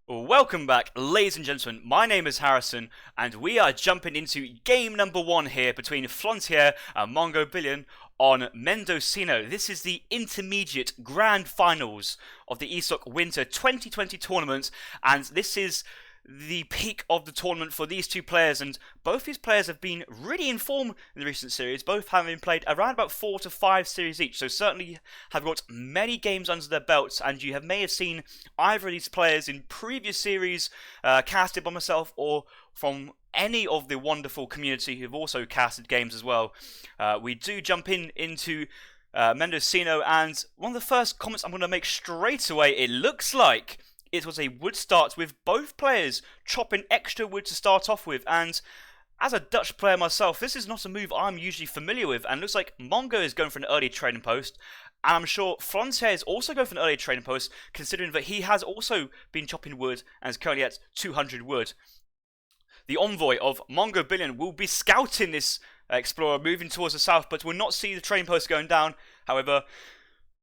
Welcome back, ladies and gentlemen. My name is Harrison, and we are jumping into game number 1 here between Flontier and Mongobillione on Mendocino. This is the intermediate grand finals of the ESOC Winter 2020 tournament, and this is the peak of the tournament for these two players, and both these players have been really in form in the recent series, both having played around about 4 to 5 series each, so certainly have got many games under their belts, and you may have seen either of these players in previous series casted by myself or from any of the wonderful community who've also casted games as well. We do jump into Mendocino, and one of the first comments I'm going to make straight away, it looks like it was a wood start with both players chopping extra wood to start off with, and as a Dutch player myself, this is not a move I'm usually familiar with, and looks like Mongo is going for an early trading post, and I'm sure Flontier is also going for an early trading post, considering that he has also been chopping wood and is currently at 200 wood. The envoy of Mongobillione will be scouting this explorer moving towards the south, but will not see the trading post going down. However,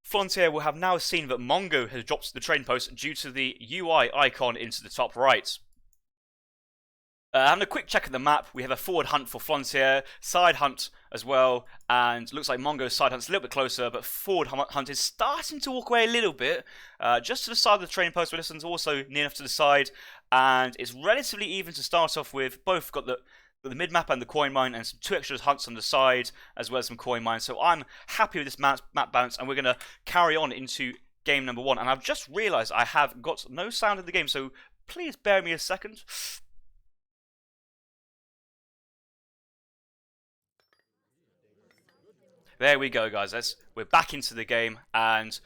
Flontier will have now seen that Mongo has dropped the trading post due to the UI icon into the top right. Having a quick check at the map, we have a forward hunt for Flontier, side hunt as well, and looks like Mongo's side hunt's a little bit closer, but forward hunt is starting to walk away a little bit, just to the side of the trading post, but this one's also near enough to the side, and it's relatively even to start off with. Both got the mid-map and the coin mine, and some 2 extra hunts on the side, as well as some coin mines. So I'm happy with this map balance, and we're going to carry on into game number 1. And I've just realised I have got no sound in the game, so please bear me a second. There we go, guys. We're back into the game, and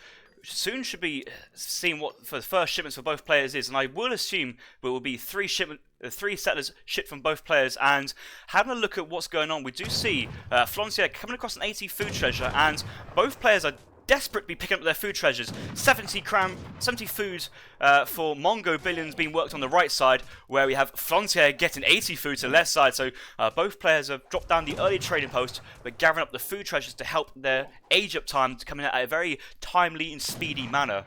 soon should be seeing what for the first shipments for both players is, and I will assume there will be 3 settlers shipped from both players. And having a look at what's going on, we do see Flontier coming across an 80 food treasure, and both players are desperate to be picking up their food treasures. 70 food for Mongobillions being worked on the right side, where we have Flontier getting 80 food to the left side. So both players have dropped down the early trading post, but gathering up the food treasures to help their age up time to come in at a very timely and speedy manner.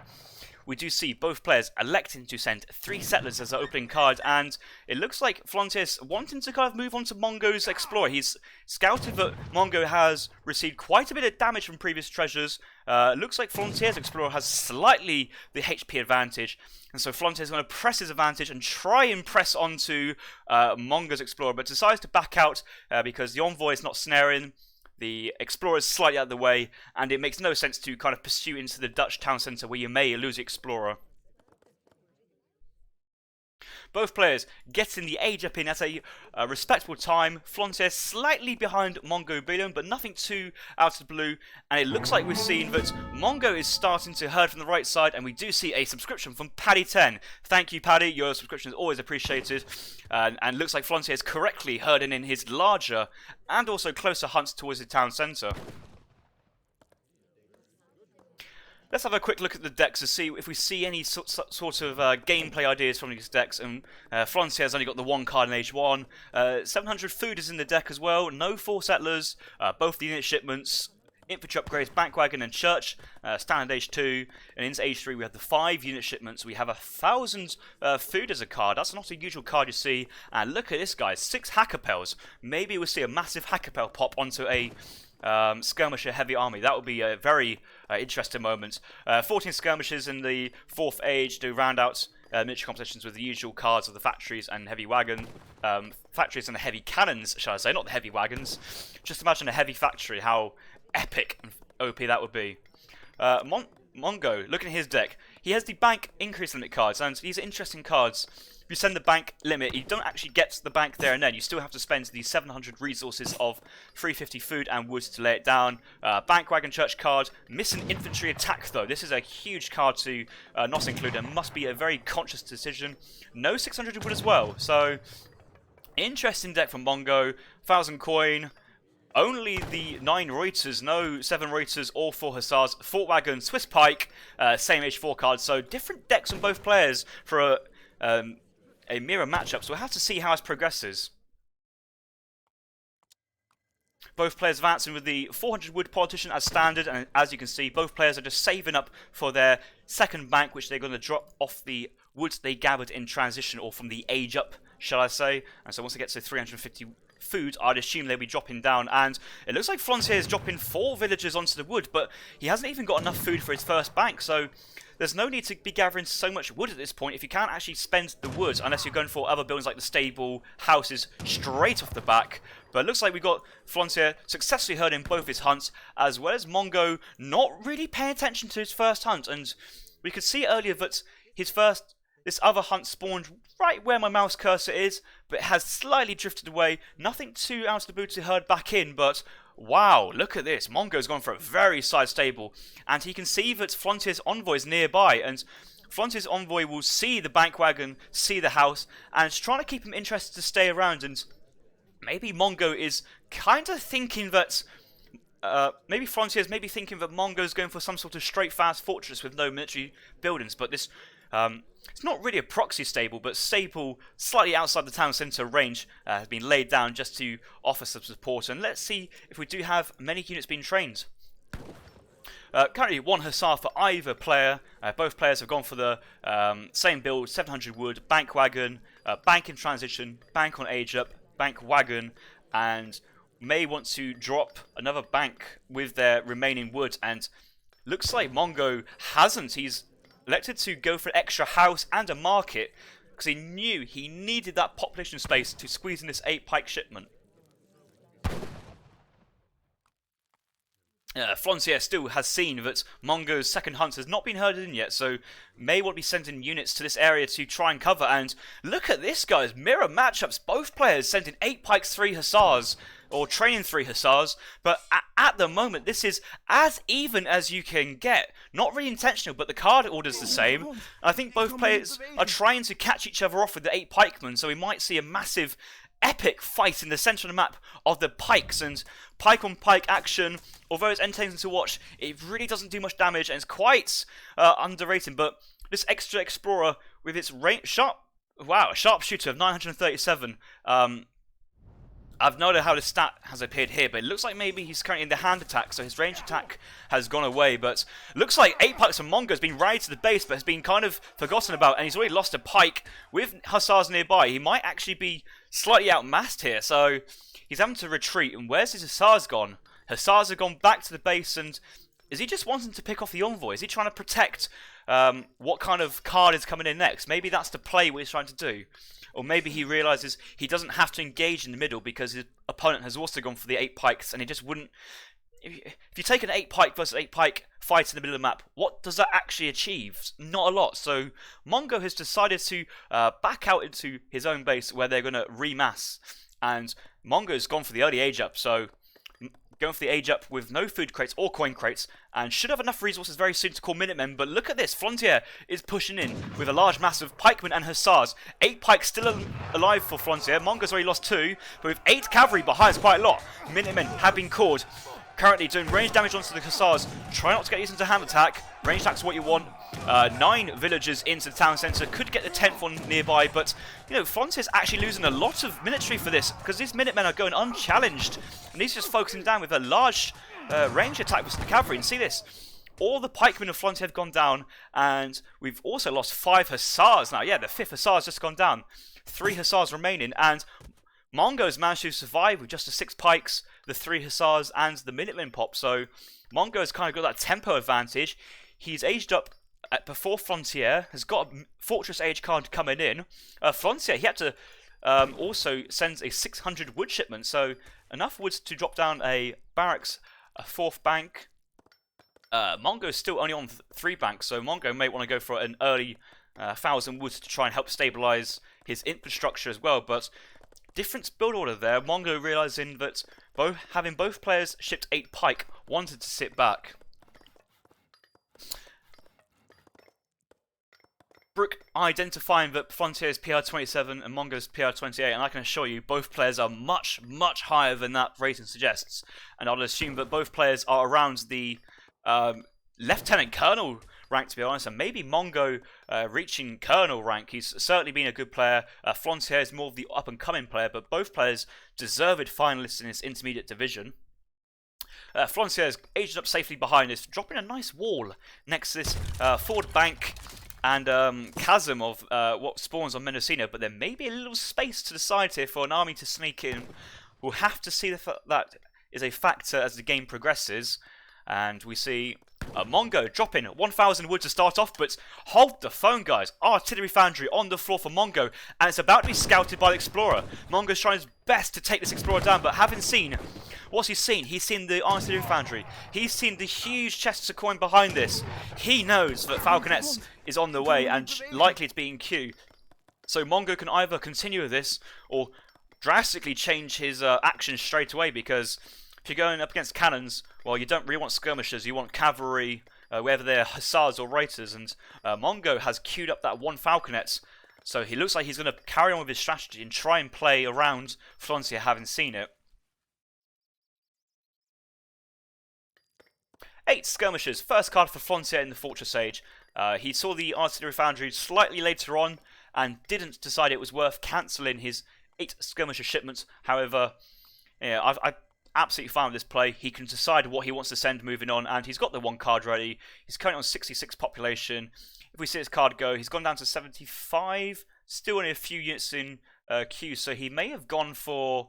We do see both players electing to send 3 settlers as their opening card, and it looks like Flontier's wanting to kind of move on to Mongo's explorer. He's scouted that Mongo has received quite a bit of damage from previous treasures. Looks like Flontier's explorer has slightly the HP advantage, and so Flontier's going to press his advantage and try and press onto Mongo's explorer, but decides to back out because the envoy is not snaring. The explorer is slightly out of the way, and it makes no sense to kind of pursue into the Dutch town centre where you may lose the explorer. Both players getting the age up in at a respectable time. Flontier slightly behind Mongobillione, but nothing too out of the blue. And it looks like we've seen that Mongo is starting to herd from the right side, and we do see a subscription from Paddy10. Thank you, Paddy. Your subscription is always appreciated. And looks like Flontier is correctly herding in his larger and also closer hunts towards the town centre. Let's have a quick look at the decks to see if we see any sort of gameplay ideas from these decks. And Flontier's only got the 1 card in age 1. 700 food is in the deck as well. No 4 settlers. Both the unit shipments. Infantry upgrades, bank wagon and church. Standard age 2. And into age 3 we have the 5 unit shipments. We have 1,000 food as a card. That's not a usual card you see. And look at this, guys. 6 hackapels. Maybe we'll see a massive hackapel pop onto a skirmisher heavy army. That would be a very interesting moment. 14 skirmishers in the 4th age to round out miniature competitions with the usual cards of the factories and heavy wagon. Factories and the heavy cannons, shall I say, not the heavy wagons. Just imagine a heavy factory, how epic and OP that would be. Mongo, looking at his deck, he has the bank increase limit cards, and these are interesting cards. If you send the bank limit, you don't actually get the bank there and then. You still have to spend the 700 resources of 350 food and wood to lay it down. Bank wagon church card, missing infantry attack though. This is a huge card to not include, and must be a very conscious decision. No 600 wood as well, so interesting deck from Mongo. 1,000 coin. Only the 9 Reuters, no 7 Reuters or 4 Hussars. Fort Wagon, Swiss Pike, same age 4 cards. So different decks on both players for a mirror matchup, so we'll have to see how it progresses. Both players advancing with the 400 wood politician as standard, and as you can see, both players are just saving up for their second bank, which they're going to drop off the wood they gathered in transition, or from the age up, shall I say. And so once they get to 350 food, I'd assume they'll be dropping down. And it looks like Flontier is dropping 4 villagers onto the wood, but he hasn't even got enough food for his first bank. So there's no need to be gathering so much wood at this point if you can't actually spend the wood, unless you're going for other buildings like the stable, houses, straight off the back. But it looks like we got Flontier successfully herding both his hunts, as well as Mongo not really paying attention to his first hunt. And we could see earlier that this other hunt spawned right where my mouse cursor is, but it has slightly drifted away. Nothing too out of the blue to herd back in, but wow, look at this. Mongo's gone for a very side stable, and he can see that Flontier's envoy is nearby, and Flontier's envoy will see the bank wagon, see the house, and is trying to keep him interested to stay around. And maybe Mongo is kind of thinking that maybe Frontier's maybe thinking that Mongo's going for some sort of straight fast fortress with no military buildings, but this it's not really a proxy stable, but stable slightly outside the town centre range has been laid down just to offer some support. And let's see if we do have many units being trained. Currently 1 Hussar for either player. Both players have gone for the same build, 700 wood, bank wagon, bank in transition, bank on age up, bank wagon, and may want to drop another bank with their remaining wood. And looks like Mongo hasn't. He's elected to go for an extra house and a market because he knew he needed that population space to squeeze in this 8 pike shipment. Flontier still has seen that Mongo's second hunt has not been herded in yet, so may want to be sending units to this area to try and cover. And look at this, guys, mirror matchups. Both players sending 8 pikes, 3 hussars, or training 3 hussars, but at the moment this is as even as you can get. Not really intentional, but the card order's the same. I think both players are trying to catch each other off with the 8 pikemen, so we might see a massive epic fight in the centre of the map of the pikes. And pike on pike action, although it's entertaining to watch, it really doesn't do much damage and it's quite underrated. But this extra explorer with its sharpshooter of 937, I've no idea how the stat has appeared here, but it looks like maybe he's currently in the hand attack, so his range attack has gone away. But looks like 8 pikes from Mongo has been rallied to the base, but has been kind of forgotten about, and he's already lost a pike with hussars nearby. He might actually be slightly outmassed here, so he's having to retreat. And where's his hussars gone? Hussars have gone back to the base, and is he just wanting to pick off the envoy? Is he trying to protect what kind of card is coming in next? Maybe that's the play what he's trying to do. Or maybe he realises he doesn't have to engage in the middle because his opponent has also gone for the 8 pikes, and he just wouldn't. If you take an 8 pike versus 8 pike fight in the middle of the map, what does that actually achieve? Not a lot. So Mongo has decided to back out into his own base where they're going to remass, and Mongo's gone for the early age up. So going for the age up with no food crates or coin crates, and should have enough resources very soon to call Minutemen. But look at this, Flontier is pushing in with a large mass of pikemen and hussars. 8 pikes still alive for Flontier. Mongo's already lost 2, but with 8 cavalry behind, it's quite a lot. Minutemen have been called. Currently doing range damage onto the hussars. Try not to get these into hand attack. Range attack's what you want. 9 villagers into the town centre. Could get the 10th one nearby, but you know, Flontier is actually losing a lot of military for this because these Minutemen are going unchallenged, and he's just focusing down with a large range attack with the cavalry. And see this, all the pikemen of Flontier have gone down, and we've also lost 5 hussars now. Yeah, the 5th hussar's just gone down. 3 hussars remaining, and Mongo's managed to survive with just the 6 pikes, the 3 hussars, and the Minutemen pop. So Mongo's kind of got that tempo advantage. He's aged up before Flontier, has got a Fortress Age card coming in. Flontier, he had to also send a 600 wood shipment, so enough wood to drop down a barracks, a 4th bank. Mongo's still only on 3 banks, so Mongo may want to go for an early 1,000 wood to try and help stabilise his infrastructure as well. But different build order there. Mongo realising that having both players shipped 8 pike, wanted to sit back. Brook identifying that Frontier's PR27 and Mongo's PR28, and I can assure you both players are much, much higher than that rating suggests. And I'll assume that both players are around the Lieutenant Colonel rank, to be honest, and maybe Mongo reaching Colonel rank. He's certainly been a good player. Flontier is more of the up-and-coming player, but both players deserved finalists in this intermediate division. Flontier aged up safely behind us, dropping a nice wall next to this forward bank and chasm of what spawns on Mendocino, but there may be a little space to the side here for an army to sneak in. We'll have to see if that is a factor as the game progresses. And we see Mongo dropping 1,000 wood to start off, but hold the phone, guys. Artillery foundry on the floor for Mongo, and it's about to be scouted by the Explorer. Mongo's trying his best to take this Explorer down, but having seen... What's he seen? He's seen the artillery foundry. He's seen the huge chests of coin behind this. He knows that Falconets is on the way and likely to be in queue. So Mongo can either continue with this or drastically change his actions straight away, because if you're going up against cannons, well, you don't really want skirmishers. You want cavalry, whether they're hussars or reiters. And Mongo has queued up that one Falconet. So he looks like he's going to carry on with his strategy and try and play around Flontier, having seen it. 8 skirmishers, first card for Flontier in the Fortress Age. He saw the artillery foundry slightly later on and didn't decide it was worth cancelling his 8 skirmisher shipments. However, yeah, I'm absolutely fine with this play. He can decide what he wants to send moving on, and he's got the one card ready. He's currently on 66 population. If we see his card go, he's gone down to 75. Still only a few units in queue, so he may have gone for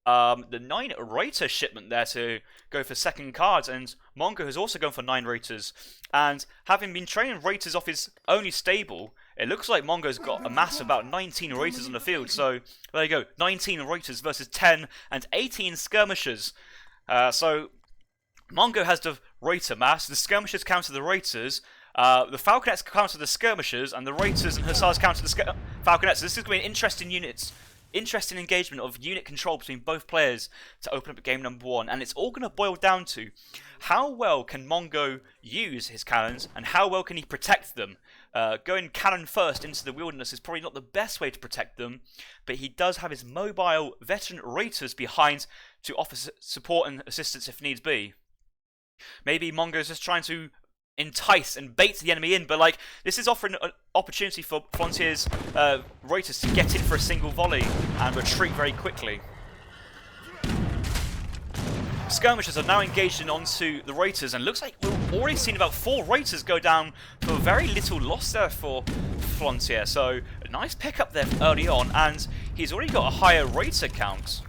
the 9 Raider shipment there to go for second cards, and Mongo has also gone for 9 Raiders. And having been training Raiders off his only stable, it looks like Mongo's got a mass of about 19 Raiders on the field. So there you go, 19 Raiders versus 10 and 18 skirmishers. So Mongo has the Raider mass, the skirmishers counter the Raiders, the Falconets counter the skirmishers, and the Raiders and Hussars counter the Falconets. So this is going to be an interesting engagement of unit control between both players to open up game number 1, and it's all going to boil down to how well can Mongo use his cannons and how well can he protect them. Going cannon first into the wilderness is probably not the best way to protect them, but he does have his mobile veteran Raiders behind to offer support and assistance if needs be. Maybe Mongo's just trying to entice and bait the enemy in, but like this is offering an opportunity for Flontier's Raiders to get in for a single volley and retreat very quickly. Skirmishers are now engaged in onto the Raiders, and looks like we've already seen about 4 Raiders go down for very little loss there for Flontier. So a nice pickup there early on, and he's already got a higher Raider count.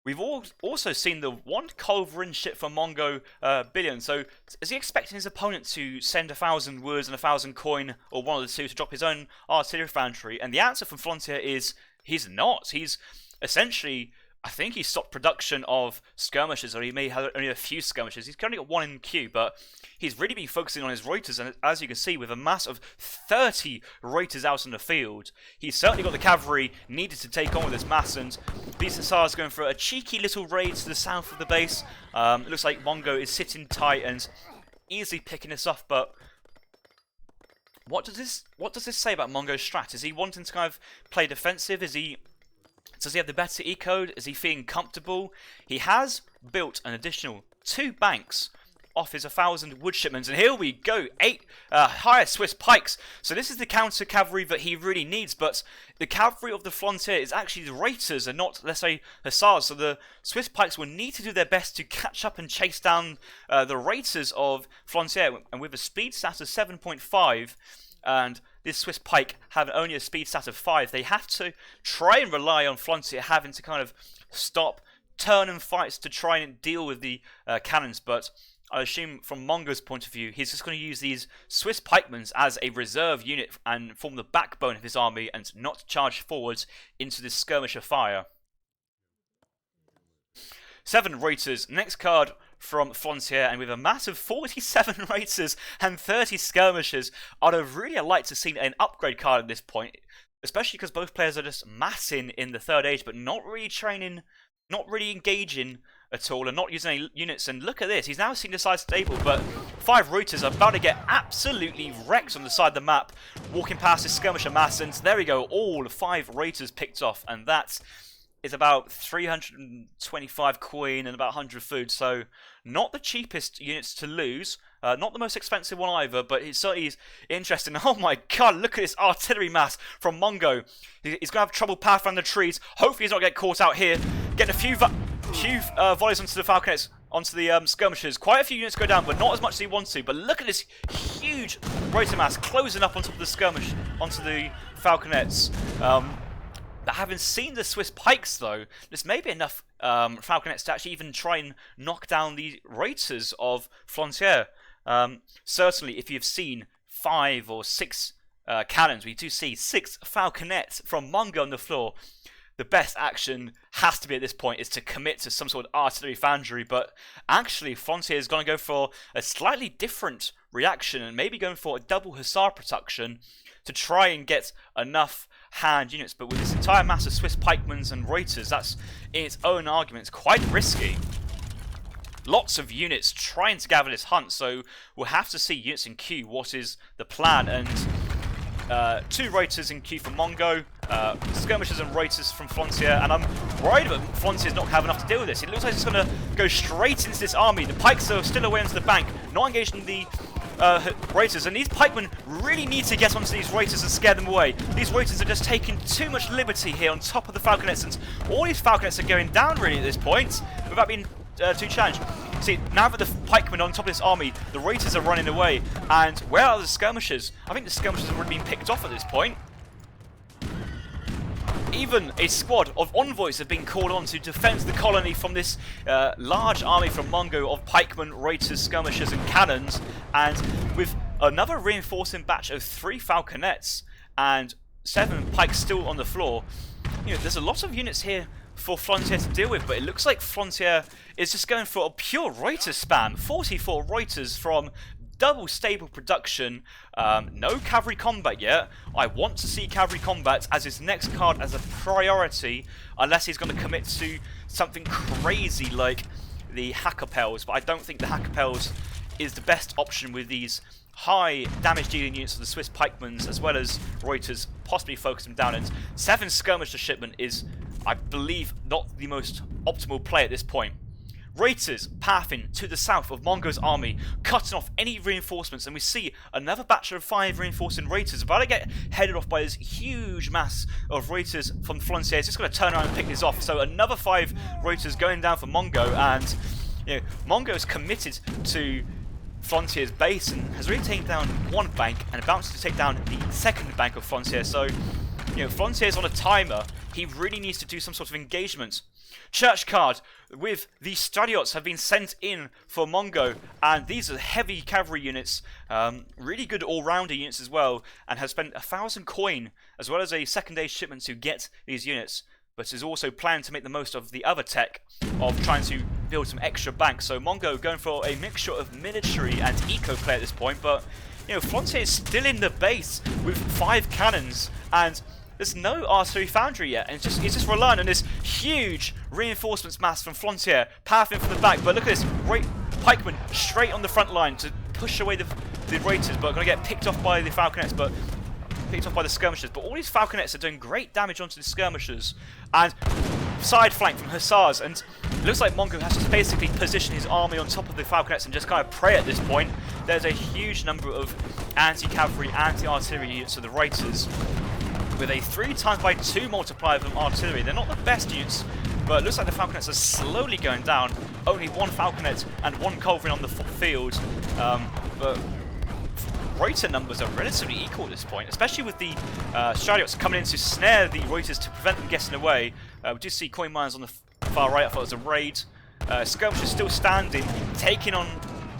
We've also seen the one culverin ship for Mongobillione. So is he expecting his opponent to send 1,000 words and 1,000 coin, or one of the two, to drop his own artillery foundry? And the answer from Flontier is he's not. He's essentially, I think he stopped production of skirmishers, or he may have only a few skirmishers. He's currently got 1 in queue, but he's really been focusing on his Raiders, and as you can see, with a mass of 30 Raiders out in the field, he's certainly got the cavalry needed to take on with this mass, and these Hussars going for a cheeky little raid to the south of the base. It looks like Mongo is sitting tight and easily picking this off, but what does this say about Mongo's strat? Is he wanting to kind of play defensive? Does he have the better eco? Is he feeling comfortable? He has built an additional 2 banks off his 1,000 wood shipments, and here we go, 8 higher Swiss pikes. So this is the counter cavalry that he really needs, but the cavalry of the Flontier is actually the Raiders and not, let's say, Hussars. So the Swiss pikes will need to do their best to catch up and chase down the Raiders of Flontier, and with a speed stat of 7.5, and this Swiss pike have only a speed stat of 5, they have to try and rely on Flontier having to kind of stop turn and fights to try and deal with the cannons. But I assume from Mongo's point of view, he's just going to use these Swiss pikemen as a reserve unit and form the backbone of his army, and not charge forwards into this skirmisher fire. 7 Raiders, next card from Flontier, and with a massive 47 Raiders and 30 skirmishers, I'd have really liked to see an upgrade card at this point, especially because both players are just massing in the 3rd age, but not really training, not really engaging at all, and not using any units. And look at this, he's now seen the side stable, but 5 Raiders are about to get absolutely wrecked on the side of the map, walking past this skirmisher mass, and there we go, all 5 Raiders picked off, and that is about 325 coin and about 100 food, so not the cheapest units to lose. Not the most expensive one either, but it certainly is interesting. Oh my god, look at this artillery mass from Mongo. He's going to have trouble path around the trees. Hopefully he's not get caught out here. Getting a few volleys onto the falconets, onto the skirmishers. Quite a few units go down, but not as much as he wants to. But look at this huge rotor mass closing up on top of the skirmish, onto the falconets. But having seen the Swiss pikes, though, this may be enough falconets to actually even try and knock down the raiters of Flontier. Certainly, if you've seen 5 or 6 cannons, we do see 6 falconets from Mongo on the floor. The best action has to be at this point is to commit to some sort of artillery foundry, but actually Flontier is going to go for a slightly different reaction and maybe going for a double hussar production to try and get enough hand units. But with this entire mass of Swiss pikemans and reuters, that's in its own argument, it's quite risky. Lots of units trying to gather this hunt, so we'll have to see units in queue what is the plan. And 2 reuters in queue for Mongo, skirmishers and reuters from Flontier, and I'm worried about Flontier's not going to have enough to deal with this. It looks like it's going to go straight into this army. The pikes are still away onto the bank, not engaged in the reuters, and these pikemen really need to get onto these reuters and scare them away. These reuters are just taking too much liberty here on top of the falconets, and all these falconets are going down really at this point without being too challenged. See, now that the pikemen are on top of this army, the reuters are running away, and where are the skirmishers? I think the skirmishers have already been picked off at this point. Even a squad of envoys have been called on to defend the colony from this large army from Mongo of pikemen, reuters, skirmishers and cannons, and with another reinforcing batch of 3 falconets and 7 pikes still on the floor, you know, there's a lot of units here for Flontier to deal with, but it looks like Flontier is just going for a pure reuter spam. 44 reuters from double stable production. No cavalry combat yet. I want to see cavalry combat as his next card as a priority, unless he's going to commit to something crazy like the Hackapels, but I don't think the Hackapels is the best option with these high damage dealing units of the Swiss pikemans as well as reuters, possibly focus them down. And 7 skirmisher shipment is, I believe, not the most optimal play at this point. Reuters pathing to the south of Mongo's army, cutting off any reinforcements, and we see another batch of 5 reinforcing reuters about to get headed off by this huge mass of reuters from Flontier. It's just going to turn around and pick this off. So another 5 reuters going down for Mongo, and you know, Mongo's committed to Flontier's base and has already taken down 1 bank and about to take down the 2nd bank of Flontier. So, you know, Flontier's on a timer. He really needs to do some sort of engagement. Church card with the Stradiots have been sent in for Mongo, and these are heavy cavalry units, really good all-rounder units as well, and has spent 1,000 coin as well as a second-day shipment to get these units, but is also planning to make the most of the other tech of trying to build some extra banks. So Mongo going for a mixture of military and eco play at this point, but you know, Flontier is still in the base with 5 cannons, and there's no artillery foundry yet, and it's just relying on this huge reinforcements mass from Flontier, pathing from the back. But look at this, pikemen straight on the front line to push away the reuters, but going to get picked off by the falconets, but picked off by the skirmishers. But all these falconets are doing great damage onto the skirmishers, and side flank from hussars, and it looks like Mongo has to basically position his army on top of the falconets and just kind of pray at this point. There's a huge number of anti-cavalry, anti-artillery units of the reuters, with a 3x2 multiplier from artillery. They're not the best units, but it looks like the falconets are slowly going down. Only 1 falconet and 1 culverin on the field, but reuter numbers are relatively equal at this point, especially with the Stradiots coming in to snare the reuters to prevent them getting away. We do see coin miners on the far right. I thought it was a raid. Skirmishers still standing, taking on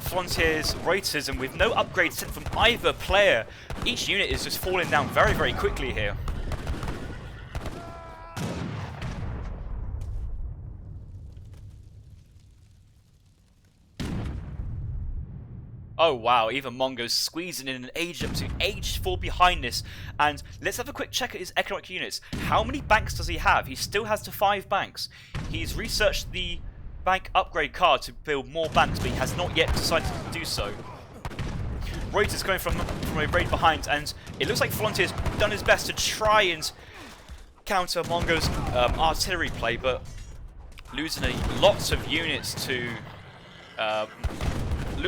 Flontier's reuters, and with no upgrades sent from either player, each unit is just falling down very, very quickly here. Oh wow, even Mongo's squeezing in an age up to age 4 behind this. And let's have a quick check at his economic units. How many banks does he have? He still has to 5 banks. He's researched the bank upgrade card to build more banks, but he has not yet decided to do so. Reuters going from a raid behind, and it looks like Flontier's done his best to try and counter Mongo's artillery play, but losing lots of units to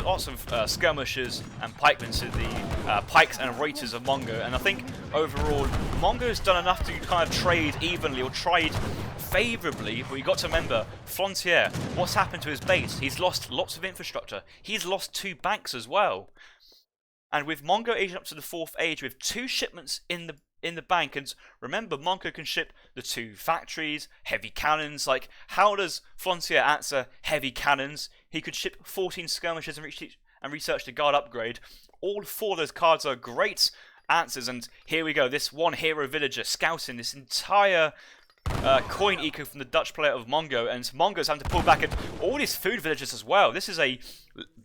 lots of skirmishers and pikemen to the pikes and reiters of Mongo, and I think overall Mongo's done enough to kind of trade evenly or trade favourably, but you got to remember, Flontier, what's happened to his base? He's lost lots of infrastructure. He's lost 2 banks as well. And with Mongo aging up to the 4th age with 2 shipments in the bank, and remember, Mongo can ship the 2 factories, heavy cannons. Like, how does Flontier answer heavy cannons? He could ship 14 skirmishers and research the guard upgrade. All 4 of those cards are great answers, and here we go. This one hero villager scouting this entire coin eco from the Dutch player of Mongo, and Mongo's having to pull back at all these food villages as well. This is a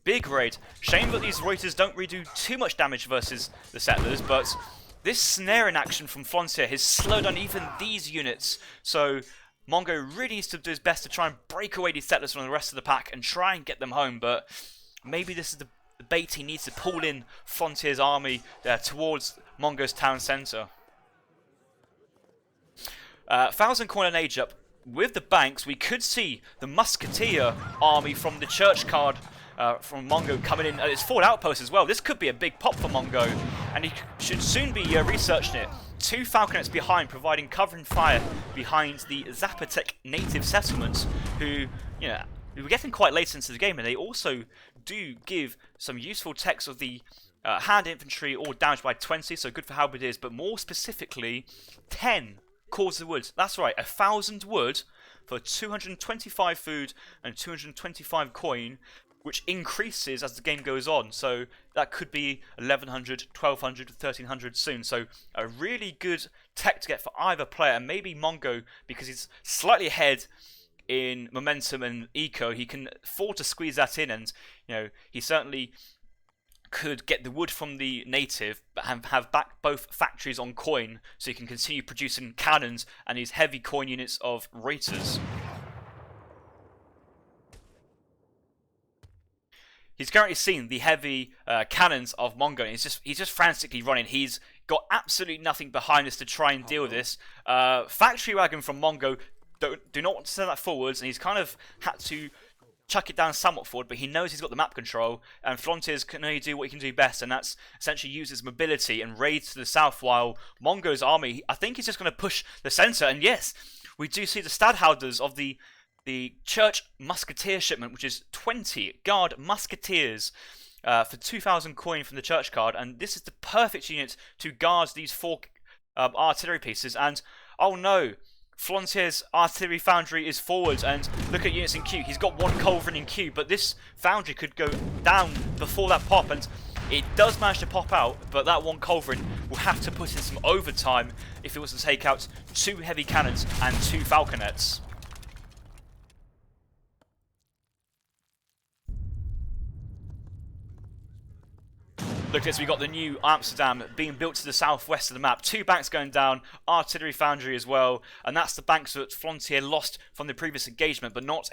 big raid. Shame that these Reuters don't really do too much damage versus the settlers, but this snare in action from Flontier has slowed down even these units, so Mongo really needs to do his best to try and break away these settlers from the rest of the pack and try and get them home, but maybe this is the bait he needs to pull in Flontier's army towards Mongo's town centre. 1,000 coin and age up. With the banks, we could see the musketeer army from the church card from Mongo coming in at its forward outpost as well. This could be a big pop for Mongo, and he should soon be researching it. 2 falconets behind, providing cover and fire behind the Zapotec native settlements, who, you know, we're getting quite late into the game, and they also do give some useful techs of the hand infantry, all damaged by 20, so good for halberdiers, but more specifically, 10 cores of wood. That's right, 1,000 wood for 225 food and 225 coin, which increases as the game goes on. So that could be 1,100, 1,200, 1,300 soon. So a really good tech to get for either player, and maybe Mongo, because he's slightly ahead in momentum and eco, he can afford to squeeze that in, and you know, he certainly could get the wood from the native but have back both factories on coin, so he can continue producing cannons and these heavy coin units of raiters. He's currently seen the heavy cannons of Mongo, and he's just frantically running. He's got absolutely nothing behind us to try and deal with this. Factory wagon from Mongo do not want to send that forwards, and he's kind of had to chuck it down somewhat forward, but he knows he's got the map control, and Flontiers can only do what he can do best, and that's essentially use his mobility and raids to the south, while Mongo's army, I think he's just going to push the centre. And yes, we do see the stadholders of the church musketeer shipment, which is 20 guard musketeers for 2,000 coin from the church card, and this is the perfect unit to guard these 4 artillery pieces. And oh no, Flontier's artillery foundry is forward, and look at units in queue. He's got 1 culverin in queue, but this foundry could go down before that pop, and it does manage to pop out, but that 1 culverin will have to put in some overtime if it was to take out 2 heavy cannons and 2 falconets. Look at this, we got the new Amsterdam being built to the southwest of the map. 2 banks going down, artillery foundry as well, and that's the banks that Flontier lost from the previous engagement, but not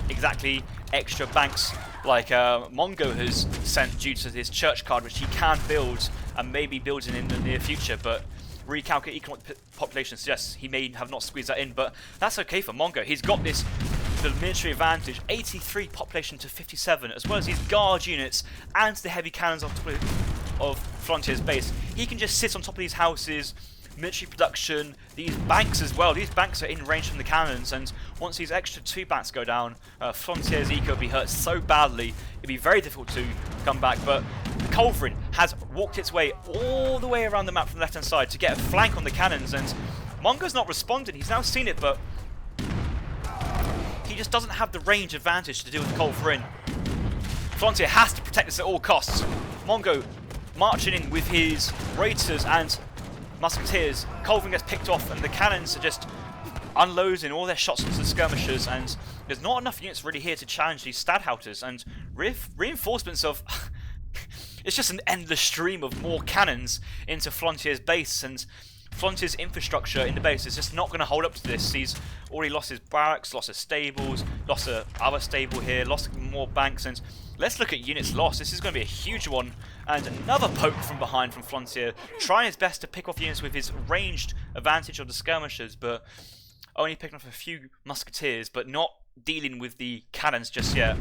exactly extra banks like Mongo has sent due to his church card, which he can build and maybe building in the near future, but recalculate economic population suggests he may have not squeezed that in, but that's okay for Mongo. He's got the military advantage, 83 population to 57, as well as his guard units and the heavy cannons on top of Flontier's base. He can just sit on top of these houses, military production, these banks as well. These banks are in range from the cannons, and once these extra 2 banks go down, Flontier's eco will be hurt so badly, it'd be very difficult to come back. But the culverin has walked its way all the way around the map from the left hand side to get a flank on the cannons, and Mongo's not responding. He's now seen it, but he just doesn't have the range advantage to deal with the culverin. Flontier has to protect this at all costs. Mongo marching in with his raiters and musketeers. Culverin gets picked off, and the cannons are just unloading all their shots into the skirmishers, and there's not enough units really here to challenge these stadholders, and reinforcements of it's just an endless stream of more cannons into Flontier's base, and Flontier's infrastructure in the base is just not going to hold up to this. He's already lost his barracks, lost his stables, lost another stable here, lost more banks, and let's look at units lost. This is going to be a huge one, and another poke from behind from Flontier, trying his best to pick off units with his ranged advantage of the skirmishers, but only picking off a few musketeers, but not dealing with the cannons just yet.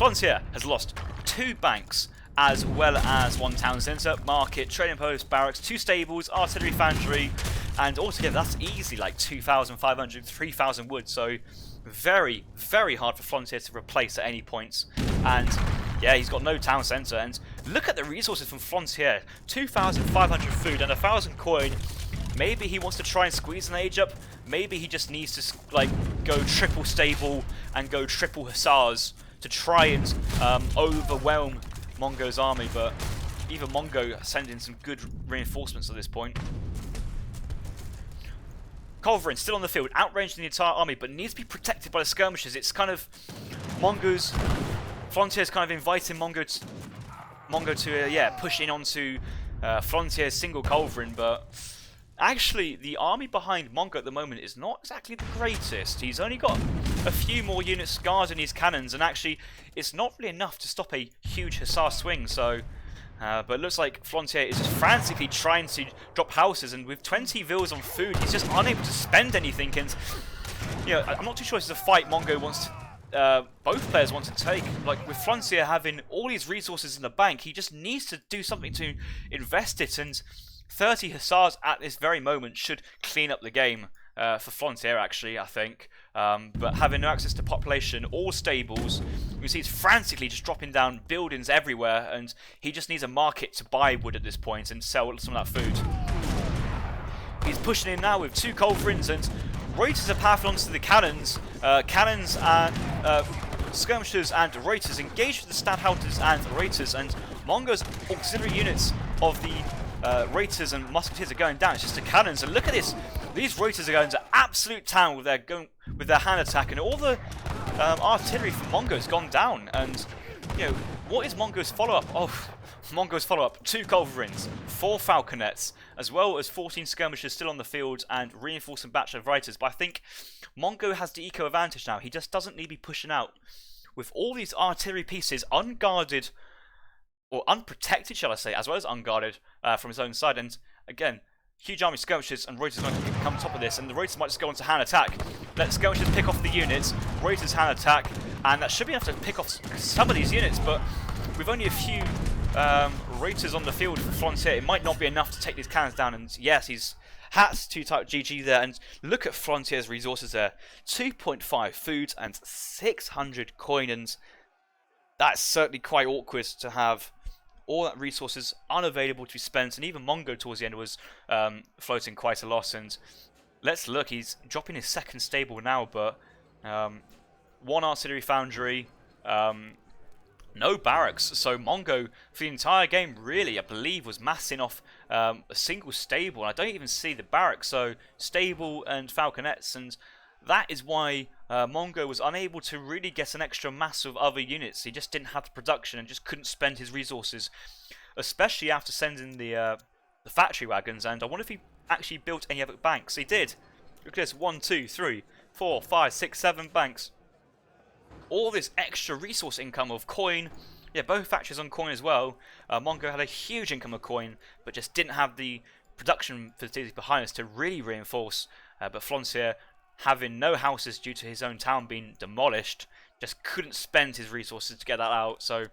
Flontier has lost 2 banks, as well as 1 town centre, market, trading post, barracks, 2 stables, artillery, foundry, and altogether that's easily like 2,500, 3,000 wood. So very, very hard for Flontier to replace at any points. And yeah, he's got no town centre. And look at the resources from Flontier: 2,500 food and 1,000 coin. Maybe he wants to try and squeeze an age up. Maybe he just needs to like go triple stable and go triple hussars to try and overwhelm Mongo's army. But even Mongo sending some good reinforcements at this point. Culverin still on the field, outranged in the entire army, but needs to be protected by the skirmishers. It's kind of Flontier's kind of inviting Mongo to push in onto Flontier's single Culverin, but actually the army behind Mongo at the moment is not exactly the greatest. He's only got a few more units guarding his cannons, and actually it's not really enough to stop a huge hussar swing. So but it looks like Flontier is just frantically trying to drop houses, and with 20 villas on food, he's just unable to spend anything. And you know, I'm not too sure this is a fight Mongo wants to, both players want to take. Like with Flontier having all these resources in the bank, he just needs to do something to invest it, and 30 hussars at this very moment should clean up the game for Flontier, actually, I think. But having no access to population or stables, you see he's frantically just dropping down buildings everywhere, and he just needs a market to buy wood at this point and sell some of that food. He's pushing in now with 2 culverins, and Reuters are powerful onto the cannons. Cannons and skirmishers and Reuters engage with the Stadthalters and Reuters, and Mongo's auxiliary units of the Reuters and musketeers are going down. It's just the cannons, and look at this. These Reuters are going to absolute town with their hand attack, and all the artillery from Mongo's gone down. And you know, what is Mongo's follow-up? Oh, Mongo's follow-up: 2 culverins, 4 falconets, as well as 14 skirmishers still on the field, and reinforcing batch of Reuters. But I think Mongo has the eco advantage now. He just doesn't need to be pushing out with all these artillery pieces unguarded, or unprotected, shall I say, as well as unguarded from his own side. And again, huge army skirmishers, and Reuters might come on top of this, and the Reuters might just go into hand attack. Let skirmishers pick off the units, Reuters hand attack, and that should be enough to pick off some of these units. But with only a few Reuters on the field for Flontier, it might not be enough to take these cannons down. And yes, he's hats to type GG there. And look at Flontier's resources there: 2.5 food and 600 coin, and that's certainly quite awkward to have all that resources unavailable to be spent. And even Mongo towards the end was floating quite a lot. And let's look, he's dropping his 2nd stable now, but 1 artillery foundry, no barracks. So Mongo for the entire game really, I believe, was massing off a single stable, and I don't even see the barracks. So stable and falconets, and that is why Mongo was unable to really get an extra mass of other units. He just didn't have the production and just couldn't spend his resources, especially after sending the factory wagons. And I wonder if he actually built any other banks. He did. Look at this: 1, 2, 3, 4, 5, 6, 7 banks. All this extra resource income of coin. Yeah, both factories on coin as well. Mongo had a huge income of coin, but just didn't have the production facilities behind us to really reinforce. But Flontier, having no houses due to his own town being demolished, just couldn't spend his resources to get that out. So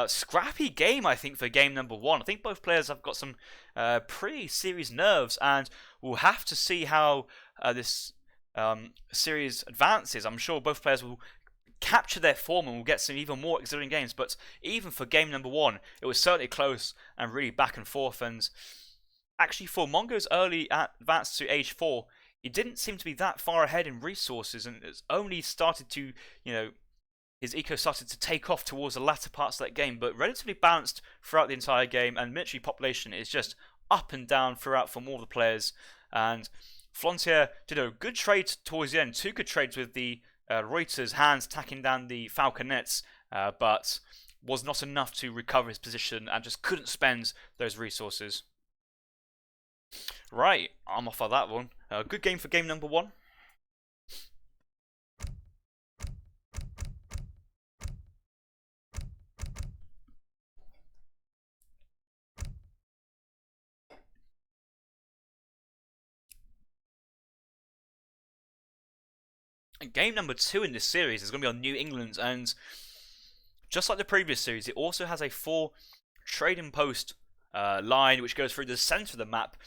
scrappy game, I think, for game number 1. I think both players have got some pretty serious nerves, and we'll have to see how this series advances. I'm sure both players will capture their form and we'll get some even more exciting games. But even for game number 1, it was certainly close and really back and forth. And actually, for Mongo's early advance to age 4, he didn't seem to be that far ahead in resources, and it's only started to, you know, his eco started to take off towards the latter parts of that game, but relatively balanced throughout the entire game, and military population is just up and down throughout from all the players. And Flontier did a good trade towards the end, 2 good trades with the Reuters hands attacking down the falconets, but was not enough to recover his position and just couldn't spend those resources. Right, I'm off on that one. Good game for game number 1. And game number 2 in this series is going to be on New England, and just like the previous series, it also has a 4 trading post line which goes through the center of the map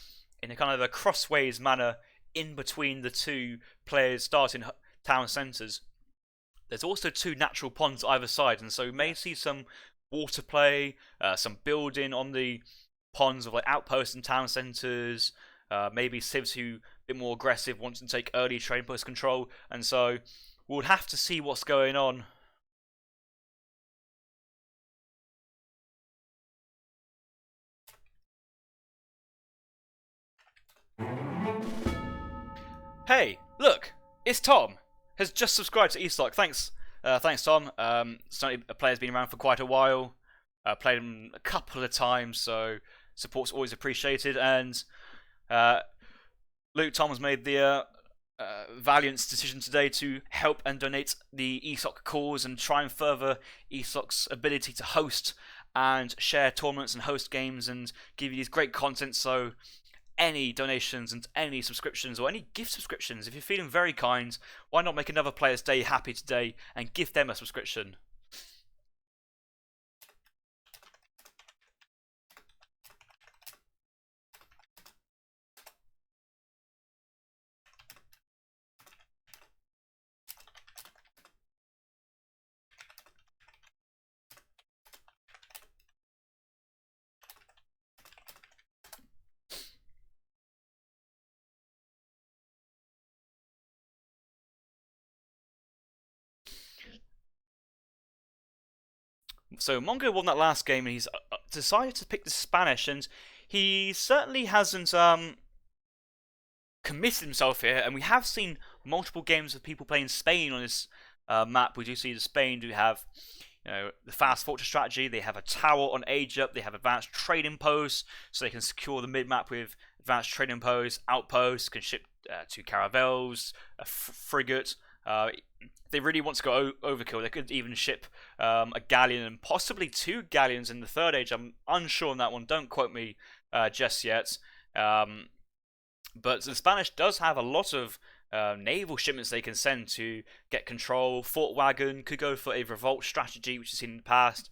in a kind of a crossways manner in between the 2 players' starting town centers. There's also 2 natural ponds either side, and so we may see some water play, some building on the ponds of like outposts and town centers. Maybe civs who a bit more aggressive want to take early trading post control, and so we'll have to see what's going on. Hey, look, it's Tom. Has just subscribed to ESOC. Thanks, Tom. Certainly a player's been around for quite a while. Played him a couple of times, so support's always appreciated. And Luke Tom has made the valiant decision today to help and donate the ESOC cause and try and further ESOC's ability to host and share tournaments and host games and give you these great content. So any donations and any subscriptions or any gift subscriptions, if you're feeling very kind, why not make another player's day happy today and give them a subscription? So Mongo won that last game, and he's decided to pick the Spanish, and he certainly hasn't committed himself here. And we have seen multiple games of people playing Spain on this map. We do see that Spain do have, the fast fortress strategy. They have a tower on age up. They have advanced trading posts, so they can secure the mid map with advanced trading posts, outposts. Can ship 2 caravels, a frigate. If they really want to go overkill, they could even ship a galleon and possibly 2 galleons in the third age. I'm unsure on that one. Don't quote me just yet. But the Spanish does have a lot of naval shipments they can send to get control. Fort Wagon could go for a revolt strategy, which is seen in the past.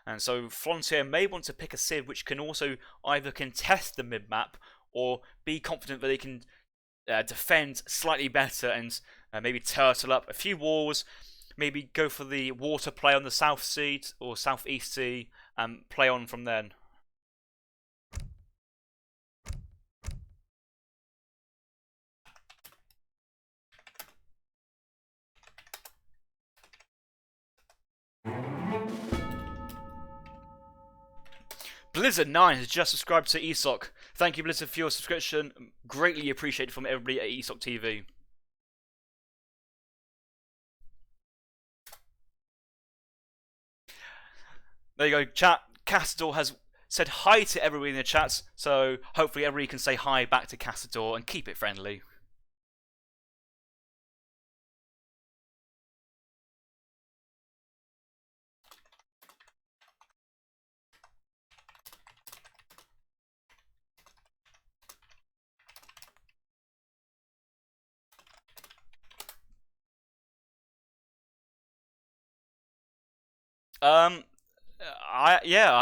And so Flontier may want to pick a civ which can also either contest the mid-map or be confident that they can defend slightly better and maybe turtle up a few walls, maybe go for the water play on the South Sea or Southeast Sea and play on from then. Blizzard9 has just subscribed to ESOC. Thank you, Blizzard, for your subscription. Greatly appreciated from everybody at ESOC TV. There you go, chat. Castador has said hi to everybody in the chat, so hopefully everybody can say hi back to Castador and keep it friendly.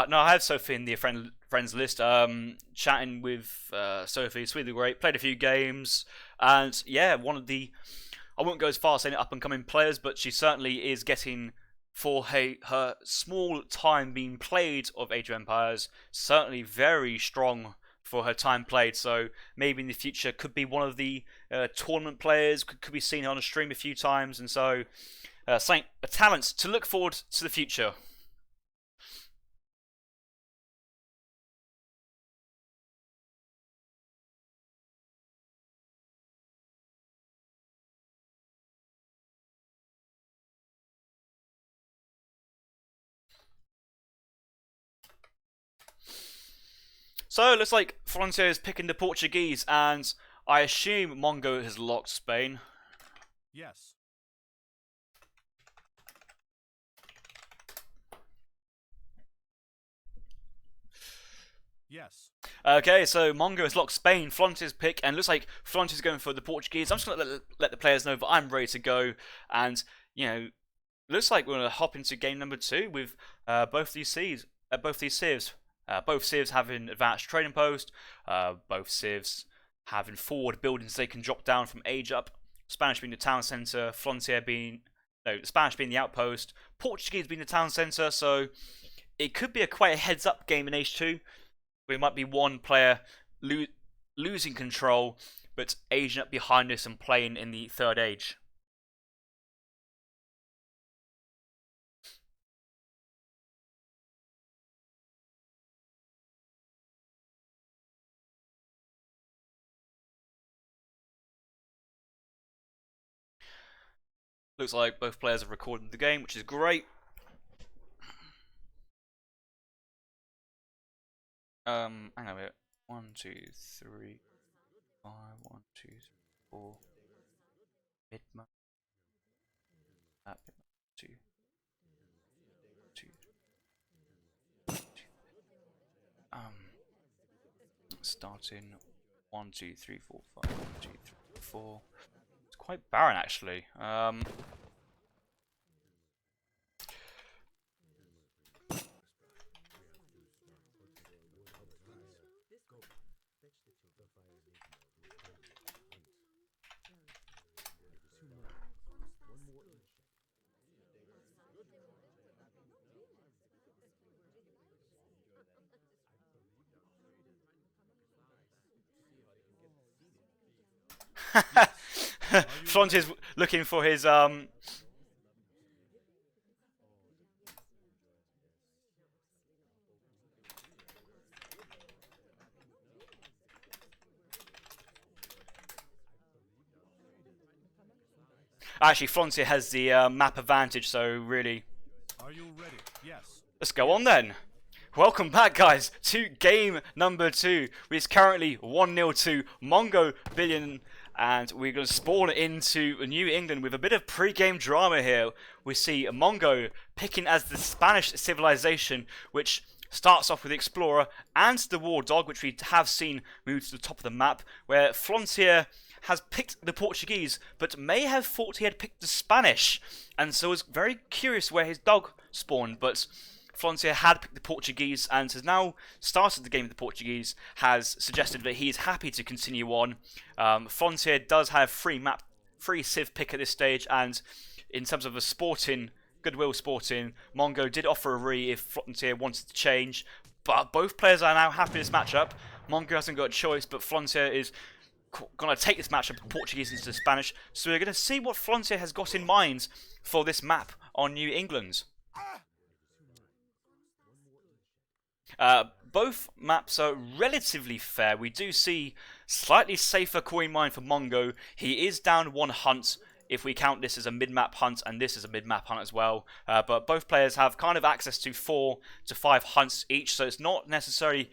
I have Sophie in the friends list. Chatting with Sophie, it's really great. Played a few games, and yeah, one of the, I wouldn't go as far as saying up and coming players, but she certainly is getting, for her small time being played of Age of Empires, certainly very strong for her time played. So maybe in the future could be one of the tournament players. Could be seen on a stream a few times, and so a talent to look forward to the future. So it looks like Flontier is picking the Portuguese, and I assume Mongo has locked Spain. Yes. Yes. Okay, so Mongo has locked Spain, Flontier's pick, and it looks like Flontier's going for the Portuguese. I'm just going to let the players know that I'm ready to go, and, looks like we're going to hop into game number 2 with both these civs. Both civs having advanced trading post, both civs having forward buildings they can drop down from age up. Spanish being the town centre, Flontier being the Spanish being the outpost, Portuguese being the town centre. So it could be quite a heads-up game in H2. Where it might be one player losing control, but aging up behind us and playing in the third age. Looks like both players have recorded the game, which is great. Hang on a minute. 1, 2, 3, 5, 1, 2, 3, 4. Mid map. 2, 2, 2. Starting 1, 2, 3, 4, 5, 1, 2, 3, 4. It's quite barren actually. Flontier's looking for his actually Flontier has the map advantage, so really. Are you ready? Yes. Let's go on then. Welcome back, guys, to game number 2, which is currently 1-0 to Mongobillione, and we're going to spawn into New England with a bit of pre-game drama here. We see Mongo picking as the Spanish civilization, which starts off with the Explorer and the War Dog, which we have seen move to the top of the map, where Flontier has picked the Portuguese, but may have thought he had picked the Spanish, and so was very curious where his dog spawned, but Flontier had picked the Portuguese and has now started the game with the Portuguese, has suggested that he is happy to continue on. Flontier does have free civ pick at this stage, and in terms of a goodwill sporting, Mongo did offer a re if Flontier wanted to change, but both players are now happy with this matchup. Mongo hasn't got a choice, but Flontier is going to take this matchup of Portuguese into the Spanish, so we're going to see what Flontier has got in mind for this map on New England. Both maps are relatively fair. We do see slightly safer coin mine for Mongo. He is down 1 hunt if we count this as a mid-map hunt, and this is a mid-map hunt as well. But both players have kind of access to 4 to 5 hunts each, so it's not necessarily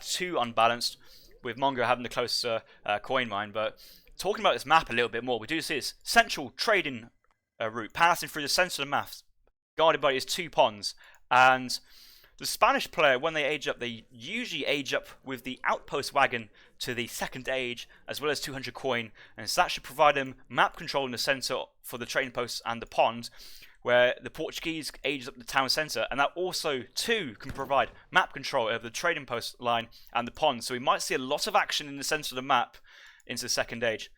too unbalanced, with Mongo having the closer coin mine. But talking about this map a little bit more, we do see this central trading route passing through the centre of the map, guarded by his 2 ponds, and the Spanish player, when they age up, they usually age up with the outpost wagon to the second age, as well as 200 coin, and so that should provide them map control in the centre for the trading posts and the pond, where the Portuguese ages up the town centre, and that also too can provide map control over the trading post line and the pond. So we might see a lot of action in the centre of the map into the second age.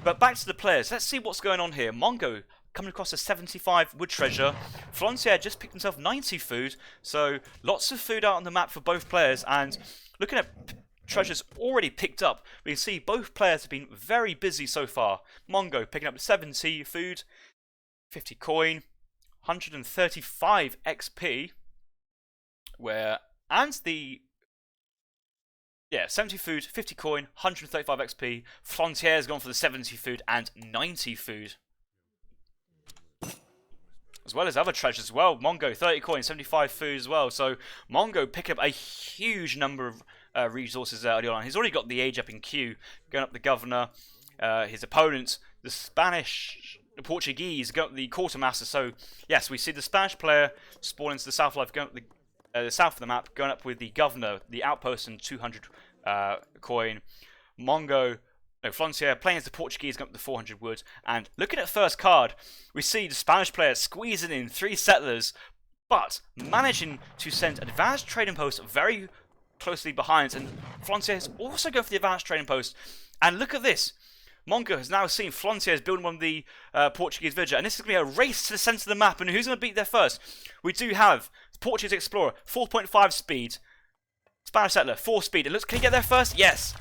But back to the players, let's see what's going on here. Mongo coming across a 75 wood treasure. Flontier just picked himself 90 food, so lots of food out on the map for both players. And looking at treasures already picked up, we can see both players have been very busy so far. Mongo picking up 70 food, 50 coin, 135 XP, and the 70 food, 50 coin, 135 XP. Flontier's gone for the 70 food and 90 food, as well as other treasures as well. Mongo 30 coin, 75 food as well. So Mongo pick up a huge number of resources early on. He's already got the age up in queue, going up the governor. His opponents, the Portuguese, going up the quartermaster. So yes, we see the Spanish player spawn into the south life, going up the south of the map, going up with the governor, the outpost, and 200 coin. Mongo No, Flontier playing as the Portuguese going up to 400 wood. And looking at first card, we see the Spanish player squeezing in 3 settlers, but managing to send advanced trading posts very closely behind. And Flontier is also going for the advanced trading post. And look at this. Mongo has now seen Flontier building one of the Portuguese villager, and this is going to be a race to the centre of the map, and who's going to beat there first? We do have the Portuguese Explorer, 4.5 speed, Spanish Settler, 4 speed. It looks, can he get there first? Yes!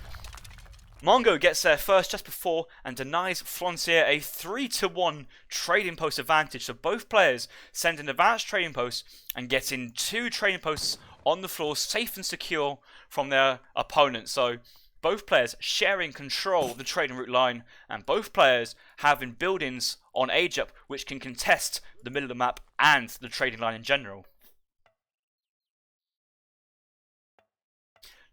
Mongo gets there first just before and denies Flontier a 3-to-1 trading post advantage, so both players send an advanced trading post and getting 2 trading posts on the floor, safe and secure from their opponent. So both players sharing control of the trading route line, and both players having buildings on age up which can contest the middle of the map and the trading line in general.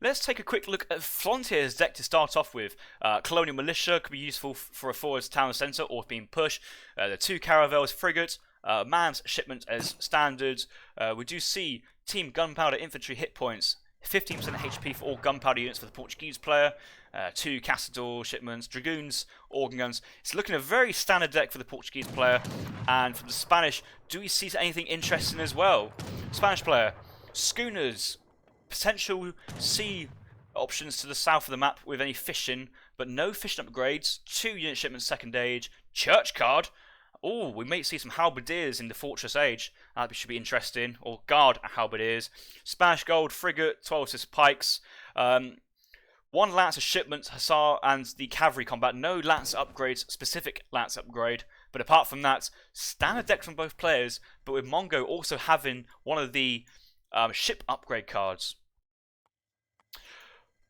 Let's take a quick look at Flontier's deck to start off with. Colonial Militia could be useful for a forward's town centre or being pushed. The 2 caravels frigate, man's shipment as standard. We do see team gunpowder infantry hit points, 15% HP for all gunpowder units for the Portuguese player, 2 Caçador shipments, dragoons, organ guns. It's looking a very standard deck for the Portuguese player. And for the Spanish, do we see anything interesting as well? Spanish player, schooners, potential sea options to the south of the map with any fishing, but no fishing upgrades, 2 unit shipments second age, church card. Oh, we may see some halberdiers in the Fortress Age. That should be interesting. Or guard halberdiers. Spanish gold, frigate, 12 assist pikes. 1 lance of shipments, hussar, and the cavalry combat. No lance upgrades, specific lance upgrade. But apart from that, standard deck from both players. But with Mongo also having one of the ship upgrade cards.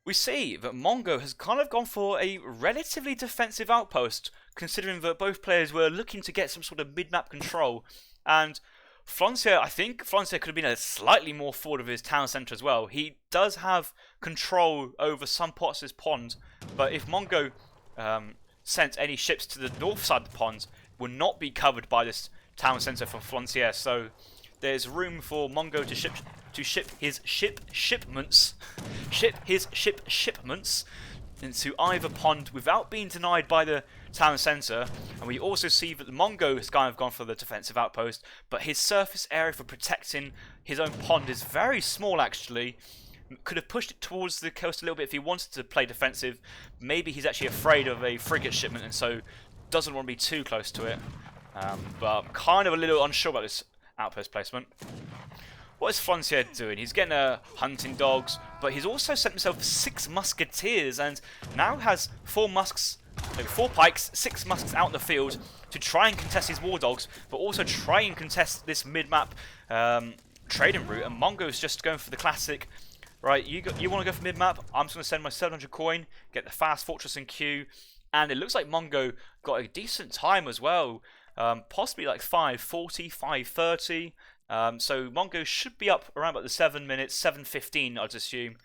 We see that Mongo has kind of gone for a relatively defensive outpost, considering that both players were looking to get some sort of mid-map control. And Flontier, I think Flontier could have been a slightly more forward of his town centre as well. He does have control over some parts of his pond, but if Mongo sent any ships to the north side of the pond, it would not be covered by this town centre from Flontier. So there's room for Mongo to ship his shipments into either pond without being denied by the town centre. And we also see that the Mongo has kind of gone for the defensive outpost, but his surface area for protecting his own pond is very small actually. Could have pushed it towards the coast a little bit if he wanted to play defensive. Maybe he's actually afraid of a frigate shipment and so doesn't want to be too close to it. But I'm kind of a little unsure about this outpost placement. What is Flontier doing? He's getting hunting dogs, but he's also sent himself 6 musketeers and now has 4 pikes, 6 musks out in the field to try and contest his war dogs, but also try and contest this mid-map trading route. And Mongo's just going for the classic, right, you want to go for mid-map, I'm just going to send my 700 coin, get the fast fortress in queue, and it looks like Mongo got a decent time as well, possibly like 5:40, 5:30. So Mongo should be up around about the 7 minutes, 7:15 I'd assume.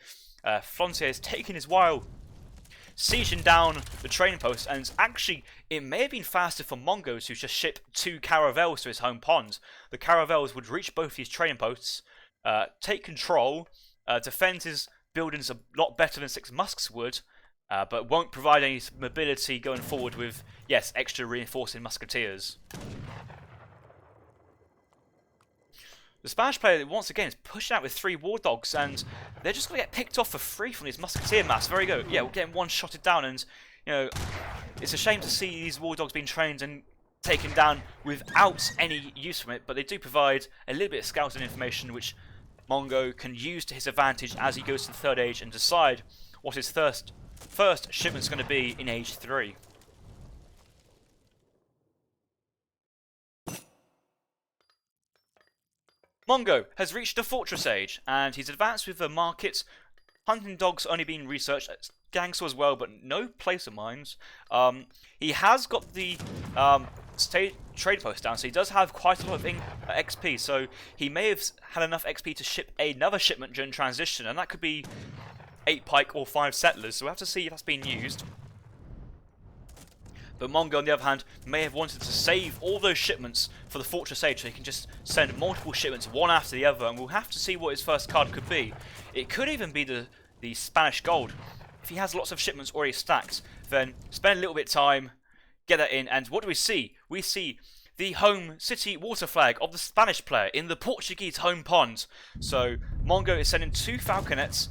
Flontier is taking his while, sieging down the trading post, and actually it may have been faster for Mongo to just ship 2 caravels to his home pond. The caravels would reach both these trading posts, take control, defend his buildings a lot better than 6 musks would, but won't provide any mobility going forward with, yes, extra reinforcing musketeers. The Spanish player, once again, is pushing out with 3 war dogs, and they're just going to get picked off for free from these musketeer mass. Very good. Yeah, we're getting one-shotted down, and, you know, it's a shame to see these war dogs being trained and taken down without any use from it, but they do provide a little bit of scouting information, which Mongo can use to his advantage as he goes to the 3rd age and decide what his first shipment's going to be in age 3. Mongo has reached the Fortress Age, and he's advanced with the markets. Hunting dogs only being researched, gangster as well, but no placer mines. He has got the trade post down, so he does have quite a lot of XP, so he may have had enough XP to ship another shipment during transition, and that could be 8 pike or 5 settlers, so we'll have to see if that's being used. But Mongo, on the other hand, may have wanted to save all those shipments for the Fortress Age so he can just send multiple shipments one after the other, and we'll have to see what his first card could be. It could even be the Spanish gold. If he has lots of shipments already stacked, then spend a little bit of time, get that in, and what do we see? We see the home city water flag of the Spanish player in the Portuguese home pond. So Mongo is sending 2 falconets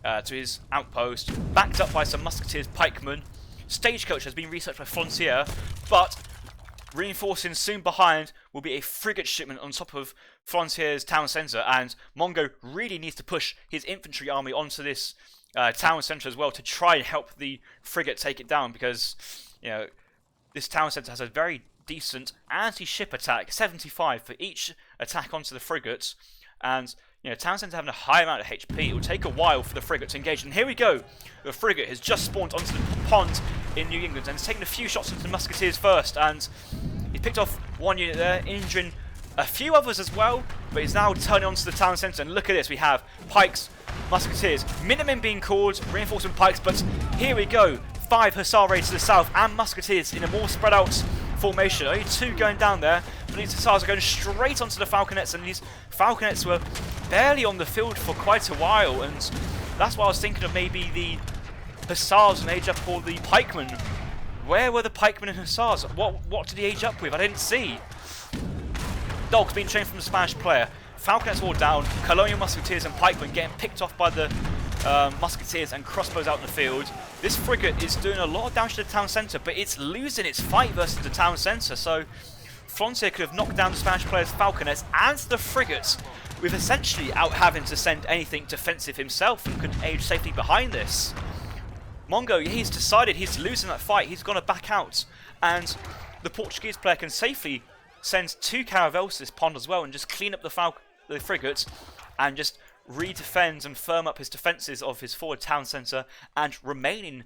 to his outpost, backed up by some musketeers, pikemen. Stagecoach has been researched by Flontier, but reinforcing soon behind will be a frigate shipment on top of Frontier's town centre, and Mongo really needs to push his infantry army onto this town centre as well to try and help the frigate take it down, because this town centre has a very decent anti-ship attack, 75 for each attack onto the frigates, and town centre having a high amount of HP. It will take a while for the frigate to engage, and here we go. The frigate has just spawned onto the pond in New England and has taken a few shots into the musketeers first, and he picked off one unit there, injuring a few others as well, but he's now turning onto the town centre, and look at this, we have pikes, musketeers, Minutemen being called, reinforcing pikes, but here we go, 5 hussar raids to the south, and musketeers in a more spread out formation. Only 2 going down there, but these hussars are going straight onto the falconets, and these falconets were barely on the field for quite a while, and that's why I was thinking of maybe the hussars and age up, or the pikemen. Where were the pikemen and hussars? What did he age up with? I didn't see. Dogs being trained from the Spanish player. Falconets all down. Colonial musketeers and pikemen getting picked off by the musketeers and crossbows out in the field. This frigate is doing a lot of damage to the town centre, but it's losing its fight versus the town centre. So Flontier could have knocked down the Spanish player's falconets and the frigates, with essentially out having to send anything defensive himself, and could age safely behind this. Mongo, he's decided he's losing that fight. He's going to back out, and the Portuguese player can safely send 2 caravels to this pond as well and just clean up the frigates and just re-defend and firm up his defences of his forward town centre and remaining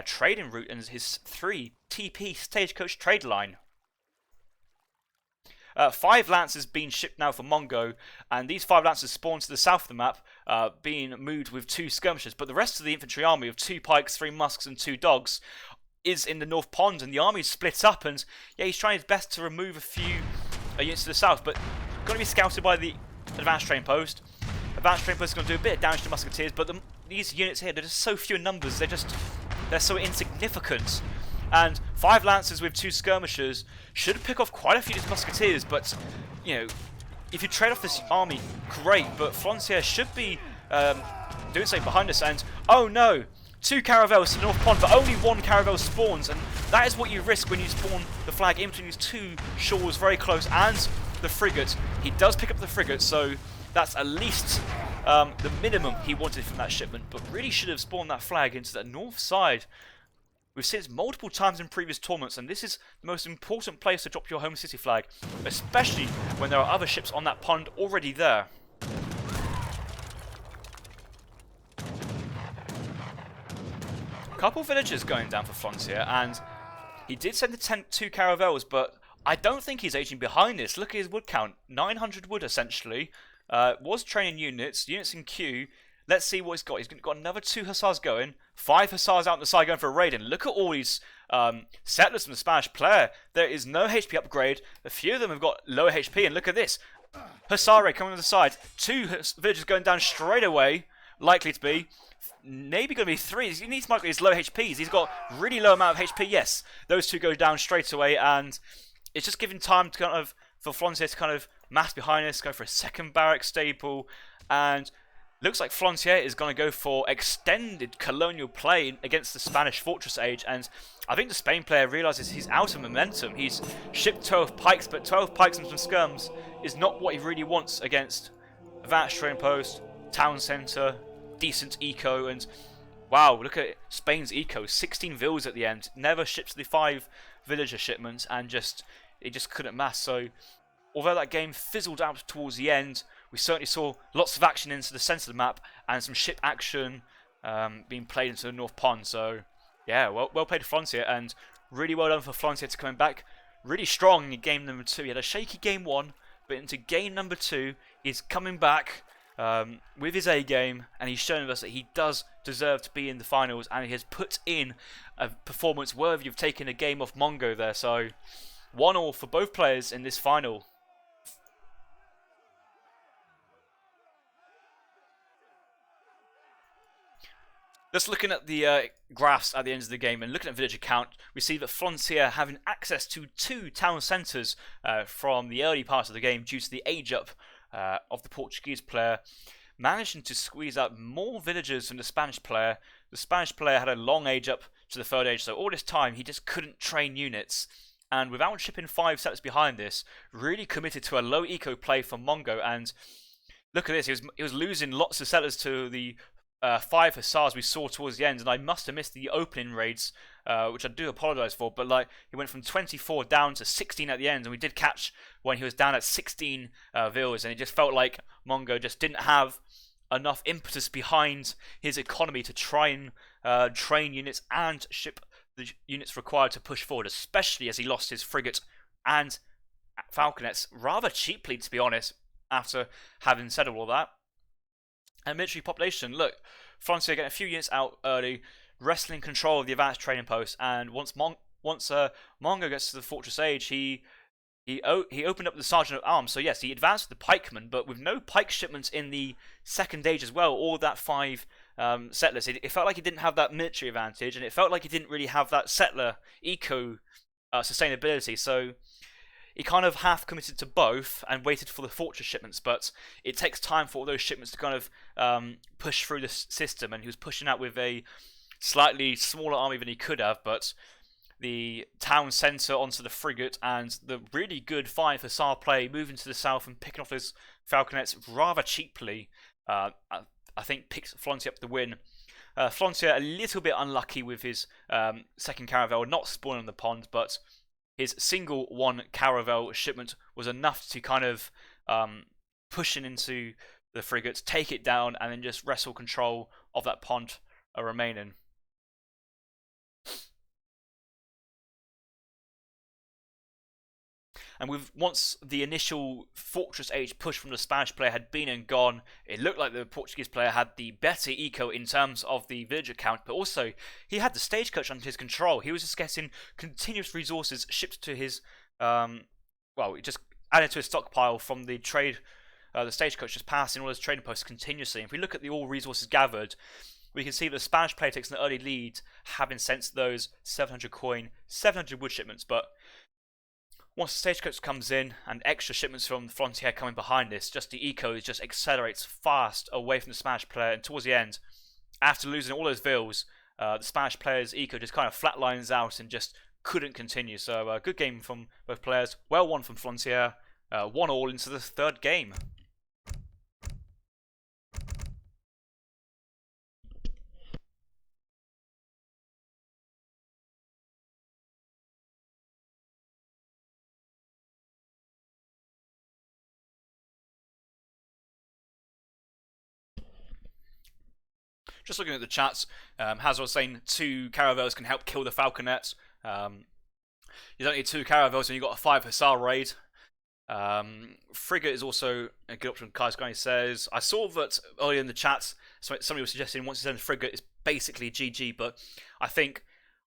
trading route and his 3 TP stagecoach trade line. 5 lances being shipped now for Mongo, and these 5 lances spawn to the south of the map, being moved with 2 skirmishers, but the rest of the infantry army of 2 pikes, 3 musks and 2 dogs is in the north pond, and the army is split up, and he's trying his best to remove a few units to the south, but going to be scouted by the advanced train post. Advanced train post is going to do a bit of damage to musketeers, but these units here, they're just so few in numbers, they're so insignificant. And 5 lancers with 2 skirmishers should pick off quite a few of these musketeers, but if you trade off this army, great, but Flontier should be doing something behind us, and oh no! 2 caravels to the north pond, but only 1 caravel spawns, and that is what you risk when you spawn the flag in between these 2 shores very close, and the frigate. He does pick up the frigate, so that's at least the minimum he wanted from that shipment, but really should have spawned that flag into the north side. We've seen this multiple times in previous tournaments, and this is the most important place to drop your home city flag, especially when there are other ships on that pond already there. Couple villagers going down for Flontier, and he did send the 2 caravels, but I don't think he's aging behind this. Look at his wood count, 900 wood essentially. Was training units in queue. Let's see what he's got. He's got another 2 hussars going, 5 hussars out on the side going for a raid, and look at all these settlers from the Spanish player. There is no HP upgrade. A few of them have got lower HP, and look at this. Hussar raid coming on the side. 2 villagers going down straight away, likely to be. Maybe going to be 3. He needs to mark his low HPs. He's got really low amount of HP. Yes, those 2 go down straight away, and it's just giving time to for Flontier to mass behind us, go for a second barrack staple, and looks like Flontier is going to go for extended colonial play against the Spanish fortress age, and I think the Spain player realises he's out of momentum. He's shipped 12 pikes, but 12 pikes and some skirms is not what he really wants against advanced train post, town centre, decent eco, and wow, look at Spain's eco, 16 villas at the end, never shipped the 5 villager shipments, and it just couldn't mass. So although that game fizzled out towards the end, we certainly saw lots of action into the centre of the map and some ship action being played into the north pond. So yeah, well played Flontier, and really well done for Flontier to coming back really strong in game number 2. He had a shaky game 1, but into game number 2 he's coming back with his A game, and he's shown us that he does deserve to be in the finals, and he has put in a performance worthy of taking a game off Mongo there. So 1-1 for both players in this final. Just looking at the graphs at the end of the game and looking at villager count, we see that Flontier having access to 2 town centres from the early part of the game due to the age up of the Portuguese player, managing to squeeze out more villagers than the Spanish player. The Spanish player had a long age up to the 3rd age, so all this time he just couldn't train units. And without shipping 5 settlers behind this, really committed to a low eco play from Mongo. And look at this, he was losing lots of settlers to the 5 hussars we saw towards the end, and I must have missed the opening raids, which I do apologise for, but like he went from 24 down to 16 at the end, and we did catch when he was down at 16 villas, and it just felt like Mongo just didn't have enough impetus behind his economy to try and train units and ship the units required to push forward, especially as he lost his frigate and falconets rather cheaply, to be honest, after having said all that. And military population, look, Flontier getting a few units out early, wrestling control of the advanced training post, and once Mongo gets to the fortress age, he opened up the sergeant of arms. So yes, he advanced with the pikemen, but with no pike shipments in the 2nd age as well, or that 5 settlers. It felt like he didn't have that military advantage, and it felt like he didn't really have that settler eco sustainability. So he kind of half committed to both and waited for the fortress shipments, but it takes time for all those shipments to kind of push through the system, and he was pushing out with a slightly smaller army than he could have, but the town centre onto the frigate and the really good 5 hussar play moving to the south and picking off those falconets rather cheaply, I think picked Flontier up the win. Flontier a little bit unlucky with his 2nd caravel not spawning on the pond, but his single 1 caravel shipment was enough to kind of push into the frigate, take it down, and then just wrestle control of that pond remaining. And once the initial fortress age push from the Spanish player had been and gone, it looked like the Portuguese player had the better eco in terms of the villager count, but also he had the stagecoach under his control. He was just getting continuous resources shipped to his, just added to his stockpile from the trade. The stagecoach just passing all those trading posts continuously. If we look at the all resources gathered, we can see the Spanish player takes an early lead, having sent those 700 coin, 700 wood shipments, but once the stagecoach comes in and extra shipments from the Flontier coming behind this, just the eco just accelerates fast away from the Spanish player, and towards the end, after losing all those vills, the Spanish player's eco just kind of flatlines out and just couldn't continue. So good game from both players, well won from Flontier, 1-1 into the 3rd game. Just looking at the chats, Hazard was saying 2 caravels can help kill the falconets. You don't need 2 caravels when you've got a 5 hussar raid. Frigate is also a good option. Kai's Guy says, I saw that earlier in the chat, somebody was suggesting once you send the frigate, it's basically GG, but I think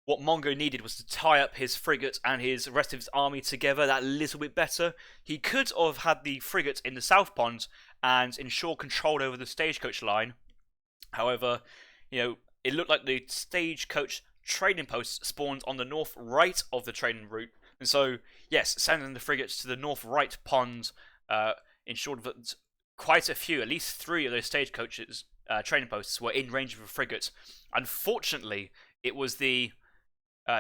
what Mongo needed was to tie up his frigate and his rest of his army together that little bit better. He could have had the frigate in the south pond and ensure control over the stagecoach line. However, it looked like the stagecoach trading post spawned on the north right of the trading route, and so yes, sending the frigates to the north right pond ensured that quite a few, at least 3 of those stagecoaches trading posts were in range of a frigate. Unfortunately, it was the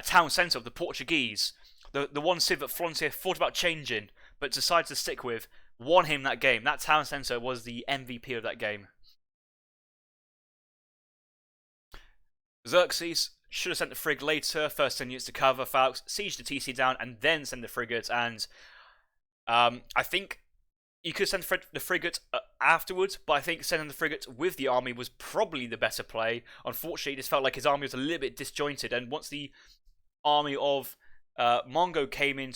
town centre of the Portuguese, the one civ that Flontier thought about changing but decided to stick with, won him that game. That town centre was the MVP of that game. Xerxes should have sent the frig later, first send units to cover Falx, siege the TC down, and then send the frigate. And I think you could send the frigate afterwards, but I think sending the frigate with the army was probably the better play. Unfortunately, it just felt like his army was a little bit disjointed, and once the army of Mongo came in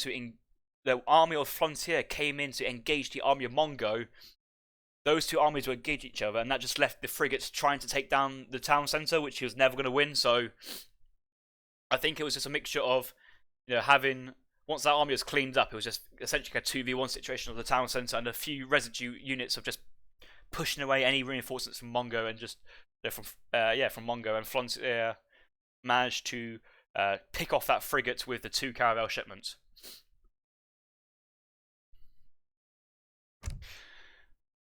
the army of Flontier came in to engage the army of Mongo, those 2 armies would engage each other, and that just left the frigates trying to take down the town centre, which he was never going to win. So I think it was just a mixture of, having, once that army was cleaned up, it was just essentially a 2v1 situation of the town centre and a few residue units of just pushing away any reinforcements from Mongo, and just from Mongo, and Flontier managed to pick off that frigate with the 2 caravel shipments.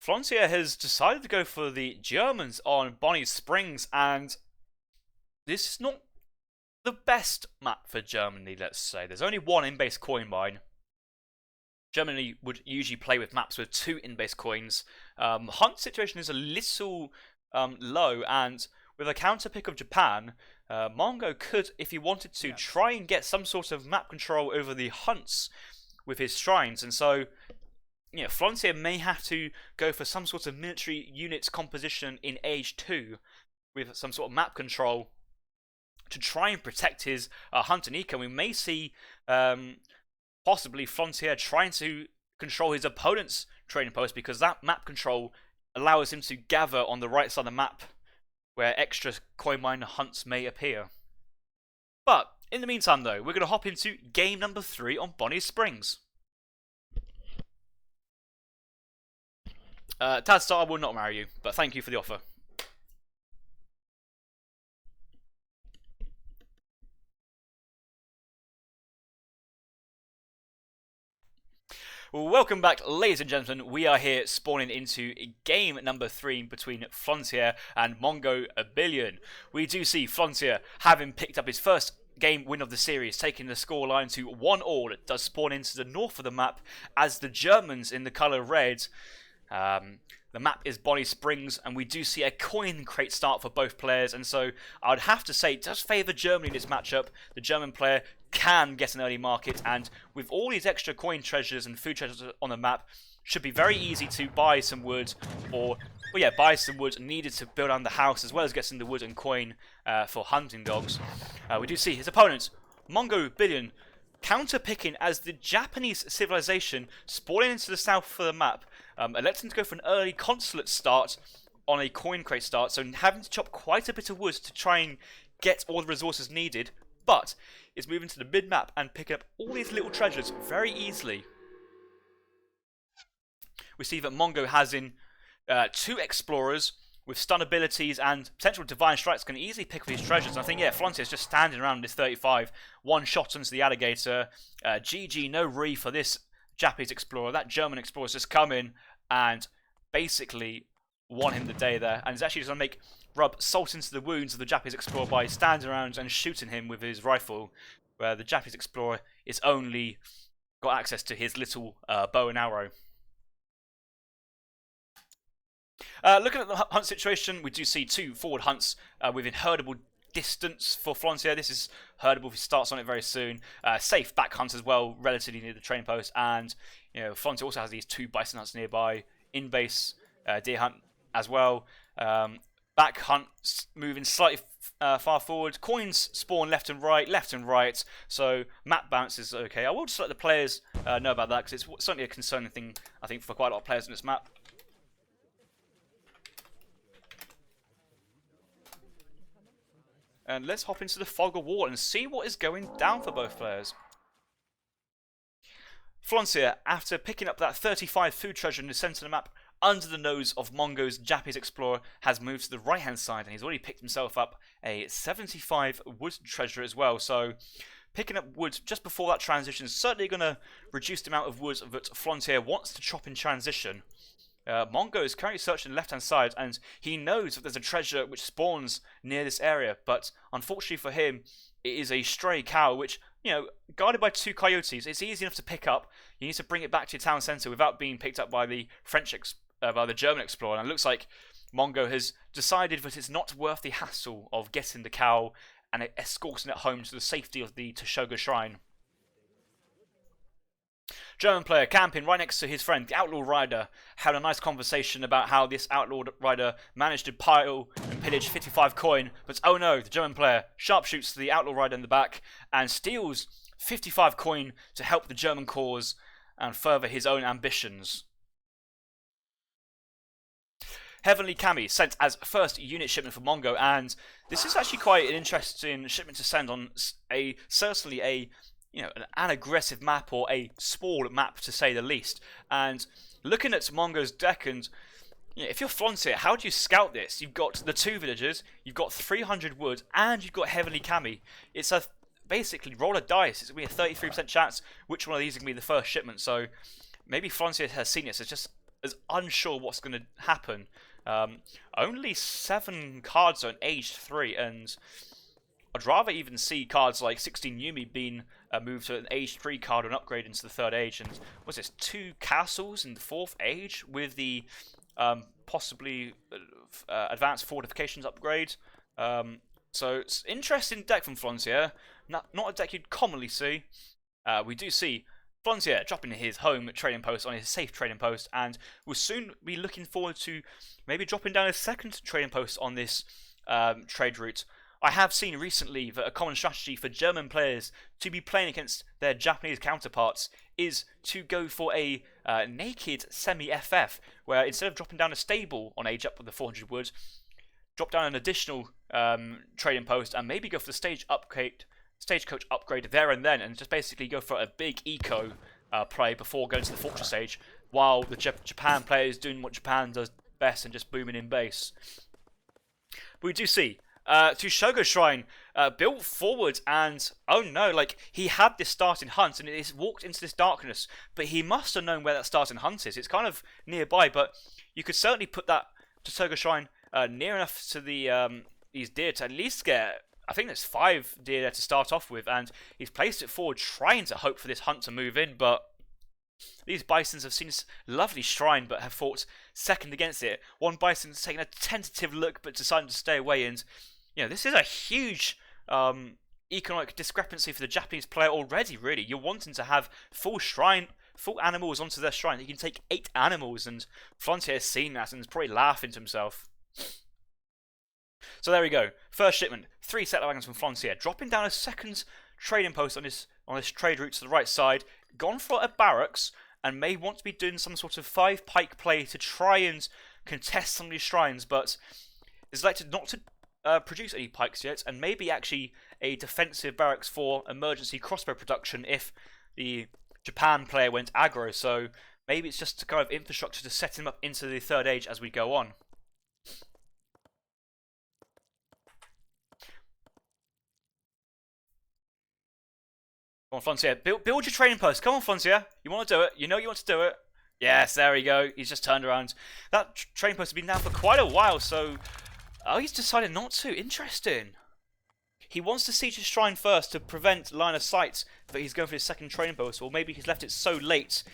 Flontier has decided to go for the Germans on Bonnie Springs, and this is not the best map for Germany, let's say. There's only 1 in-base coin mine. Germany would usually play with maps with 2 in-base coins. Hunt's situation is a little low, and with a counter pick of Japan, Mongo could, if he wanted to, try and get some sort of map control over the Hunts with his shrines. And so, Flontier may have to go for some sort of military units composition in Age 2 with some sort of map control to try and protect his Hunt and Eco. We may see possibly Flontier trying to control his opponent's trading post, because that map control allows him to gather on the right side of the map where extra coin mine Hunts may appear. But in the meantime, though, we're going to hop into game number 3 on Bonnie Springs. Tadstar, I will not marry you, but thank you for the offer. Welcome back, ladies and gentlemen. We are here spawning into game number 3 between Flontier and Mongobillione. We do see Flontier having picked up his first game win of the series, taking the scoreline to 1-1. It does spawn into the north of the map as the Germans in the colour red. The map is Bonnie Springs, and we do see a coin crate start for both players, and so I would have to say it does favour Germany in this matchup. The German player can get an early market, and with all these extra coin treasures and food treasures on the map, should be very easy to buy some wood, buy some wood needed to build on the house, as well as getting the wood and coin for hunting dogs. We do see his opponent, Mongobillione, counter-picking as the Japanese civilization spawning into the south for the map, electing to go for an early consulate start on a coin crate start, so having to chop quite a bit of wood to try and get all the resources needed, but is moving to the mid-map and picking up all these little treasures very easily. We see that Mongo has in 2 explorers with stun abilities and potential divine strikes, can easily pick up these treasures. And I think, Flontier is just standing around this 35, 1 shot into the alligator. GG, no re for this Japanese explorer. That German explorer's just come in and basically won him the day there. And he's actually just going to rub salt into the wounds of the Japanese explorer by standing around and shooting him with his rifle, where the Japanese explorer is only got access to his little bow and arrow. Looking at the hunt situation, we do see 2 forward hunts within herdable distance for Flontier. This is herdable if he starts on it very soon. Safe back hunts as well, relatively near the train post, and Flontier also has these 2 bison hunts nearby. In base deer hunt as well. Back hunts moving slightly far forward. Coins spawn left and right. So map bounce is okay. I will just let the players know about that, because it's certainly a concerning thing, I think, for quite a lot of players in this map. And let's hop into the fog of war and see what is going down for both players. Flontier, after picking up that 35 food treasure in the centre of the map under the nose of Mongo's Japanese explorer, has moved to the right hand side, and he's already picked himself up a 75 wood treasure as well. So picking up wood just before that transition is certainly going to reduce the amount of wood that Flontier wants to chop in transition. Mongo is currently searching the left-hand side, and he knows that there's a treasure which spawns near this area, but unfortunately for him, it is a stray cow, which, guarded by 2 coyotes, it's easy enough to pick up. You need to bring it back to your town centre without being picked up by the by the German explorer, and it looks like Mongo has decided that it's not worth the hassle of getting the cow and escorting it home to the safety of the Toshoga Shrine. German player camping right next to his friend, the Outlaw Rider, had a nice conversation about how this Outlaw Rider managed to pile and pillage 55 coin, but oh no, the German player sharpshoots the Outlaw Rider in the back and steals 55 coin to help the German cause and further his own ambitions. Heavenly Kami sent as first unit shipment for Mongo, and this is actually quite an interesting shipment to send on certainly an aggressive map, or a small map to say the least. And looking at Mongo's deck, and Yeah, if you're Flontier, how do you scout this? You've got the 2 villagers, you've got 300 wood, and you've got heavily cami. It's a basically roll a dice. It's going to be a 33% chance which one of these is going to be the first shipment. So maybe Flontier has seen this. It's just as unsure what's going to happen. Only 7 cards are in age 3, and I'd rather even see cards like 16 Yumi being moved to an age 3 card and upgrade into the 3rd age. And what's this? 2 castles in the 4th age with the possibly advanced fortifications upgrade. So it's interesting deck from Flontier. Not a deck you'd commonly see. We do see Flontier dropping his home trading post on his safe trading post, and we'll soon be looking forward to maybe dropping down a 2nd trading post on this trade route. I have seen recently that a common strategy for German players to be playing against their Japanese counterparts is to go for a naked semi-FF, where instead of dropping down a stable on age up with the 400 wood, drop down an additional trading post and maybe go for the stagecoach upgrade there and then, and just basically go for a big eco play before going to the fortress age, while the Japan player is doing what Japan does best and just booming in base. But we do see Tushogo Shrine built forward, and oh no, like he had this starting hunt and it's walked into this darkness, but he must have known where that starting hunt is. It's kind of nearby, but you could certainly put that Tushogo Shrine near enough to the these deer to at least get, I think there's 5 deer there to start off with, and he's placed it forward trying to hope for this hunt to move in, but these bisons have seen this lovely shrine but have fought second against it. One bison's taken a tentative look but decided to stay away, and you know, this is a huge economic discrepancy for the Japanese player already, really. You're wanting to have full animals onto their shrine. You can take 8 animals, and Flontier has seen that and is probably laughing to himself. So there we go. First shipment, 3 settler wagons from Flontier, dropping down a 2nd trading post on this trade route to the right side, gone for a barracks, and may want to be doing some sort of 5 pike play to try and contest some of these shrines, but is elected not to produce any pikes yet, and maybe actually a defensive barracks for emergency crossbow production if the Japan player went aggro. So maybe it's just a kind of infrastructure to set him up into the 3rd age as we go on. Come on, Flontier, build your training post. Come on, Flontier, you want to do it. You know you want to do it. Yes, there we go. He's just turned around. That training post has been down for quite a while, so he's decided not to. Interesting. He wants to siege his shrine first to prevent line of sight, but he's going for his 2nd training post, or maybe he's left it so late.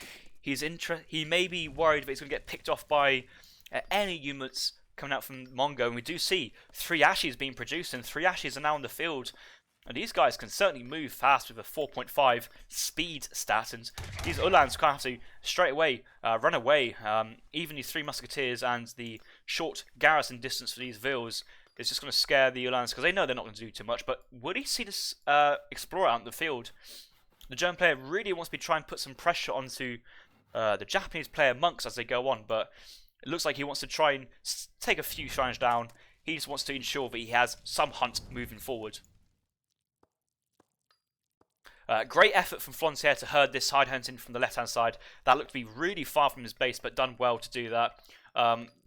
He may be worried that he's going to get picked off by any units coming out from Mongo, and we do see 3 Ashes being produced, and 3 Ashes are now in the field. And these guys can certainly move fast with a 4.5 speed stat, and these Uhlans kind of have to straight away run away. Even these 3 musketeers and the short garrison distance for these vills is just going to scare the Uhlans, because they know they're not going to do too much. But would he see this explorer out in the field? The German player really wants to be trying to put some pressure onto the Japanese player monks as they go on, but it looks like he wants to try and take a few shrines down. He just wants to ensure that he has some hunt moving forward. Great effort from Flontier to herd this side hunting from the left-hand side. That looked to be really far from his base, but done well to do that.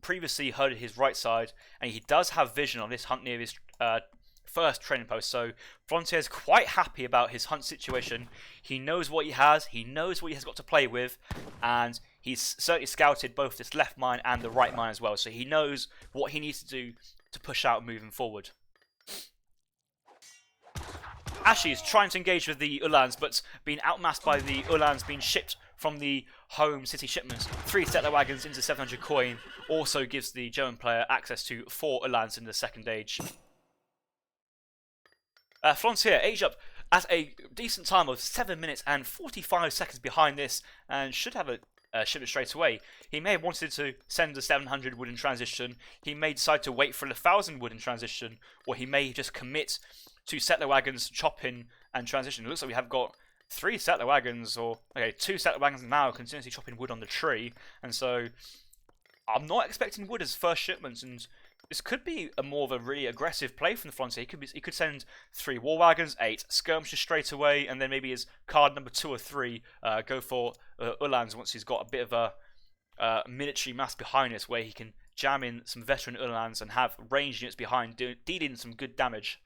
Previously, he herded his right side, and he does have vision on this hunt near his 1st training post. So Flontier is quite happy about his hunt situation. He knows what he has. He knows what he has got to play with, and he's certainly scouted both this left mine and the right mine as well. So he knows what he needs to do to push out moving forward. Ashes trying to engage with the Uhlans, but being outmassed by the Uhlans being shipped from the home city shipments. 3 settler wagons into 700 coin also gives the German player access to 4 Uhlans in the 2nd age. Flontier age up at a decent time of 7 minutes and 45 seconds behind this, and should have a shipment straight away. He may have wanted to send a 700 wood in transition. He may decide to wait for a 1,000 wood in transition, or he may just commit 2 settler wagons, chop in and transition. It looks like we have got 3 settler wagons, or okay, 2 settler wagons now continuously chopping wood on the tree, and so I'm not expecting wood as first shipments, and this could be a more of a really aggressive play from the Flontier. He could send 3 war wagons, 8 skirmishers straight away, and then maybe his card number 2 or 3 go for Uhlans once he's got a bit of a military mass behind us where he can jam in some veteran Uhlans and have ranged units behind, dealing some good damage.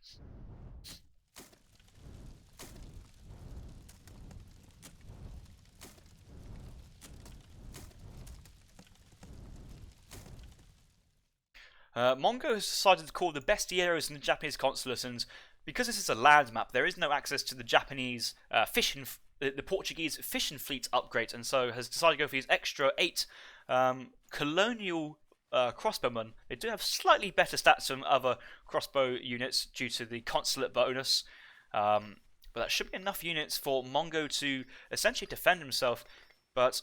Mongo has decided to call the best areas in the Japanese consulate, and because this is a land map, there is no access to the Japanese the Portuguese fishing fleet upgrade, and so has decided to go for these extra 8 colonial crossbowmen. They do have slightly better stats than other crossbow units due to the consulate bonus, but that should be enough units for Mongo to essentially defend himself. But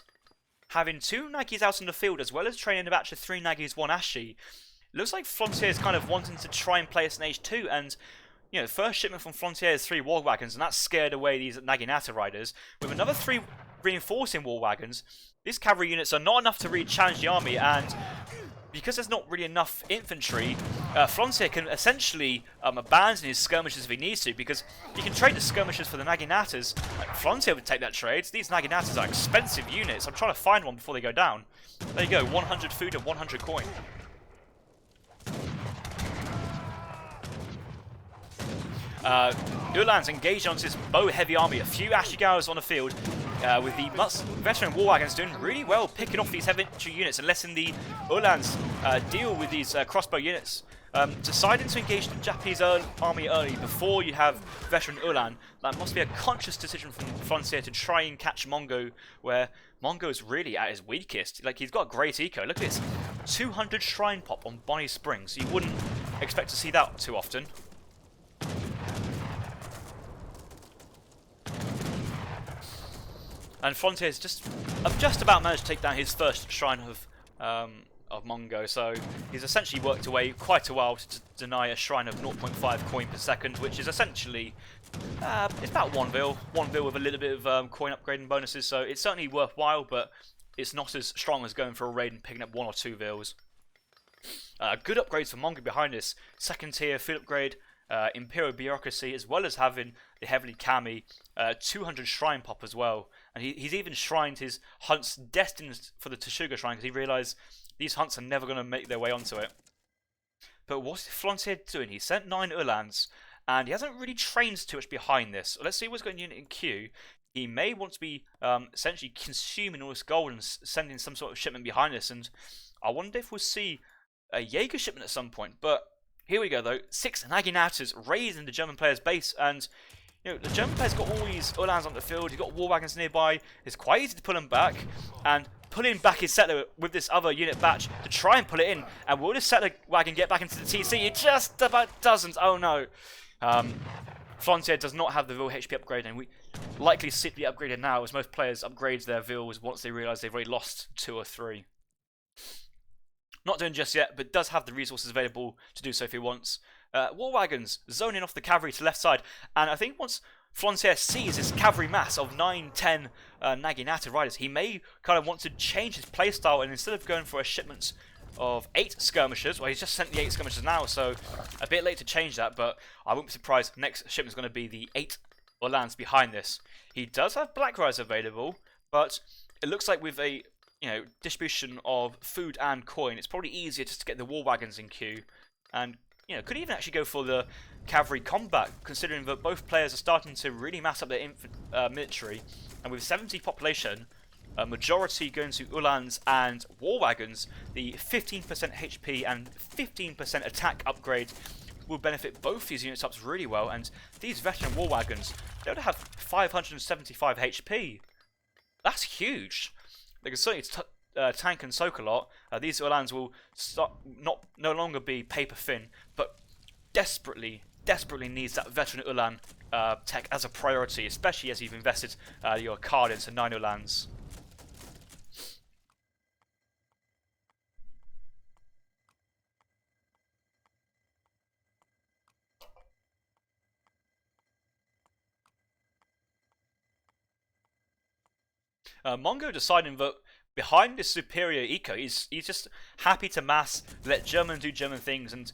having 2 Nagis out in the field, as well as training a batch of 3 Nagis, 1 Ashi, looks like Flontier is kind of wanting to try and play us in H2, and you know, the first shipment from Flontier is 3 war wagons, and that scared away these Naginata riders. With another 3 reinforcing war wagons, these cavalry units are not enough to really challenge the army, and because there's not really enough infantry, Flontier can essentially abandon his skirmishers if he needs to, because he can trade the skirmishers for the Naginatas. Flontier would take that trade. These Naginatas are expensive units. I'm trying to find one before they go down. There you go, 100 food and 100 coin. Uhlans engaged onto this bow-heavy army. A few Ashigawas on the field, with the veteran war wagons doing really well, picking off these heavy infantry units and letting the Uhlans deal with these crossbow units. Deciding to engage the Japanese army early before you have veteran Uhlan, that must be a conscious decision from Flontier to try and catch Mongo, where Mongo is really at his weakest. Like, he's got great eco. Look at this, 200 shrine pop on Bonnie Springs. You wouldn't expect to see that too often. And Flontier has just about managed to take down his first shrine of Mongo, so he's essentially worked away quite a while to deny a shrine of 0.5 coin per second, which is essentially it's about 1 vil with a little bit of coin upgrading bonuses, so it's certainly worthwhile, but it's not as strong as going for a raid and picking up 1 or 2 vils. Good upgrades for Mongo behind this. 2nd tier field upgrade, Imperial Bureaucracy, as well as having the heavily cami 200 shrine pop as well, and he's even shrined his hunts destined for the Teshuga shrine because he realised these hunts are never going to make their way onto it. But what is Flontier doing? He sent 9 Uhlans, and he hasn't really trained too much behind this. Let's see what's going on in queue. He may want to be essentially consuming all this gold and sending some sort of shipment behind this, and I wonder if we'll see a Jaeger shipment at some point. But here we go though, 6 Naginatas raising the German player's base, and you know, the German player's got all these Uhlans on the field, he's got war wagons nearby, it's quite easy to pull them back, and pulling back his settler with this other unit batch to try and pull it in, and will this settler wagon get back into the TC? It just about doesn't, oh no. Flontier does not have the Vil HP upgrade, and we likely see it be upgraded now, as most players upgrade their Vils once they realise they've already lost 2 or 3. Not doing just yet, but does have the resources available to do so if he wants. War wagons zoning off the cavalry to left side, and I think once Flontier sees this cavalry mass of 9-10 Naginata riders, he may kind of want to change his playstyle, and instead of going for a shipment of 8 skirmishers, well, he's just sent the 8 skirmishers now, so a bit late to change that, but I wouldn't be surprised next shipment is going to be the 8 Uhlans behind this. He does have Black Rise available, but it looks like with a distribution of food and coin, it's probably easier just to get the war wagons in queue, and could even actually go for the cavalry combat, considering that both players are starting to really mass up their military, and with 70 population, a majority going to Uhlans and war wagons, the 15% HP and 15% attack upgrade will benefit both these units ups really well, and these veteran war wagons, they would have 575 HP. That's huge. They can certainly tank and soak a lot. These Uhlans will no longer be paper thin, but desperately needs that veteran Uhlan tech as a priority, especially as you've invested your card into 9 Uhlans. Mongo deciding that behind this superior eco, he's just happy to mass, let German do German things, and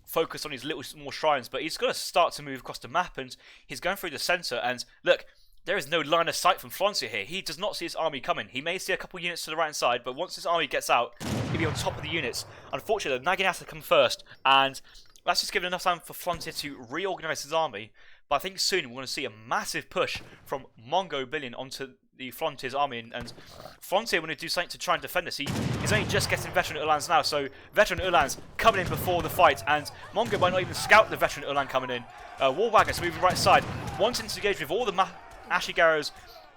focus on his little small shrines. But he's got to start to move across the map, and he's going through the centre. And look, there is no line of sight from Flontier here. He does not see his army coming. He may see a couple units to the right hand side, but once his army gets out, he'll be on top of the units. Unfortunately, the Naginata come first, and that's just given enough time for Flontier to reorganise his army. But I think soon we're going to see a massive push from Mongobillione onto the Frontier's army, and Flontier want to do something to try and defend this. He's only just getting veteran Uhlans now, so veteran Uhlans coming in before the fight, and Mongo might not even scout the veteran Uhlan coming in. War wagons moving right side, wanting to engage with all the Ashigaros,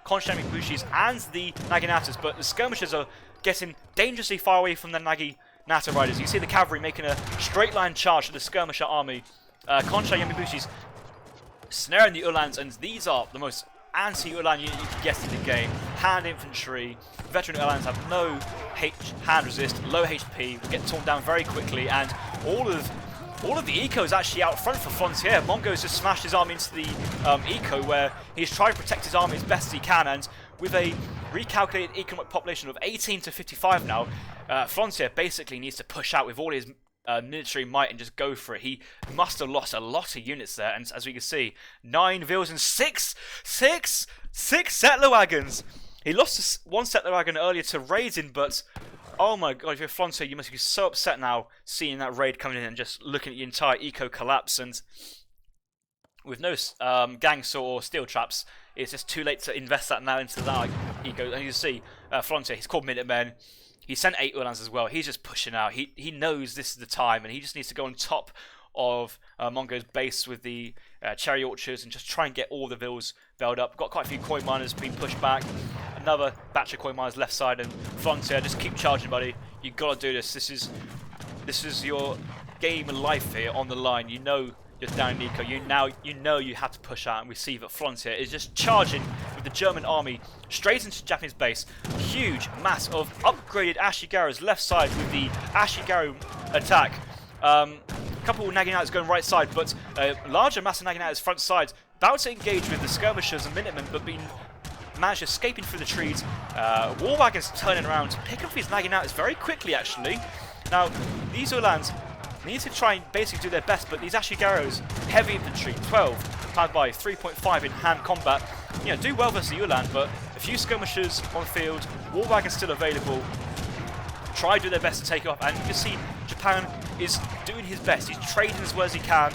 Konshami Bushis, and the Naginatas, but the skirmishers are getting dangerously far away from the Naginata riders. You see the cavalry making a straight line charge to the skirmisher army. Konshami Bushis snaring the Uhlans, and these are the most anti-Uhlan unit you can get in the game. Hand infantry, veteran Uhlans have no hand resist, low HP, will get torn down very quickly, and all of the eco is actually out front for Flontier. Mongo's just smashed his army into the eco, where he's trying to protect his army as best as he can, and with a recalculated economic population of 18 to 55 now, Flontier basically needs to push out with all his military might and just go for it. He must have lost a lot of units there, and as we can see, 9 Vils and 6 settler wagons. He lost one settler wagon earlier to raiding, but oh my god, if you're Flontier, you must be so upset now seeing that raid coming in and just looking at the entire eco collapse. And with no gang saw or steel traps, it's just too late to invest that now into that eco. And you see Flontier, he's called Minutemen. He sent 8 Uhlans as well. He's just pushing out. He knows this is the time, and he just needs to go on top of Mongo's base with the cherry orchards and just try and get all the vills built up. Got quite a few coin miners being pushed back. Another batch of coin miners left side, and Flontier, just keep charging, buddy. You gotta do this. This is your game and life here on the line. You know you're down in Nico. You know you have to push out, and we see that Flontier is just charging with the German army straight into the Japanese base. Huge mass of upgraded Ashigaros left side with the Ashigaru attack. Couple of Naginatas going right side, but a larger mass of Naginatas front side about to engage with the skirmishers and Minutemen, but managed escaping through the trees. War wagons turning around to pick up these Naginatas very quickly, actually. Now, these Uhlans need to try and basically do their best, but these Ashigaros, heavy infantry, 12, planned by 3.5 in hand combat, you know, do well versus the Uhlan, but a few skirmishers on the field, war wagons still available, try to do their best to take it off, and you can see Japan is doing his best. He's trading as well as he can.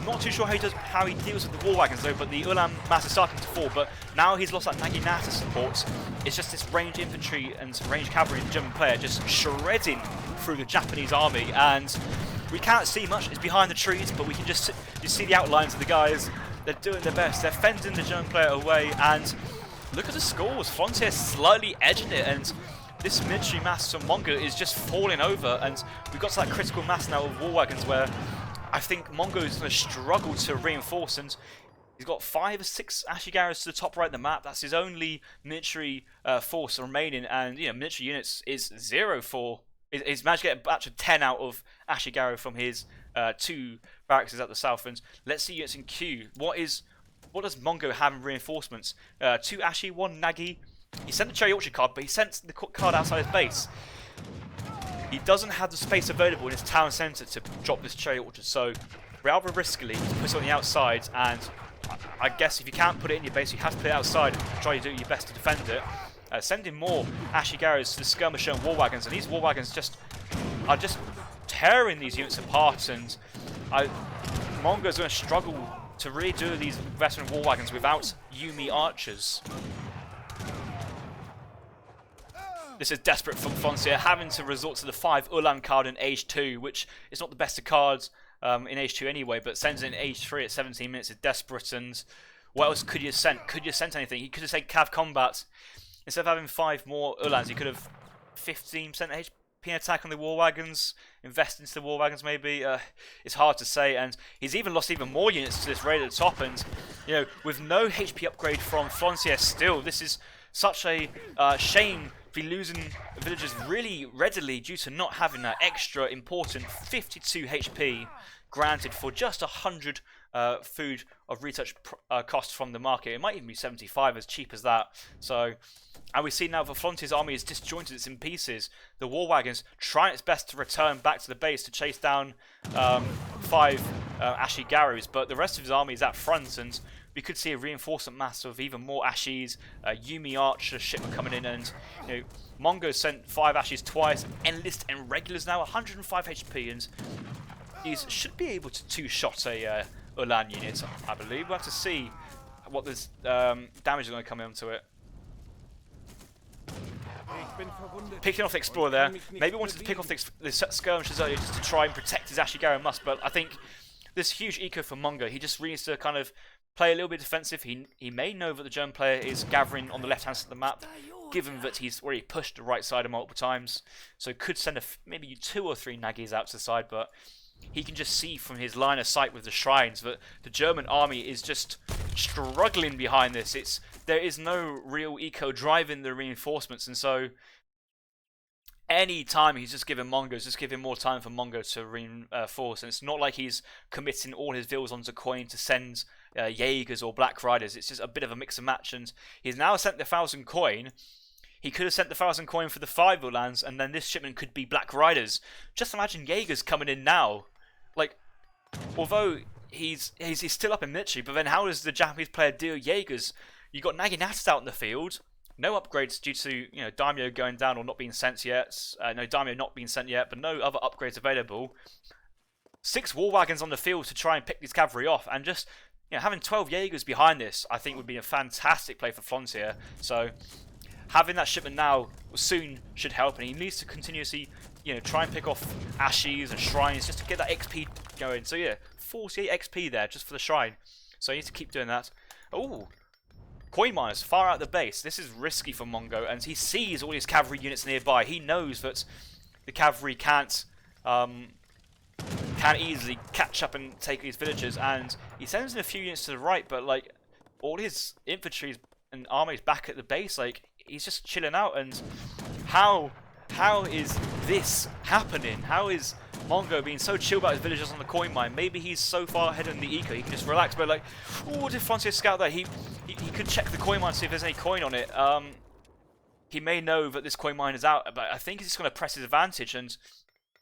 Not too sure how he deals with the war wagons though, but the Uhlan mass is starting to fall, but now he's lost that Naginata support. It's just this ranged infantry and ranged cavalry German player just shredding through the Japanese army, and we can't see much. It's behind the trees, but we can just see the outlines of the guys. They're doing their best. They're fending the German player away, and look at the scores. Frontier slightly edging it, and this military mass from Mongo is just falling over, and we've got to that critical mass now of war wagons where I think Mongo is going to struggle to reinforce, and he's got 5 or 6 Ashigaros to the top right of the map. That's his only military force remaining, and you know, military units is 0 for. He's managed to get a batch of 10 out of Ashigaro from his 2 barracks at the south. And let's see units in queue. What does Mongo have in reinforcements? 2 Ashi, 1 Nagi. He sent the Cherry Orchard card, but he sent the card outside his base. He doesn't have the space available in his town centre to drop this Cherry Orchard, so rather riskily to put it on the outside, and I guess if you can't put it in your base, you have to put it outside and try to do your best to defend it. Sending more Ashigaros to the skirmisher and war wagons, and these war wagons are just tearing these units apart, and Mongo's going to struggle to really do these veteran war wagons without Yumi archers. This is desperate from Flontier, having to resort to the 5 Uhlan card in Age 2, which is not the best of cards in Age 2 anyway, but sends in Age 3 at 17 minutes is desperate, and what else could you have sent? Could you have sent anything? He could have said Cav Combat. Instead of having 5 more Uhlans, he could have 15% HP attack on the war wagons, invest into the war wagons maybe. It's hard to say, and he's even lost even more units to this raid at the top, and you know, with no HP upgrade from Flontier still, this is such a shame to be losing villagers really readily due to not having that extra important 52 HP granted for just 100 food of retouch cost from the market. It might even be 75, as cheap as that. So, and we see now that Flontier's army is disjointed, it's in pieces. The war wagons trying its best to return back to the base to chase down 5 Ashigaros, but the rest of his army is at front, and we could see a reinforcement mass of even more Ashies, Yumi Archer shipment coming in, and you know, Mongo sent 5 Ashies twice, enlist and regulars now, 105 HP, and these should be able to two-shot a Ulan unit, I believe. We'll have to see what this damage is going to come into it. Picking off the Explorer there. Maybe wanted to pick off the skirmishers earlier just to try and protect his Ashigaru Musk, but I think this huge eco for Mongo, he just really needs to kind of play a little bit defensive. He may know that the German player is gathering on the left-hand side of the map, given that he's already pushed the right side multiple times, so could send maybe 2 or 3 Nagis out to the side, but he can just see from his line of sight with the shrines that the German army is just struggling behind this. There is no real eco driving the reinforcements, and so any time he's just giving Mongo, just giving more time for Mongo to reinforce, and it's not like he's committing all his vills onto coin to send Jaegers or Black Riders. It's just a bit of a mix and match, and he's now sent the 1,000 coin. He could have sent the 1,000 coin for the 5 Ulans, and then this shipment could be Black Riders. Just imagine Jaegers coming in now. Like, although he's still up in military, but then how does the Japanese player deal Jaegers? You got Naginata out in the field, no upgrades due to Daimyo going down or not being sent yet. No Daimyo not being sent yet, but no other upgrades available. 6 war wagons on the field to try and pick these cavalry off, and just having 12 Jaegers behind this, I think would be a fantastic play for Flontier. So having that shipment now soon should help, and he needs to continuously try and pick off Ashies and Shrines just to get that XP going. So yeah, 48 XP there just for the Shrine. So he needs to keep doing that. Oh, coin miners far out the base. This is risky for Mongo, and he sees all his cavalry units nearby. He knows that the cavalry can't easily catch up and take these villages, and he sends in a few units to the right, but like all his infantry and armies back at the base, like he's just chilling out. And how is this happening? How is Mongo being so chill about his villagers on the coin mine? Maybe he's so far ahead in the eco he can just relax, but like, oh, did Flontier scout there? He could check the coin mine, see if there's any coin on it. He may know that this coin mine is out, but I think he's just going to press his advantage, and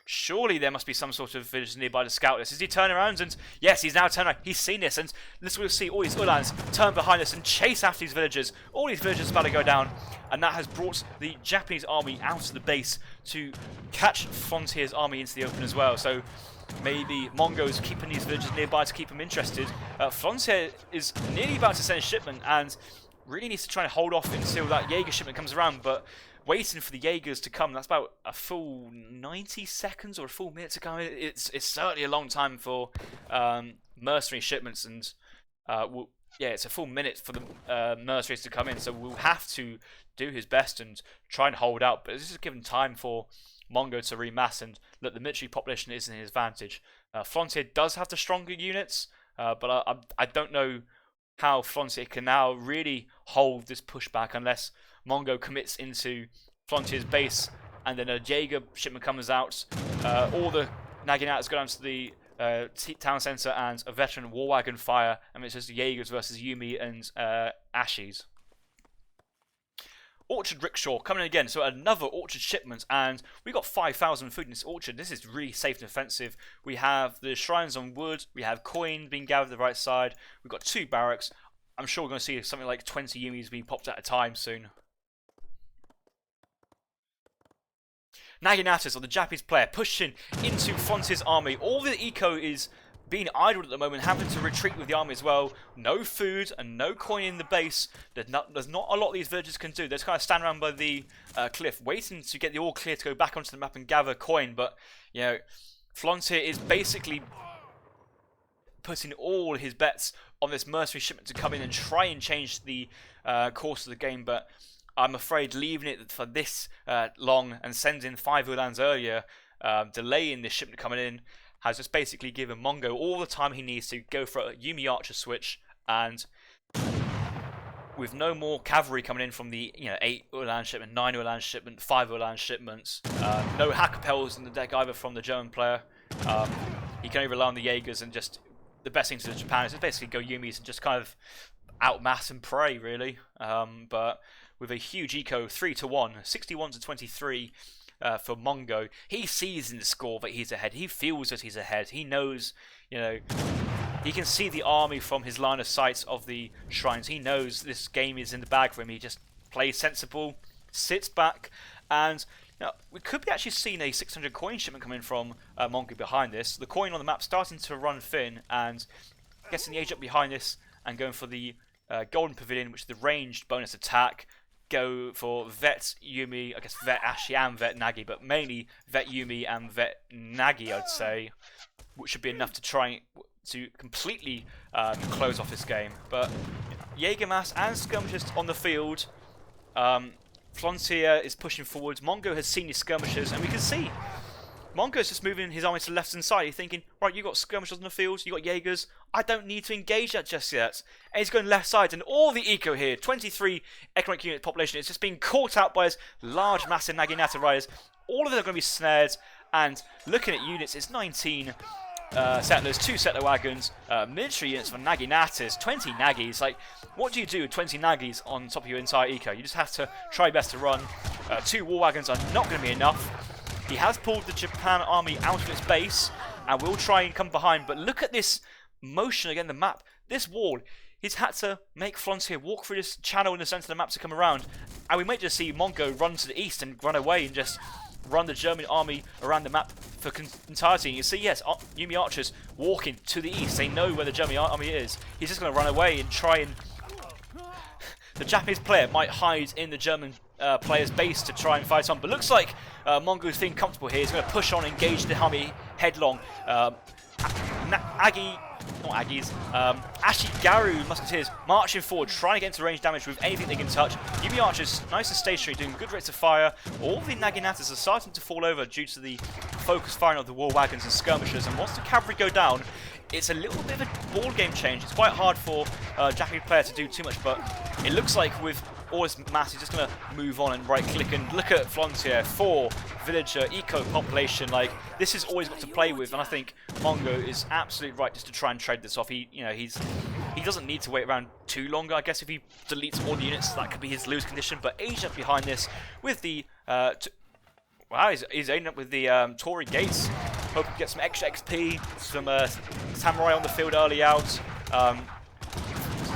surely there must be some sort of village nearby to scout this. Does he turn around? And yes, he's now turned around. He's seen this, and this will see all these Ulans turn behind us and chase after these villagers. All these villagers are about to go down, and that has brought the Japanese army out of the base to catch Frontier's army into the open as well. So maybe Mongo's keeping these villagers nearby to keep them interested. Flontier is nearly about to send a shipment and really needs to try and hold off until that Jaeger shipment comes around, but waiting for the Jaegers to come, that's about a full 90 seconds or a full minute to come. It's certainly a long time for mercenary shipments, and yeah, it's a full minute for the mercenaries to come in, so we'll have to do his best and try and hold out, but this is given time for Mongo to remass, and that the military population is in his advantage. Flontier does have the stronger units, but I don't know how Flontier can now really hold this pushback unless Mongo commits into Flontier's base, and then a Jaeger shipment comes out. All the Naginatas go down to the town centre, and a veteran war wagon fire, and it's just Jaegers versus Yumi and Ashies. Orchard Rickshaw coming in again, so another Orchard shipment, and we got 5,000 food in this Orchard. This is really safe and offensive. We have the shrines on wood, we have coin being gathered to the right side, we've got 2 barracks. I'm sure we're going to see something like 20 Yumis being popped at a time soon. Naginatas, or the Japanese player, pushing into Frontier's army. All the eco is being idled at the moment, having to retreat with the army as well. No food and no coin in the base. There's not a lot these villagers can do. They just kind of stand around by the cliff, waiting to get the all clear to go back onto the map and gather coin. But Flontier is basically putting all his bets on this mercenary shipment to come in and try and change the course of the game. But I'm afraid leaving it for this long and sending 5 Ulans earlier, delaying this shipment coming in, has just basically given Mongo all the time he needs to go for a Yumi Archer switch, and with no more cavalry coming in from the 8 Ulan shipment, 9 Ulan shipment, 5 Ulan shipments, no Hackapels in the deck either from the German player. He can only rely on the Jaegers, and just the best thing to do in Japan is just basically go Yumis and just kind of outmass and pray, really. But with a huge eco, 3-1, 61-23 for Mongo, he sees in the score that he's ahead. He feels that he's ahead. He knows, He can see the army from his line of sight of the shrines. He knows this game is in the bag for him. He just plays sensible, sits back, and we could be actually seeing a 600 coin shipment coming from Mongo behind this. The coin on the map starting to run thin, and getting the age up behind this and going for the Golden Pavilion, which is the ranged bonus attack. Go for Vet Yumi, I guess Vet Ashi and Vet Nagi, but mainly Vet Yumi and Vet Nagi, I'd say, which should be enough to try to completely close off this game. But Jägermass and skirmishers on the field. Flontier is pushing forward. Mongo has seen his skirmishers, and we can see Mongo's just moving his army to the left hand side. He's thinking, right, you got skirmishers on the field, you got Jaegers. I don't need to engage that just yet. And he's going left side, and all the eco here, 23 economic unit population, is just being caught out by his large, massive Naginata riders. All of them are going to be snared. And looking at units, it's 19 settlers, 2 settler wagons, military units for Naginatas, 20 Nagis. Like, what do you do with 20 Nagis on top of your entire eco? You just have to try your best to run. 2 war wagons are not going to be enough. He has pulled the Japan army out of its base and will try and come behind. But look at this motion again, the map. This wall, he's had to make Flontier walk through this channel in the centre of the map to come around. And we might just see Mongo run to the east and run away and just run the German army around the map for entirety. You see, yes, Yumi archers walking to the east. They know where the German army is. He's just going to run away and try and... The Japanese player might hide in the German player's base to try and fight on, but looks like Mongo's feeling comfortable here. He's going to push on, engage the army headlong. Ashigaru musketeers marching forward, trying to get into range damage with anything they can touch. Yumi archers nice and stationary, doing good rates of fire. All the Naginatas are starting to fall over due to the focus firing of the war wagons and skirmishers, and once the cavalry go down, it's a little bit of a ball game change. It's quite hard for a Japanese player to do too much, but it looks like with all this mass, he's just going to move on and right-click and look at Flontier, 4 villager, eco population. Like, this is always got to play with, and I think Mongo is absolutely right just to try and trade this off. He doesn't need to wait around too long. I guess if he deletes all the units, that could be his lose condition. But Asia behind this with the wow, he's aiming up with the Tory gates, hoping to get some extra XP, some samurai on the field early out.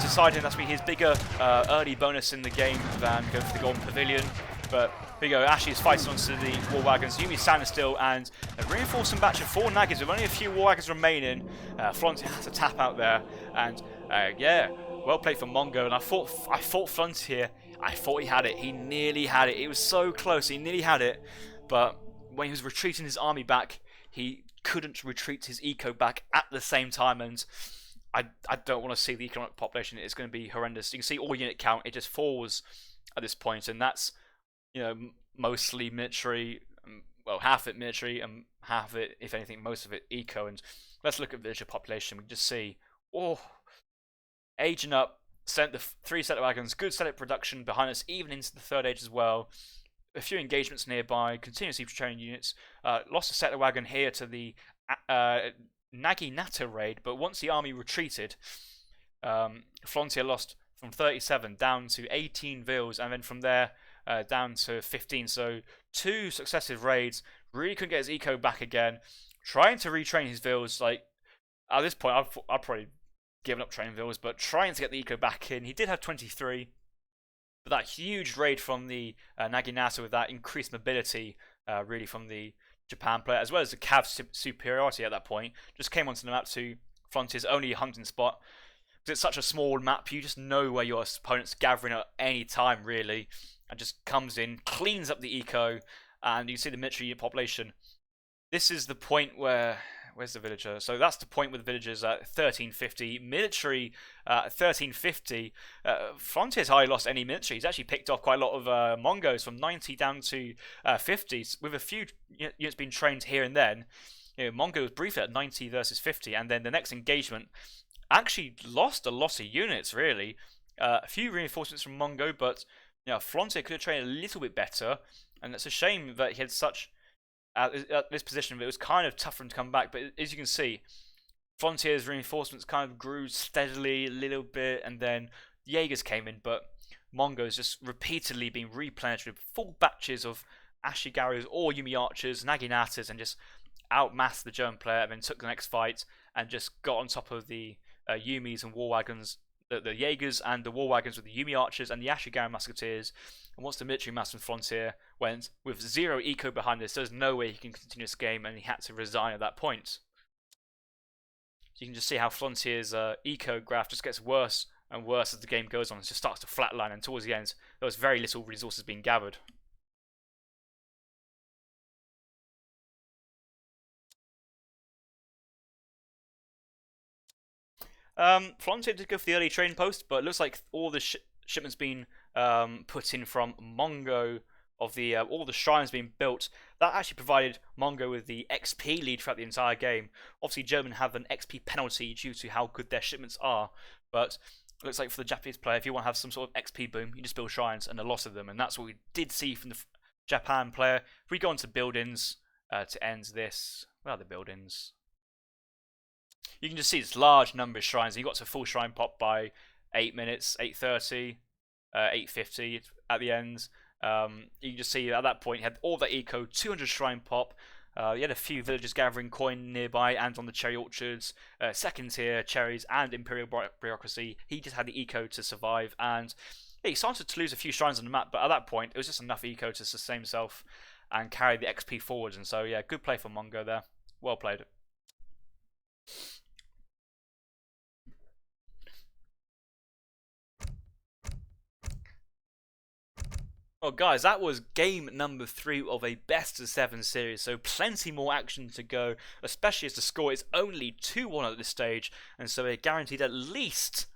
Deciding that's be his bigger early bonus in the game than going for the Golden Pavilion. But here we go, Ashi is fighting onto the war wagons. Yumi's standing still, and a reinforcing batch of 4 Nagis with only a few war wagons remaining. Flontier has to tap out there, and yeah, well played from Mongo. And I thought Flontier, I thought he had it. He nearly had it. It was so close. He nearly had it, but when he was retreating his army back, he couldn't retreat his eco back at the same time, and I don't want to see the economic population. It's going to be horrendous. You can see all unit count, it just falls at this point, and that's, you know, mostly military, well, half of it military and half of it, if anything, most of it eco. And let's look at villager population. We can just see, oh, aging up, sent the 3 settler wagons, good settler production behind us, even into the 3rd age as well. A few engagements nearby, continuously training units. Lost a settler wagon here to the Naginata raid, but once the army retreated, Flontier lost from 37 down to 18 vills, and then from there down to 15. So 2 successive raids. Really couldn't get his eco back again. Trying to retrain his vills. Like, at this point, I'd probably given up training vills, but trying to get the eco back in. He did have 23, but that huge raid from the Naginata with that increased mobility, really from the Japan player, as well as the cav superiority at that point, just came onto the map to Frontier's only hunting spot. Because it's such a small map, you just know where your opponent's gathering at any time, really, and just comes in, cleans up the eco, and you see the military population. This is the point where... Where's the villager? So that's the point with the villagers at 1350. Military at 1350. Frontier's hardly lost any military. He's actually picked off quite a lot of Mongos from 90 down to 50, with a few units being trained here and then. You know, Mongo was briefly at 90 versus 50, and then the next engagement actually lost a lot of units, really. A few reinforcements from Mongo, but you know, Flontier could have trained a little bit better, and it's a shame that he had such... At this position, it was kind of tough for him to come back. But as you can see, Frontier's reinforcements kind of grew steadily a little bit, and then Jaegers came in, but Mongo's just repeatedly being replenished with full batches of Ashigarus or Yumi archers, Naginatas, and just outmassed the German player and then took the next fight and just got on top of the Yumis and war wagons, the Jaegers and the war wagons with the Yumi archers and the Ashigaru musketeers. And once the military mass from Flontier went with 0 eco behind this, there's no way he can continue this game, and he had to resign at that point. You can just see how Flontier's eco graph just gets worse and worse as the game goes on. It just starts to flatline, and towards the end, there was very little resources being gathered. Flontier did go for the early trading post, but it looks like all the shipments being put in from Mongo of the all the shrines being built. That actually provided Mongo with the XP lead throughout the entire game. Obviously, German have an XP penalty due to how good their shipments are, but it looks like for the Japanese player, if you want to have some sort of XP boom, you just build shrines and a lot of them, and that's what we did see from the Japan player. If we go on to buildings to end this, where are the buildings? You can just see this large number of shrines. You got to full shrine pop by 8 minutes, 8:30, 8:50 at the end. You can just see at that point you had all that eco, 200 shrine pop. You had a few villagers gathering coin nearby and on the cherry orchards, second tier cherries and imperial bureaucracy. He just had the eco to survive, and yeah, he started to lose a few shrines on the map, but at that point it was just enough eco to sustain himself and carry the XP forwards. And so yeah, good play for Mongo there. Well played. Well guys, that was game number 3 of a best of 7 series, so plenty more action to go, especially as the score is only 2-1 at this stage, and so we're guaranteed at least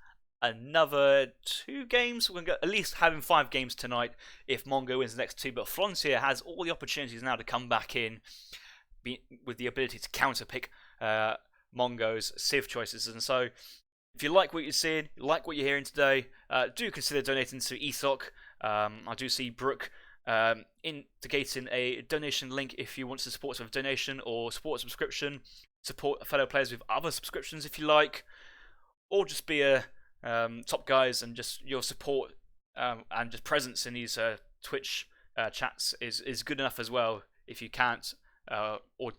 another 2 games. We're going to get at least having 5 games tonight if Mongo wins the next 2, but Flontier has all the opportunities now to come back in with the ability to counter-pick Mongo's Civ choices. And so if you like what you're seeing, like what you're hearing today, do consider donating to ESOC. I do see Brooke indicating a donation link if you want to support us with a donation or support a subscription, support fellow players with other subscriptions if you like, or just be a top guys, and just your support and just presence in these Twitch chats is good enough as well if you can't or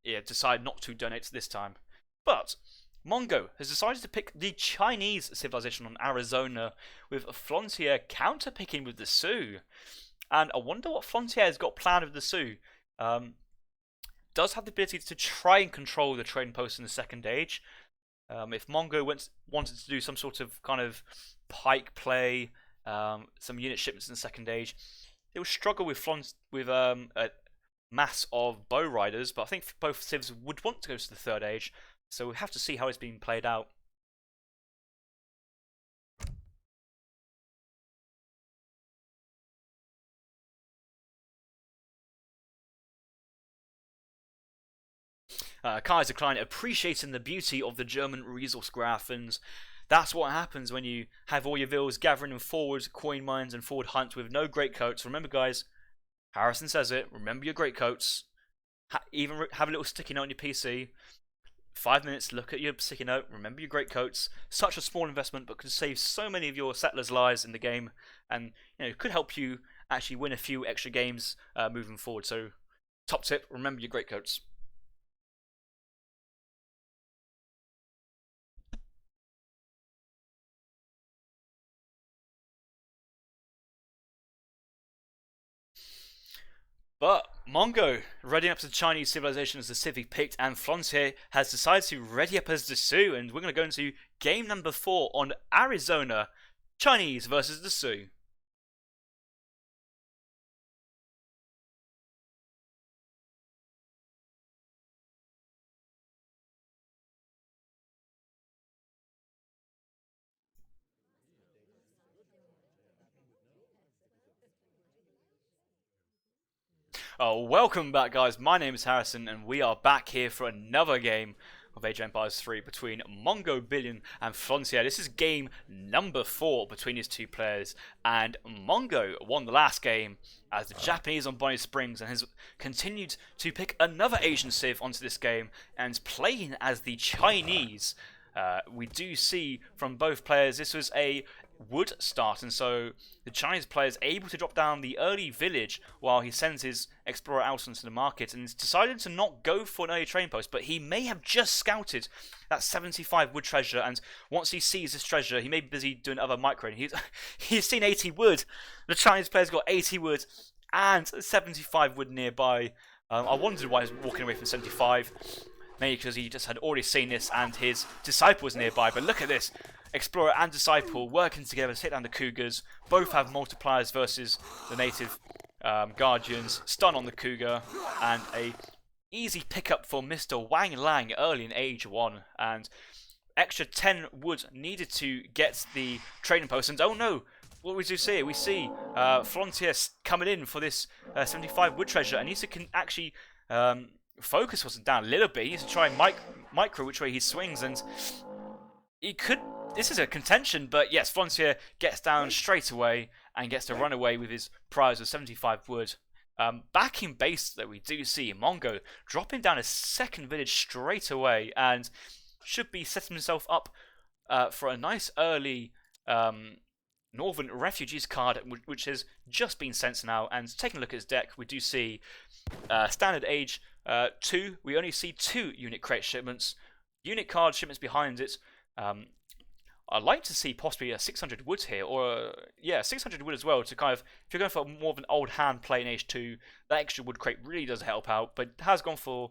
decide not to donate this time. But Mongo has decided to pick the Chinese civilization on Arizona, with Flontier counter-picking with the Sioux. And I wonder what Flontier has got planned with the Sioux. Does have the ability to try and control the trading post in the second age. If Mongo wanted to do some sort of kind of pike play, some unit shipments in the second age, it will struggle with a mass of bow riders, but I think both civs would want to go to the third age. So we have to see how it's being played out. Kaiser Klein appreciating the beauty of the German resource graph, and that's what happens when you have all your vills gathering in forward coin mines and forward hunts with no greatcoats. Remember guys, Harrison says it, remember your greatcoats. Even have a little sticky note on your PC. 5 minutes, look at your sticky note, remember your greatcoats. Such a small investment, but could save so many of your settlers' lives in the game, and could help you actually win a few extra games moving forward. So, top tip: remember your greatcoats. But Mongo readying up as the Chinese civilization as the civ he picked, and Flontier has decided to ready up as the Sioux, and we're going to go into game number 4 on Arizona, Chinese versus the Sioux. Welcome back guys, my name is Harrison and we are back here for another game of Age of Empires 3 between Mongobillione and Flontier. This is game number 4 between these two players, and Mongo won the last game as the Japanese on Bonnie Springs and has continued to pick another Asian civ onto this game and playing as the Chinese. We do see from both players this was a wood start, and so the Chinese player is able to drop down the early village while he sends his explorer out into the market, and he's decided to not go for an early trading post, but he may have just scouted that 75 wood treasure, and once he sees this treasure, he may be busy doing other micro, and he's seen 80 wood. The Chinese player's got 80 wood and 75 wood nearby. I wondered why he was walking away from 75. Maybe because he just had already seen this and his disciple was nearby. But look at this. Explorer and Disciple working together to take down the Cougars. Both have multipliers versus the native Guardians. Stun on the Cougar. And a easy pickup for Mr. Wang Lang early in Age 1. And extra 10 wood needed to get the trading post. And oh no! What we do see? We see Flontier coming in for this 75 wood treasure. And he can actually... focus wasn't down a little bit. He needs to try and micro which way he swings, and he could. This is a contention, but yes, Flontier gets down straight away and gets to run away with his prize of 75 wood. Back in base, though, we do see Mongo dropping down a second village straight away and should be setting himself up for a nice early Northern Refugees card, which has just been sent now. And taking a look at his deck, we do see standard age 2. We only see 2 unit crate shipments. Unit card shipments behind it. I'd like to see possibly a 600 wood here, or 600 wood as well, to kind of, if you're going for more of an old hand play in age 2, that extra wood crate really does help out, but has gone for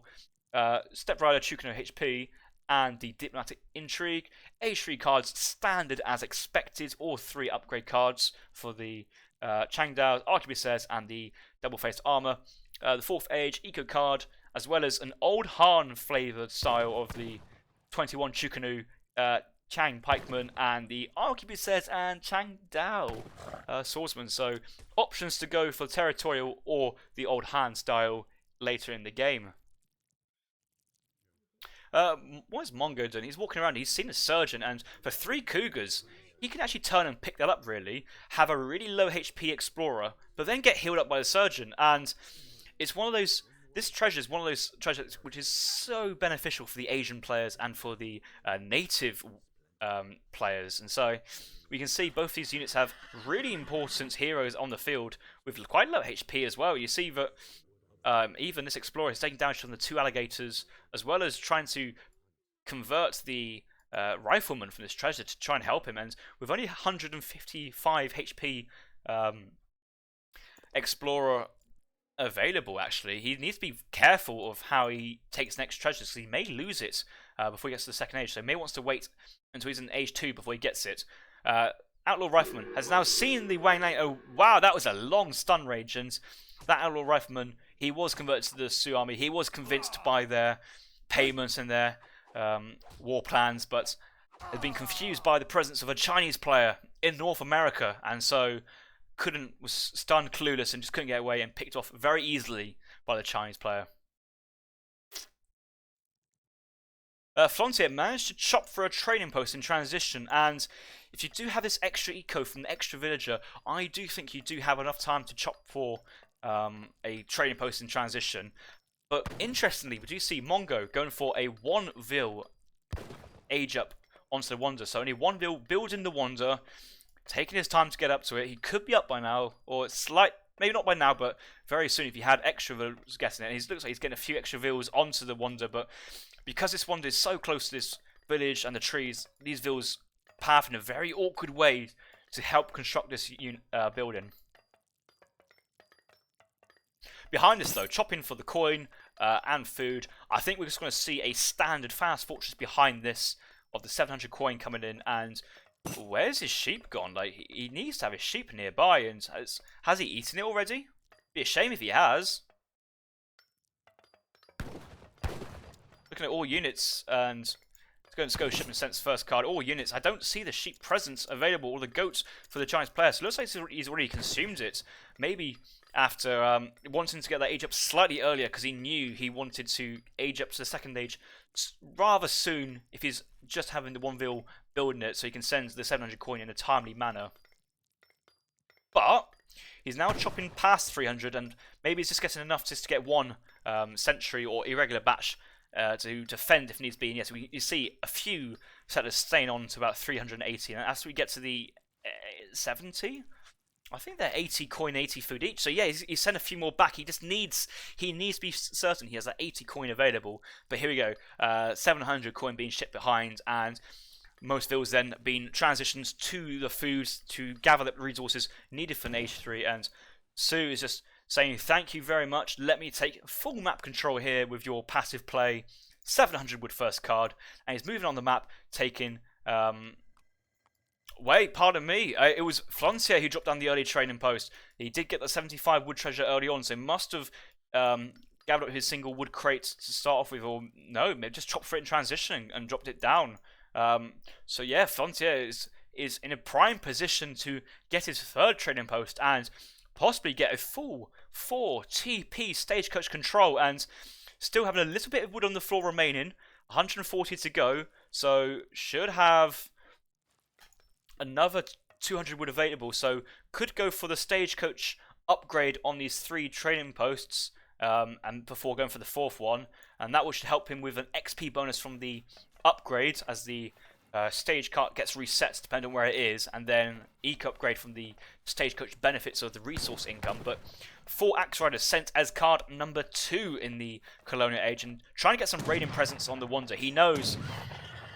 Step Rider, Chukano HP, and the Diplomatic Intrigue. Age 3 cards, standard as expected, all 3 upgrade cards for the Changdao's, Arquebuses, and the Double-Faced Armor. The 4th age, Eco card, as well as an Old Han flavoured style of the 21 Chukanu Chang Pikeman and the Arquebuses and Changdao Swordsman. So options to go for territorial or the Old Han style later in the game. What is Mongo doing? He's walking around, he's seen a Surgeon, and for 3 Cougars, he can actually turn and pick that up really, have a really low HP Explorer, but then get healed up by the Surgeon, and it's one of those... This treasure is one of those treasures which is so beneficial for the Asian players and for the native players, and so we can see both these units have really important heroes on the field with quite low HP as well. You see that even this Explorer is taking damage from the 2 alligators, as well as trying to convert the rifleman from this treasure to try and help him, and with only 155 HP Explorer available, actually, he needs to be careful of how he takes next treasures, because he may lose it before he gets to the second age, so he may wants to wait until he's in age 2 before he gets it. Outlaw Rifleman has now seen the Wang Lang. Oh wow, that was a long stun range, and that Outlaw Rifleman, he was converted to the Sioux army. He was convinced by their payments and their war plans, but had been confused by the presence of a Chinese player in North America, and so was stunned, clueless, and just couldn't get away, and picked off very easily by the Chinese player. Flontier managed to chop for a trading post in transition, and if you do have this extra eco from the extra villager, I do think you do have enough time to chop for a trading post in transition. But interestingly, we do see Mongo going for a 1 vil age up onto the Wonder, so only 1 vil building the Wonder, taking his time to get up to it. He could be up by now, or maybe not by now, but very soon if he had extra vils getting it. And he looks like he's getting a few extra vils onto the Wonder, but because this Wonder is so close to this village and the trees, these vils path in a very awkward way to help construct this building. Behind this though, chopping for the coin and food, I think we're just going to see a standard fast fortress behind this of the 700 coin coming in. And where's his sheep gone? Like, he needs to have his sheep nearby, and has he eaten it already? Be a shame if he has. Looking at all units, and let's go and go shipment sense first card. All units, I don't see the sheep presence available, or the goats for the Chinese player, so it looks like he's already consumed it. Maybe after wanting to get that age up slightly earlier, because he knew he wanted to age up to the second age rather soon if he's just having the 1 vil building it, so he can send the 700 coin in a timely manner. But he's now chopping past 300, and maybe he's just getting enough just to get 1 sentry or irregular batch to defend if needs be. And yes, you see a few settlers staying on to about 380, and as we get to the 70. I think they're 80 coin, 80 food each. So yeah, he's sent a few more back. He needs to be certain he has that 80 coin available. But here we go, 700 coin being shipped behind, and most fields then being transitioned to the foods to gather the resources needed for an age 3. And Sue is just saying, thank you very much. Let me take full map control here with your passive play. 700 wood first card, and he's moving on the map, taking. Wait, pardon me. It was Flontier who dropped down the early training post. He did get the 75 wood treasure early on, so he must have gathered up his single wood crate to start off with, or no, maybe just chopped for it in transition and dropped it down. So yeah, Flontier is in a prime position to get his third training post and possibly get a full 4 TP stagecoach control, and still having a little bit of wood on the floor remaining. 140 to go, so should have another 200 wood available, so could go for the stagecoach upgrade on these 3 training posts, and before going for the 4th one, and that should help him with an XP bonus from the upgrade as the stage cart gets reset depending on where it is, and then eco upgrade from the stagecoach benefits of the resource income. But 4 Axe Riders sent as card number 2 in the Colonial Age, and trying to get some raiding presence on the Wonder. He knows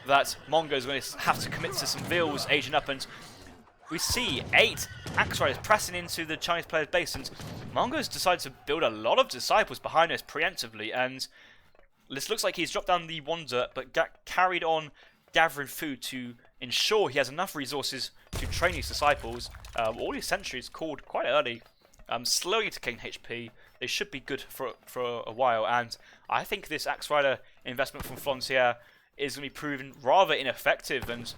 that Mongo's going to have to commit to some Vils aging up, and we see 8 Axe Riders pressing into the Chinese player's base, and Mongo's decided to build a lot of Disciples behind us preemptively, and this looks like he's dropped down the Wonder, but carried on gathering food to ensure he has enough resources to train his Disciples. All his sentries called quite early, slowly decaying HP. They should be good for a while, and I think this Axe Rider investment from Flontier is going to be proven rather ineffective, and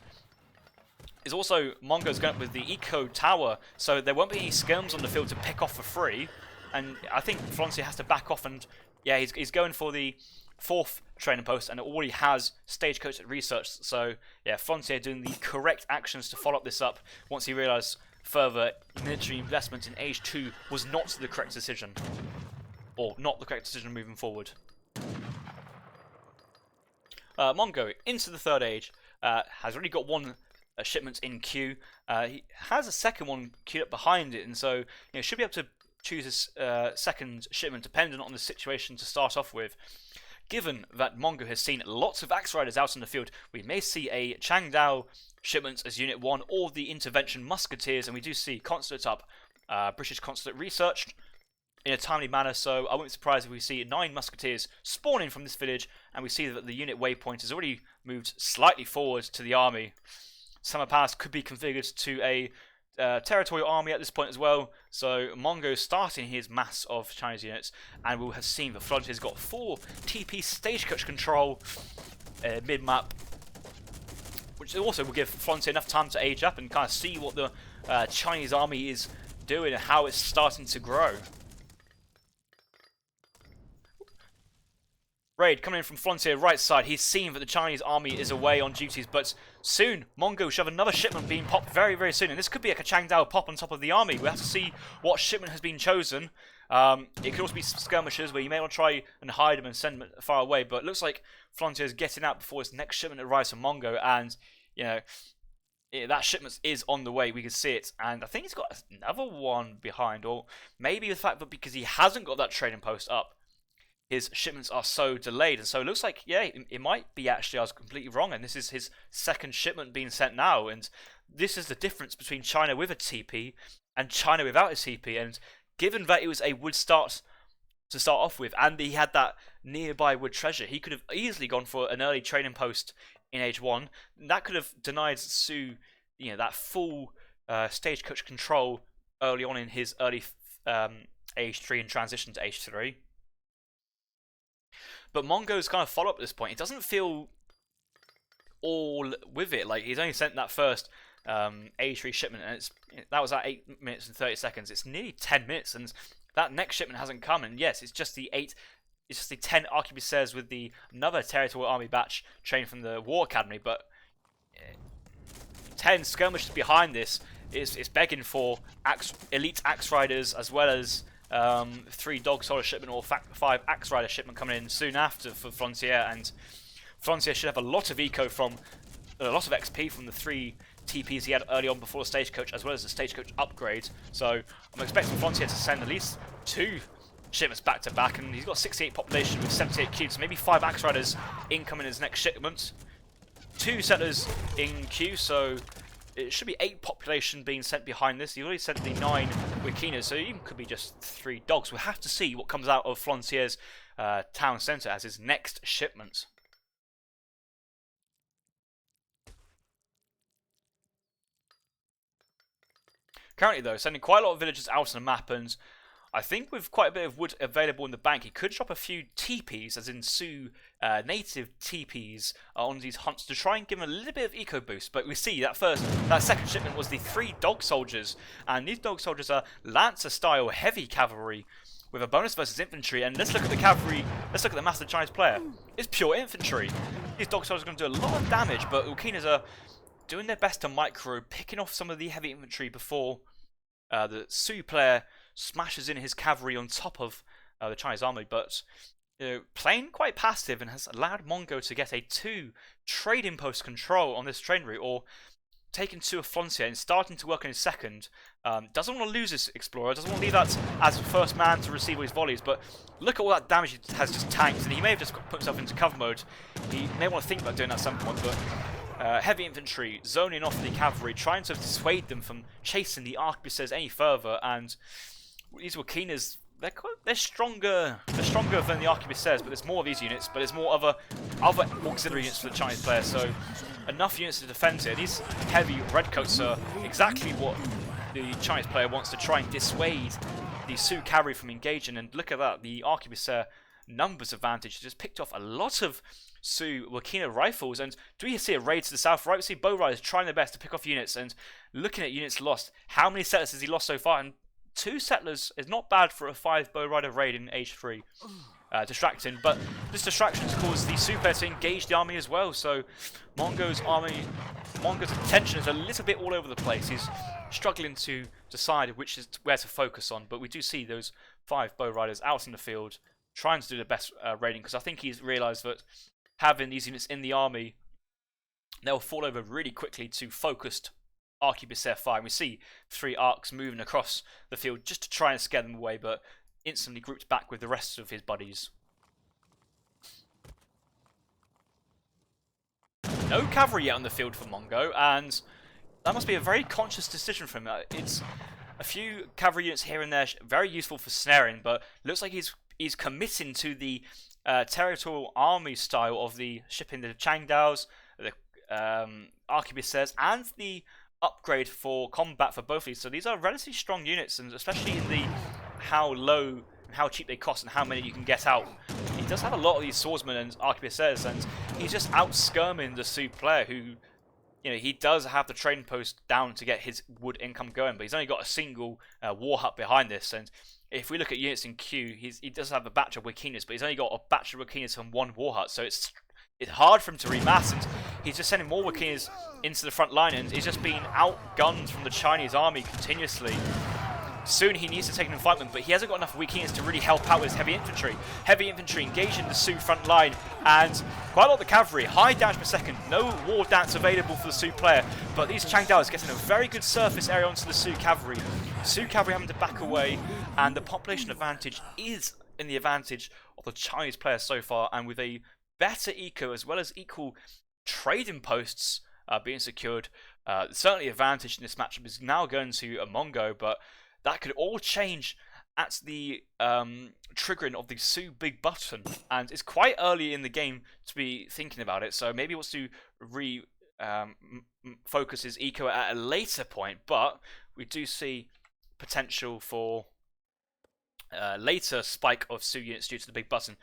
is also Mongo's going up with the Eco Tower, so there won't be any skirms on the field to pick off for free, and I think Flontier has to back off, and yeah, he's going for the 4th training post, and it already has stagecoach research, so yeah, Flontier doing the correct actions to follow up this up once he realised further military investment in Age 2 was not the correct decision, or not the correct decision moving forward. Mongo into the 3rd age, has already got 1 shipment in queue. He has a 2nd one queued up behind it, and so should be able to choose his 2nd shipment dependent on the situation to start off with. Given that Mongo has seen lots of Axe Riders out in the field, we may see a Changdao shipment as Unit 1 or the Intervention Musketeers, and we do see Consulate up, British Consulate researched in a timely manner, so I won't be surprised if we see 9 Musketeers spawning from this village, and we see that the unit waypoint has already moved slightly forward to the army. Summer Pass could be configured to a territorial army at this point as well, so Mongo starting his mass of Chinese units, and we'll have seen that Flontier has got 4 TP stagecoach control mid-map, which also will give Flontier enough time to age up and kind of see what the Chinese army is doing and how it's starting to grow. Raid coming in from Flontier right side. He's seen that the Chinese army is away on duties, but soon Mongo should have another shipment being popped very, very soon, and this could be like a Changdao pop on top of the army. We have to see what shipment has been chosen. It could also be skirmishers where you may want to try and hide them and send them far away, but it looks like Flontier is getting out before his next shipment arrives from Mongo, and that shipment is on the way. We can see it, and I think he's got another one behind, or maybe the fact that because he hasn't got that trading post up, his shipments are so delayed, and so it looks like, yeah, it might be actually I was completely wrong, and this is his 2nd shipment being sent now, and this is the difference between China with a TP and China without a TP, and given that it was a wood start to start off with, and he had that nearby wood treasure, he could have easily gone for an early training post in Age 1, and that could have denied Su, that full stagecoach control early on in his early Age 3 and transition to Age 3. But Mongo's kind of follow-up at this point, it doesn't feel all with it. Like, he's only sent that first Age 3 shipment, and that was at 8 minutes and 30 seconds. It's nearly 10 minutes, and that next shipment hasn't come. And yes, it's just the 10 arquebusiers with the another territorial army batch trained from the War Academy, but 10 skirmishers behind this is begging for elite Axe Riders, as well as 3 Dog Soldier shipment or 5 Axe Rider shipment coming in soon after for Flontier, and Flontier should have a lot of eco from a lot of XP from the 3 TPs he had early on before the stagecoach, as well as the stagecoach upgrade. So I'm expecting Flontier to send at least 2 shipments back to back, and he's got 68 population with 78 cubes, so maybe 5 axe riders incoming in his next shipment. 2 settlers in queue, so it should be 8 population being sent behind this. He's already sent the 9 Wikinas, so it even could be just 3 dogs. We'll have to see what comes out of Flontier's town centre as his next shipment. Currently though, sending quite a lot of villagers out on the map, and I think with quite a bit of wood available in the bank, he could drop a few teepees, as in Sioux native teepees, on these hunts to try and give him a little bit of eco boost. But we see that second shipment was the 3 dog soldiers, and these dog soldiers are Lancer-style heavy cavalry with a bonus versus infantry. And let's look at the cavalry. Let's look at the master Chinese player. It's pure infantry. These dog soldiers are going to do a lot of damage, but Wikinas are doing their best to micro, picking off some of the heavy infantry before the Sioux player smashes in his cavalry on top of the Chinese army. But playing quite passive, and has allowed Mongo to get a 2 trading post control on this train route, or taking 2 of Flontier and starting to work on his second. Doesn't want to lose this explorer, doesn't want to leave that as first man to receive all his volleys, but look at all that damage he has just tanked, and he may have just put himself into cover mode. He may want to think about doing that at some point, but heavy infantry zoning off the cavalry, trying to dissuade them from chasing the arquebusiers any further. And these Wikinas, they're stronger than the arquebusiers, but there's more of these units, but there's more other auxiliary units for the Chinese player, so enough units to defend here. These heavy redcoats are exactly what the Chinese player wants to try and dissuade the Sioux cavalry from engaging. And look at that, the arquebusier numbers advantage just picked off a lot of Sioux Wikina rifles. And do we see a raid to the south? Right, we see bow riders trying their best to pick off units, and looking at units lost. How many settlers has he lost so far? And 2 settlers is not bad for a 5 bow rider raid in age 3. Distracting, but this distraction has caused the Sioux player to engage the army as well. So Mongo's attention is a little bit all over the place. He's struggling to decide which is where to focus on. But we do see those 5 bow riders out in the field trying to do the best raiding, because I think he's realised that having these units in the army, they'll fall over really quickly to focused arquebusier fire. And we see 3 arcs moving across the field just to try and scare them away, but instantly grouped back with the rest of his buddies. No cavalry yet on the field for Mongo, and that must be a very conscious decision from him. It's a few cavalry units here and there, very useful for snaring, but looks like he's committing to the territorial army style of the shipping the Changdaos, the arquebusiers, and the upgrade for combat for both of these. So these are relatively strong units, and especially in the how low and how cheap they cost and how many you can get out. He does have a lot of these swordsmen and arquebusiers, and he's just out skirming the Sioux player, who, you know, he does have the trading post down to get his wood income going, but he's only got a single war hut behind this. And if we look at units in queue, he does have a batch of Wikinas, but he's only got a batch of Wikinas from 1 war hut, so it's hard for him to remass, and he's just sending more Wikinas into the front line, and he's just being outgunned from the Chinese army continuously. Soon he needs to take an enfightment, but he hasn't got enough Wikinas to really help out with his heavy infantry. Heavy infantry engaging the Sioux front line, and quite a lot of the cavalry. High damage per second, no war dance available for the Sioux player, but these Changdaos getting a very good surface area onto the Sioux cavalry. Sioux cavalry having to back away, and the population advantage is in the advantage of the Chinese player so far, and with a better eco as well as equal trading posts being secured, certainly advantage in this matchup is now going to a Mongo, but that could all change at the triggering of the Sioux big button, and it's quite early in the game to be thinking about it, so maybe he wants to focus his eco at a later point. But we do see potential for later spike of Sioux units due to the big button.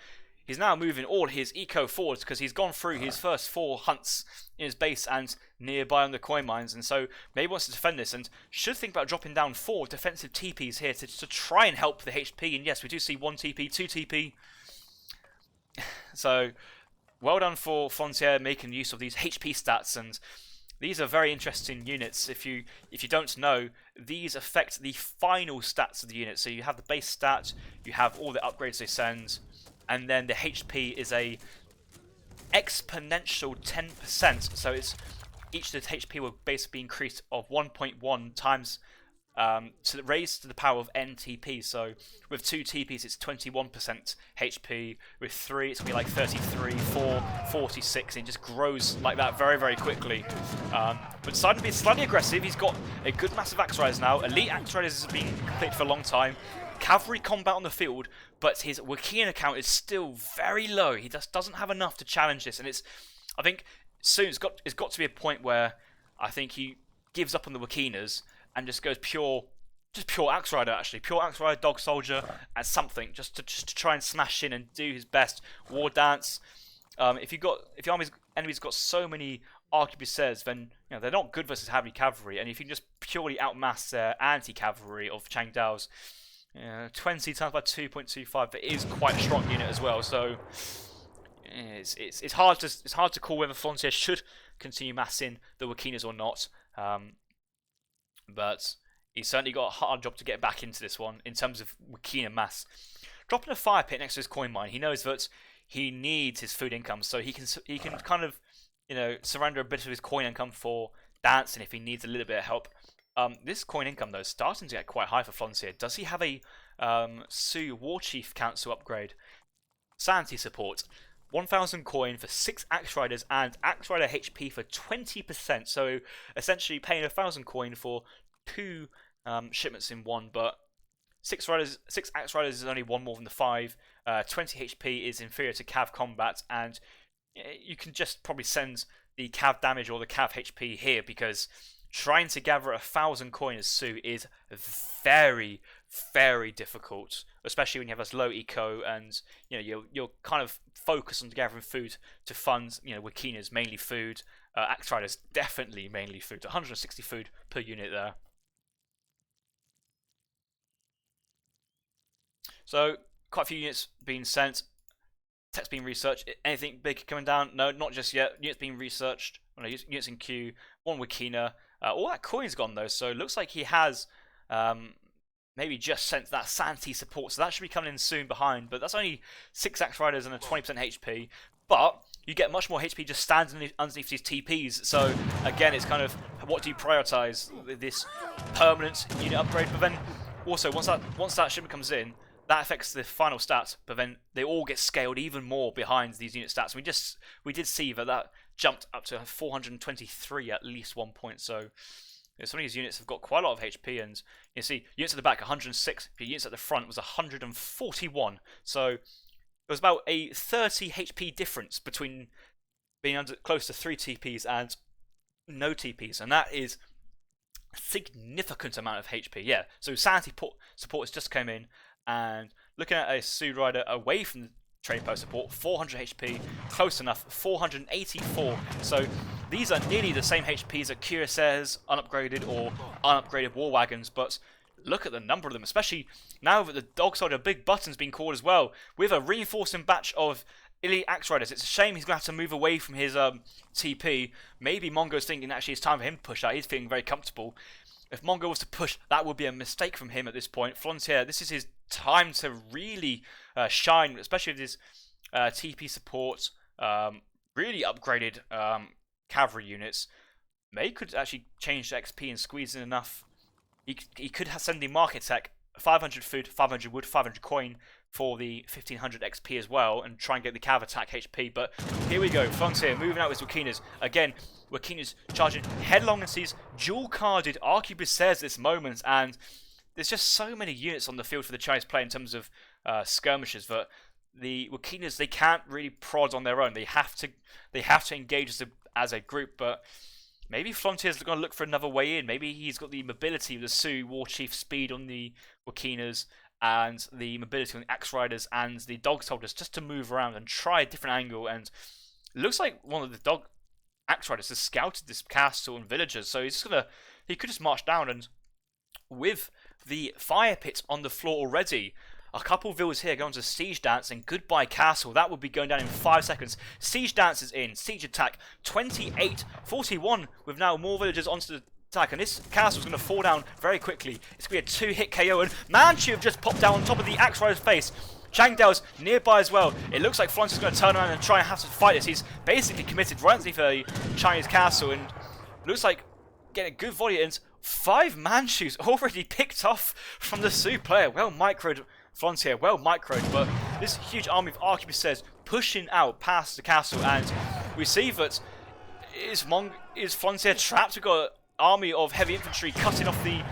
He's now moving all his eco forwards because he's gone through his first 4 hunts in his base and nearby on the coin mines, and so maybe wants to defend this, and should think about dropping down 4 defensive TPs here to try and help the HP. And yes, we do see 1 TP, 2 TP. So well done for Flontier making use of these HP stats, and these are very interesting units. If you don't know, these affect the final stats of the unit. So you have the base stat, you have all the upgrades they send, and then the HP is a exponential 10%. So it's each of the HP will basically be increased of 1.1 times to raised to the power of NTP. So with 2 TPs it's 21% HP, with 3 it's going to be like 33, 4, 46, and it just grows like that very, very quickly. But decided to be slightly aggressive. He's got a good massive Axe Riders now. Elite Axe Riders has been completed for a long time. Cavalry combat on the field, but his Wakina count is still very low. He just doesn't have enough to challenge this, and I think soon it's got to be a point where I think he gives up on the Wakinas and just goes pure Axe Rider, actually. Pure Axe Rider, Dog Soldier, and something, just to try and smash in and do his best. War Dance. If your enemy's got so many arquebusiers, then they're not good versus heavy cavalry, and if you can just purely outmass their anti-cavalry of Changdao's, 20 times by 2.25, that is quite a strong unit as well. So it's hard to call whether Flontier should continue massing the Wakinas or not. But he's certainly got a hard job to get back into this one in terms of Wakina mass. Dropping a fire pit next to his coin mine, he knows that he needs his food income, so he can kind of surrender a bit of his coin income for dancing if he needs a little bit of help. This coin income though is starting to get quite high for Flontier. Does he have a Sioux War Chief Council upgrade? Sanity support. 1,000 coin for 6 Axe Riders and Axe Rider HP for 20%. So essentially paying 1,000 coin for 2 shipments in one. But 6 Axe Riders is only one more than the 5. 20 HP is inferior to Cav combat, and you can just probably send the Cav damage or the Cav HP here, because trying to gather 1,000 coin as Sioux is very, very difficult, especially when you have this low eco and you're kind of focused on gathering food to fund Wakinas, mainly food. Axe Riders definitely mainly food. 160 food per unit there. So quite a few units being sent. Tech's being researched. Anything big coming down? No, not just yet. Units being researched. Units in queue. 1 Wakina. All that coin's gone though, so it looks like he has maybe just sent that Sanity support, so that should be coming in soon behind. But that's only 6 Axe Riders and a 20% HP. But you get much more HP just standing underneath these TPs. So again, it's kind of what do you prioritize, this permanent unit upgrade? But then also once that shipment comes in, that affects the final stats, but then they all get scaled even more behind these unit stats. We did see that jumped up to 423 at least one point. So some of these units have got quite a lot of HP, and you see units at the back 106, but units at the front was 141. So it was about a 30 HP difference between being under close to 3 TPs and no TPs, and that is a significant amount of HP. Yeah, so Sanity support has just come in. And looking at a Sioux Rider away from the trade post support, 400 HP, close enough, 484. So these are nearly the same HPs that Cuirassiers, unupgraded or unupgraded war wagons, but look at the number of them, especially now that the Dog Soldier big button's been called as well, with a reinforcing batch of Elite Axe Riders. It's a shame he's going to have to move away from his TP. Maybe Mongo's thinking actually it's time for him to push out. He's feeling very comfortable. If Mongo was to push, that would be a mistake from him at this point. Flontier, this is his time to really shine, especially with his TP support, really upgraded cavalry units. May could actually change the XP and squeeze in enough. He could send the market tech 500 food, 500 wood, 500 coin for the 1500 XP as well, and try and get the cav attack HP. But here we go, Flontier moving out with Wakinas. Again, Wakinas charging headlong into these dual-carded arquebusiers at this moment, and there's just so many units on the field for the Chinese player in terms of skirmishes that the Wakinas, they can't really prod on their own. They have to engage as a group, but maybe Flontier's going to look for another way in. Maybe he's got the mobility of the Sioux War Chief speed on the Wakinas and the mobility on the Axe Riders and the Dog Soldiers just to move around and try a different angle. And it looks like one of the Axe Riders has scouted this castle and villagers, so he could just march down, and with the fire pit on the floor already, a couple of villas here going to Siege Dance and Goodbye Castle. That would be going down in 5 seconds. Siege Dance is in. Siege Attack 28-41 with now more villagers onto the attack, and this castle is going to fall down very quickly. It's going to be a 2-hit KO, and Manchu have just popped down on top of the Axe Rider's face. Changdao's nearby as well. It looks like Flontier's going to turn around and try and have to fight this. He's basically committed right underneath a Chinese castle, and Looks like getting a good volley and 5 Manchus already picked off from the Sioux player. Well microed Flontier, well microed, but this huge army of arquebusiers pushing out past the castle, and we see that is Flontier trapped. We've got an army of heavy infantry cutting off the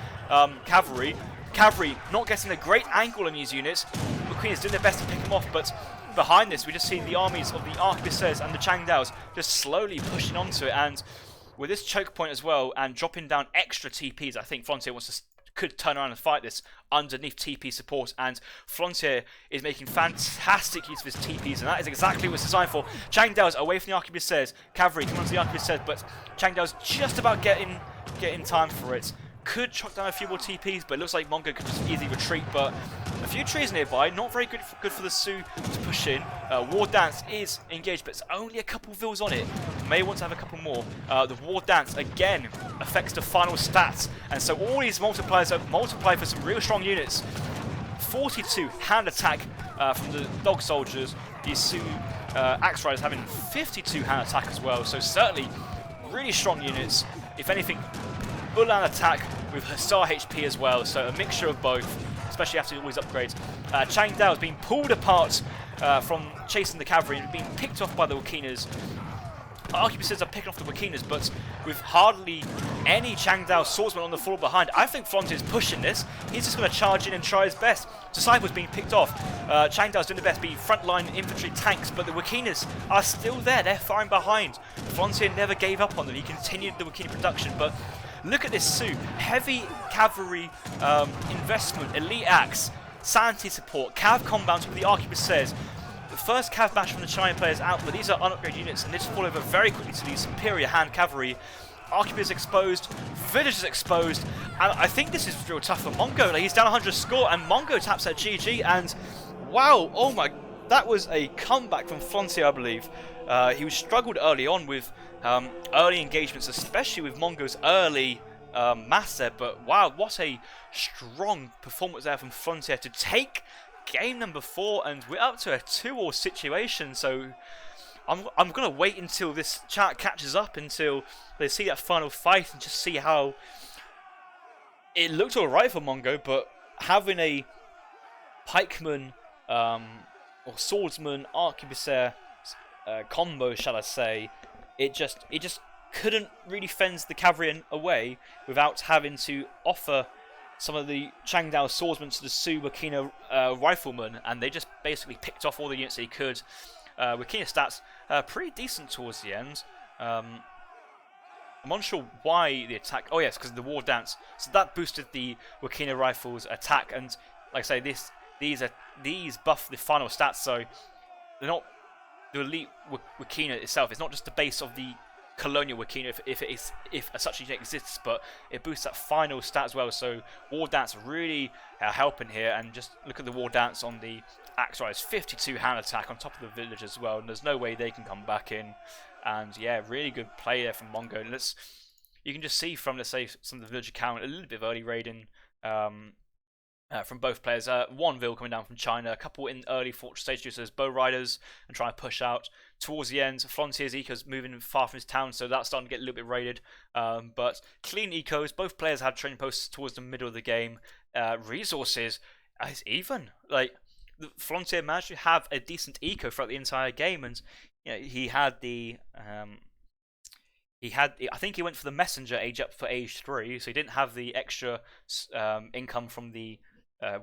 cavalry. Cavalry not getting a great angle on these units. The Queen is doing their best to pick them off, but behind this we just see the armies of the arquebusiers and the Changdaos just slowly pushing onto it, and with this choke point as well and dropping down extra TPs, I think Flontier could turn around and fight this underneath TP support, and Flontier is making fantastic use of his TPs, and that is exactly what it's designed for. Changdao's away from the arquebusiers, cavalry come onto the arquebusiers, but Changdao's just about getting time for it. Could chuck down a few more TPs, but it looks like Mongo could just easily retreat, but a few trees nearby, not very good for the Sioux to push in. War Dance is engaged, but it's only a couple vills on it. May want to have a couple more. The War Dance, again, affects the final stats, and so all these multipliers are multiplied for some real strong units. 42 hand attack from the Dog Soldiers. These Sioux Axe Riders having 52 hand attack as well, so certainly really strong units. If anything, Ulan attack with Hussar HP as well, so a mixture of both, especially after all these upgrades. Changdao is being pulled apart from chasing the cavalry and being picked off by the Wakinas. Arquebusiers are picking off the Wakinas, but with hardly any Changdao swordsmen on the floor behind, I think Flontier is pushing this. He's just going to charge in and try his best. Decisive being picked off. Changdao's doing the best, being frontline infantry tanks, but the Wakinas are still there. They're firing behind. Flontier never gave up on them. He continued the Wakina production, but look at this Sioux. Heavy cavalry investment, elite axe, sanity support, cav compounds with the arquebusiers. The first cav match from the China players out, but these are unupgraded units, and they just fall over very quickly to the superior hand cavalry. Arquebusiers exposed, villagers exposed, and I think this is real tough for Mongo. Like, he's down 100 score, and Mongo taps at GG, and wow, oh my, that was a comeback from Flontier, I believe. He struggled early on with early engagements, especially with Mongo's early mass there, but wow, what a strong performance there from Flontier to take game number 4, and we're up to a 2-all situation. So I'm gonna wait until this chat catches up, until they see that final fight, and just see how it looked alright for Mongo, but having a pikeman or swordsman arquebusier combo, shall I say, it just couldn't really fend the cavalry away without having to offer some of the Changdao swordsmen to the Sioux Wakina riflemen, and they just basically picked off all the units they could. Wakina stats pretty decent towards the end. I'm unsure why the attack. Oh yes, because of the War Dance. So that boosted the Wakina rifles attack, and like I say, these buff the final stats. So they're not the elite Wakina itself. It's not just the base of the colonial Wakina, if such a unit exists, but it boosts that final stat as well. So War Dance really helping here, and just look at the War Dance on the Axe Riders, 52 hand attack on top of the village as well, and there's no way they can come back in. And yeah, really good play there from Mongo. You can just see from, let's say, some of the village account, a little bit of early raiding from both players. One Ville coming down from China, a couple in early fortress stage use as bow riders and trying to push out. Towards the end, Frontier's eco's moving far from his town, so that's starting to get a little bit raided. But clean ecos, both players had training posts towards the middle of the game. Resources is even. Like, Frontier managed to have a decent eco throughout the entire game, and you know, he had I think he went for the messenger age up for age 3, so he didn't have the extra income from the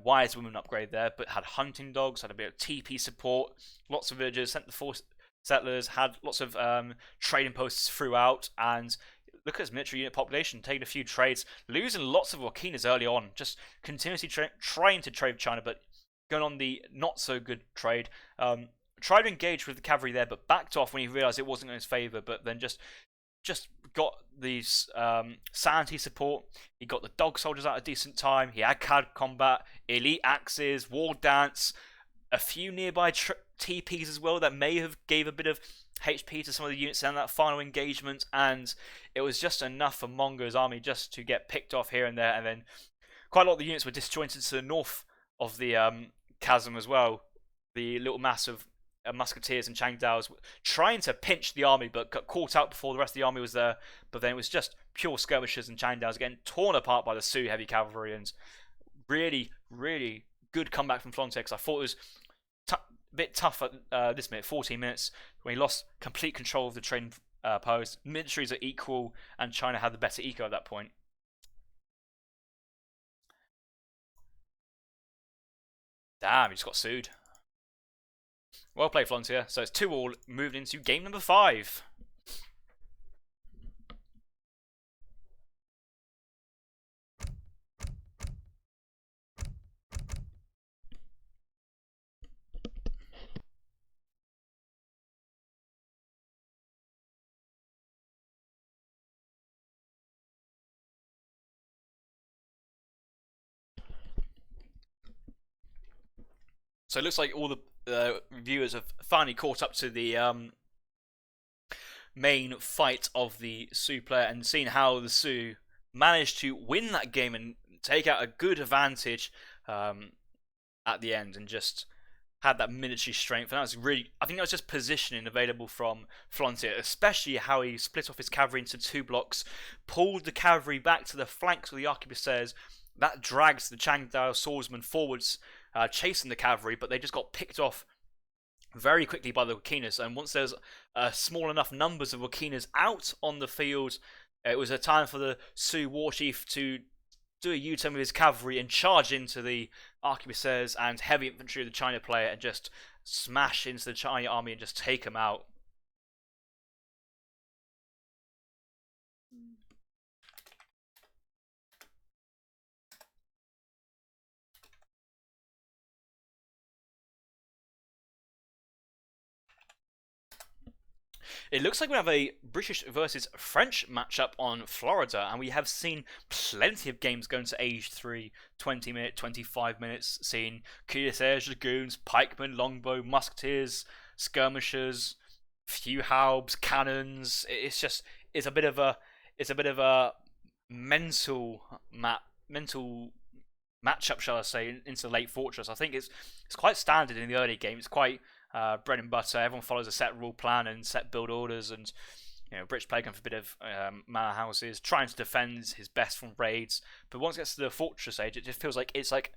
wise woman upgrade there, but had hunting dogs, had a bit of TP support, lots of villagers, sent the force settlers, had lots of trading posts throughout, and look at his military unit population, taking a few trades, losing lots of Wakinas early on, just continuously trying to trade with China, but going on the not so good trade. Tried to engage with the cavalry there, but backed off when he realised it wasn't in his favour, but then just got these sanity support. He got the dog soldiers at a decent time. He had CAD combat, elite axes, war dance, a few nearby TPs as well that may have gave a bit of HP to some of the units in that final engagement, and it was just enough for Mongo's army just to get picked off here and there, and then quite a lot of the units were disjointed to the north of the chasm as well. The little mass of musketeers and Changdaos trying to pinch the army, but got caught out before the rest of the army was there. But then it was just pure skirmishers and Changdaos getting torn apart by the Sioux heavy cavalry, and really, really good comeback from Flontier, because I thought it was a bit tough at this minute, 14 minutes, when he lost complete control of the train post. Militaries are equal, and China had the better eco at that point. Damn, he just got sued. Well played, Flontier. So it's 2-2, moved into game number 5. So it looks like all the viewers have finally caught up to the main fight of the Sioux player and seen how the Sioux managed to win that game and take out a good advantage at the end, and just had that military strength. And that was really, I think that was just positioning available from Flontier, especially how he split off his cavalry into 2 blocks, pulled the cavalry back to the flanks of the arquebusiers. That drags the Changdao swordsmen forwards, chasing the cavalry, but they just got picked off very quickly by the Wakinas. And once there's small enough numbers of Wakinas out on the field, it was a time for the Sioux war chief to do a U-turn with his cavalry and charge into the arquebusiers and heavy infantry of the China player and just smash into the China army and just take them out. It looks like we have a British versus French matchup on Florida, and we have seen plenty of games going to AoE3, 20 minutes, 25 minutes, seeing cuirassiers, dragoons, pikemen, longbow, musketeers, skirmishers, few halbs, cannons. It's a bit of a mental matchup, shall I say, into the late fortress. I think it's quite standard in the early game. It's quite bread and butter. Everyone follows a set rule plan and set build orders, and British player going for a bit of manor houses, trying to defend his best from raids. But once it gets to the fortress age, it just feels like it's like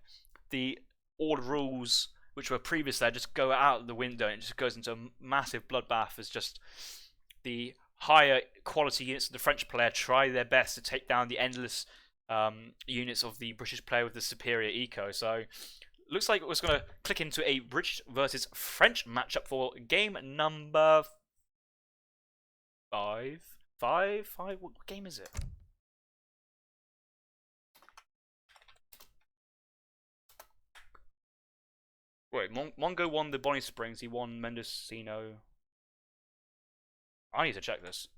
all the rules which were previous there just go out the window, and it just goes into a massive bloodbath as just the higher quality units of the French player try their best to take down the endless units of the British player with the superior eco. So looks like it was going to click into a British versus French matchup for game number 5. What game is it? Wait, Mongo won the Bonnie Springs. He won Mendocino. I need to check this.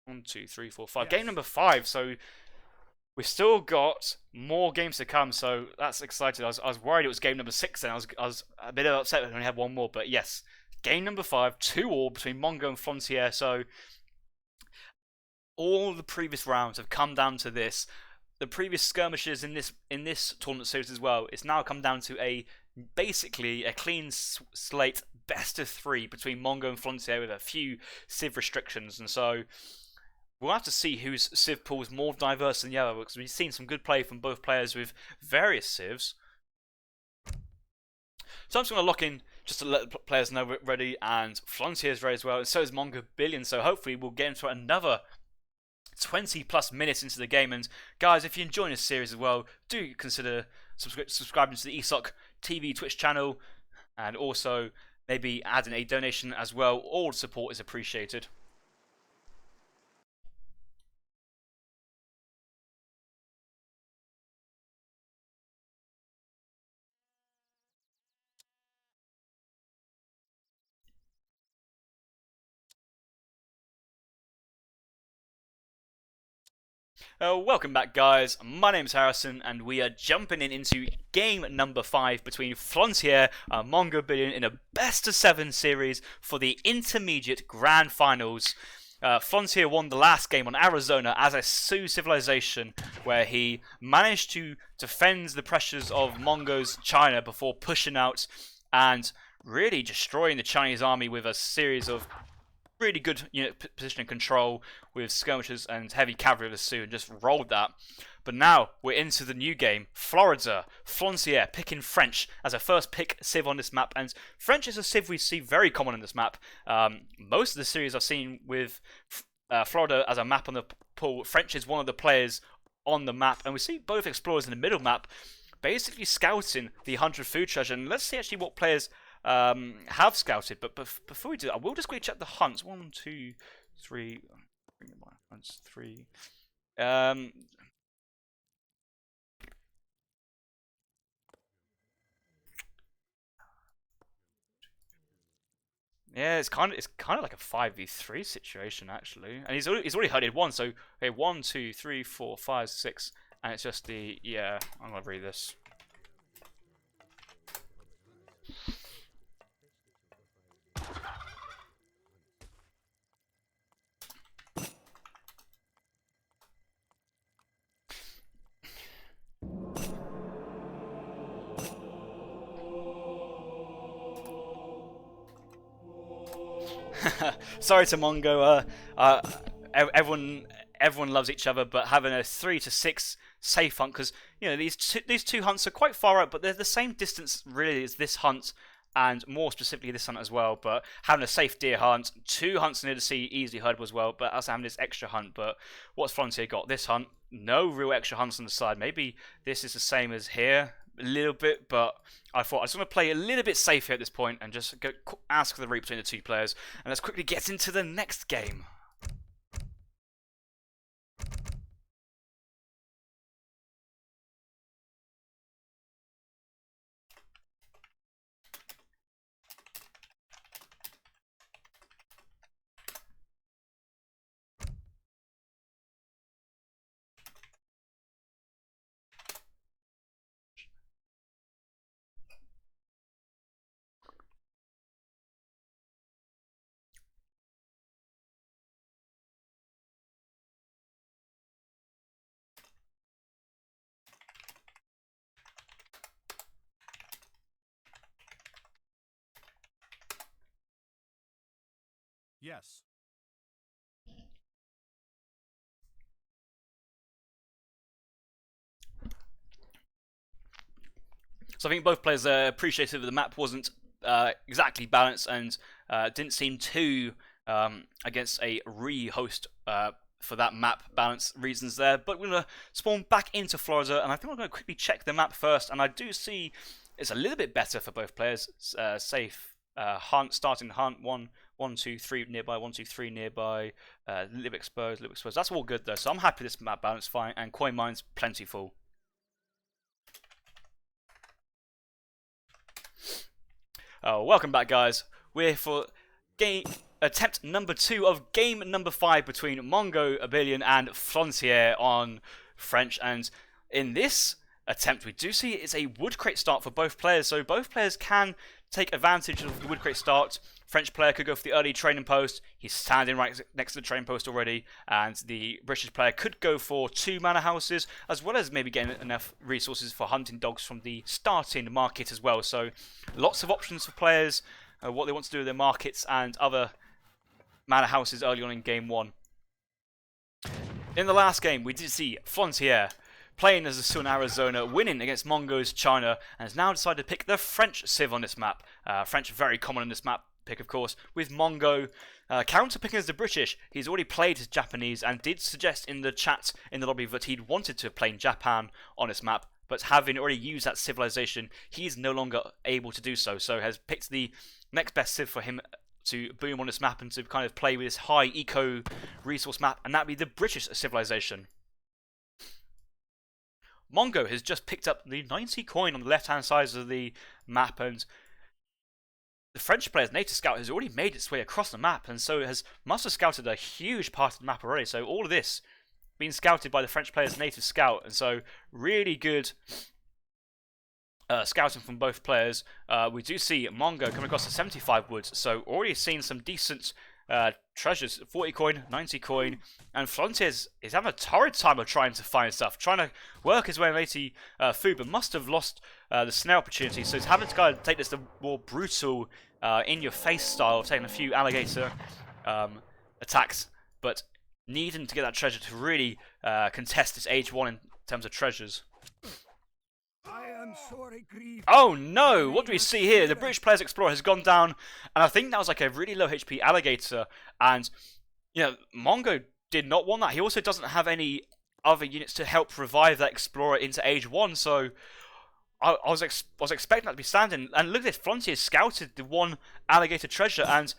1, 2, 3, 4, 5. Yes. Game number 5. So we've still got more games to come. So that's exciting. I was worried it was game number 6. And I was a bit upset that we only had one more. But yes, game number 5, 2-2 between Mongo and Flontier. So all the previous rounds have come down to this. The previous skirmishes in this tournament series as well, it's now come down to basically a clean slate best of 3 between Mongo and Flontier with a few civ restrictions, and so we'll have to see whose civ pool is more diverse than the other, because we've seen some good play from both players with various civs. So I'm just going to lock in just to let the players know we're ready, and Flontier is ready as well, and so is Mongobillione, so hopefully we'll get into another 20 plus minutes into the game. And guys, if you're enjoying this series as well, do consider subscribing to the ESOC TV Twitch channel, and also maybe adding a donation as well. All support is appreciated. Welcome back, guys. My name's Harrison, and we are jumping into game number 5 between Flontier and Mongobillione in a best of 7 series for the intermediate grand finals. Flontier won the last game on Arizona as a Sioux civilization, where he managed to defend the pressures of Mongo's China before pushing out and really destroying the Chinese army with a series of really good position and control with skirmishers and heavy cavalry of the Sioux, and just rolled that. But now we're into the new game. Florida, Flontier picking French as a first pick civ on this map, and French is a civ we see very common on this map. Most of the series I've seen with Florida as a map on the pool, French is one of the players on the map, and we see both explorers in the middle map basically scouting the 100 food treasure. And let's see actually what players have scouted. But before we do that, I will just quickly check the hunts. 1, 2, 3. Hunts 3. Yeah, it's kind of like a 5v3 situation actually, and he's already hunted one. So okay, 1, 2, 3, 4, 5, 6, and it's just the I'm gonna read this. Sorry to Mongo. Everyone loves each other, but having a 3 to 6 safe hunt, because these two hunts are quite far out, but they're the same distance really as this hunt, and more specifically this hunt as well. But having a safe deer hunt, 2 hunts near the sea, easily huntable as well. But also having this extra hunt. But what's Frontier got? This hunt, no real extra hunts on the side. Maybe this is the same as here. A little bit, but I thought I just want to play a little bit safe here at this point and just ask for the route between the two players. And let's quickly get into the next game. Yes. So I think both players appreciated that the map wasn't exactly balanced and didn't seem too against a re-host for that map balance reasons there. But we're going to spawn back into Florida, and I think we're going to quickly check the map first. And I do see it's a little bit better for both players. Safe hunt, starting hunt, 1, 2, 3 nearby, 1, 2, 3 nearby, little exposed, little exposed. That's all good though, so I'm happy this map balance fine, and coin mine's plentiful. Welcome back, guys. We're for attempt number 2 of game number 5 between Mongobillione and Flontier on French. And in this attempt, we do see it's a wood crate start for both players, so both players can take advantage of the wood crate start. French player could go for the early training post. He's standing right next to the training post already, and the British player could go for 2 manor houses, as well as maybe getting enough resources for hunting dogs from the starting market as well. So lots of options for players, what they want to do with their markets and other manor houses early on in game 1. In the last game, we did see Flontier playing as a Sioux in Arizona, winning against Mongo's China, and has now decided to pick the French civ on this map. French very common on this map pick, of course, with Mongo counter picking as the British. He's already played as Japanese and did suggest in the chat in the lobby that he'd wanted to play in Japan on this map, but having already used that civilization, he's no longer able to do so, so has picked the next best civ for him to boom on this map and to kind of play with this high eco resource map, and that'd be the British civilization. Mongo has just picked up the 90 coin on the left hand side of the map, and the French player's native scout has already made its way across the map, and so must have scouted a huge part of the map already. So all of this being scouted by the French player's native scout, and so really good scouting from both players. We do see Mongo coming across the 75 woods, so already seen some decent treasures, 40 coin, 90 coin, and Flontier is having a torrid time of trying to find stuff, trying to work his way on 80 food, but must have lost the snare opportunity, so he's having to kind of take this the more brutal, in-your-face style of taking a few alligator attacks, but needing to get that treasure to really contest this age 1 in terms of treasures. Oh no! What do we see here? The British player's explorer has gone down, and I think that was like a really low HP alligator. And you know, Mongo did not want that. He also doesn't have any other units to help revive that explorer into age 1. So I was expecting that to be standing. And look at this, Flontier scouted the 1 alligator treasure, and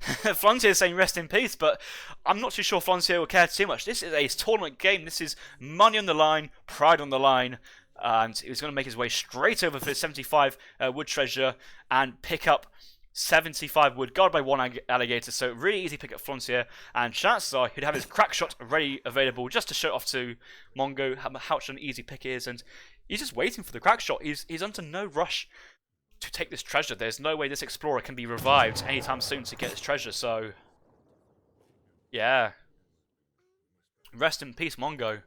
Flontier is saying rest in peace, but I'm not too sure Flontier will care too much. This is a tournament game. This is money on the line, pride on the line. And he was going to make his way straight over for 75 wood treasure and pick up 75 wood, guarded by 1 alligator. So really easy pick up Flontier, and chances are he'd have his crack shot ready available just to show it off to Mongo how much an easy pick it is. And he's just waiting for the crack shot. He's under no rush to take this treasure. There's no way this explorer can be revived anytime soon to get this treasure. So yeah, rest in peace, Mongo.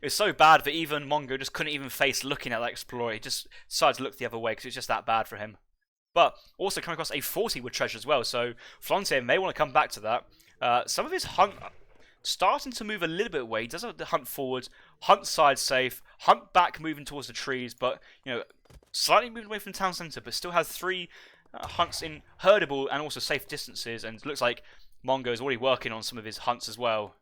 It was so bad that even Mongo just couldn't even face looking at that explorer. He just decided to look the other way because it was just that bad for him. But also coming across a 40 wood treasure as well, so Flontier may want to come back to that. Some of his hunt starting to move a little bit away. He does have the hunt forward, hunt side safe, hunt back moving towards the trees, but you know, slightly moving away from the town centre, but still has 3 hunts in herdable and also safe distances, and it looks like Mongo is already working on some of his hunts as well.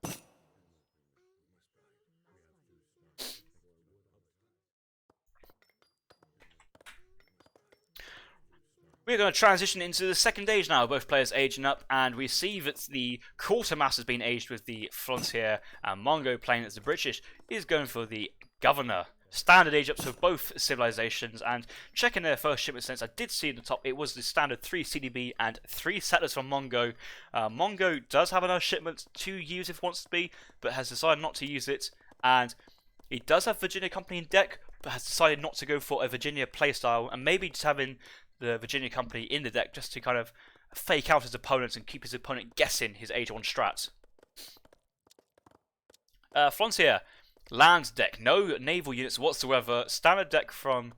We're going to transition into the second age now, both players aging up, and we see that the quartermaster has been aged with the Flontier, and Mongo playing as the British is going for the governor. Standard age ups for both civilizations, and checking their first shipment since I did see at the top, it was the standard 3 CDB and 3 settlers from Mongo. Mongo does have another shipment to use if he wants to be, but has decided not to use it, and he does have Virginia Company in deck, but has decided not to go for a Virginia playstyle, and maybe just having the Virginia Company in the deck just to kind of fake out his opponents and keep his opponent guessing his age 1 strat. Flontier, land deck, no naval units whatsoever, standard deck from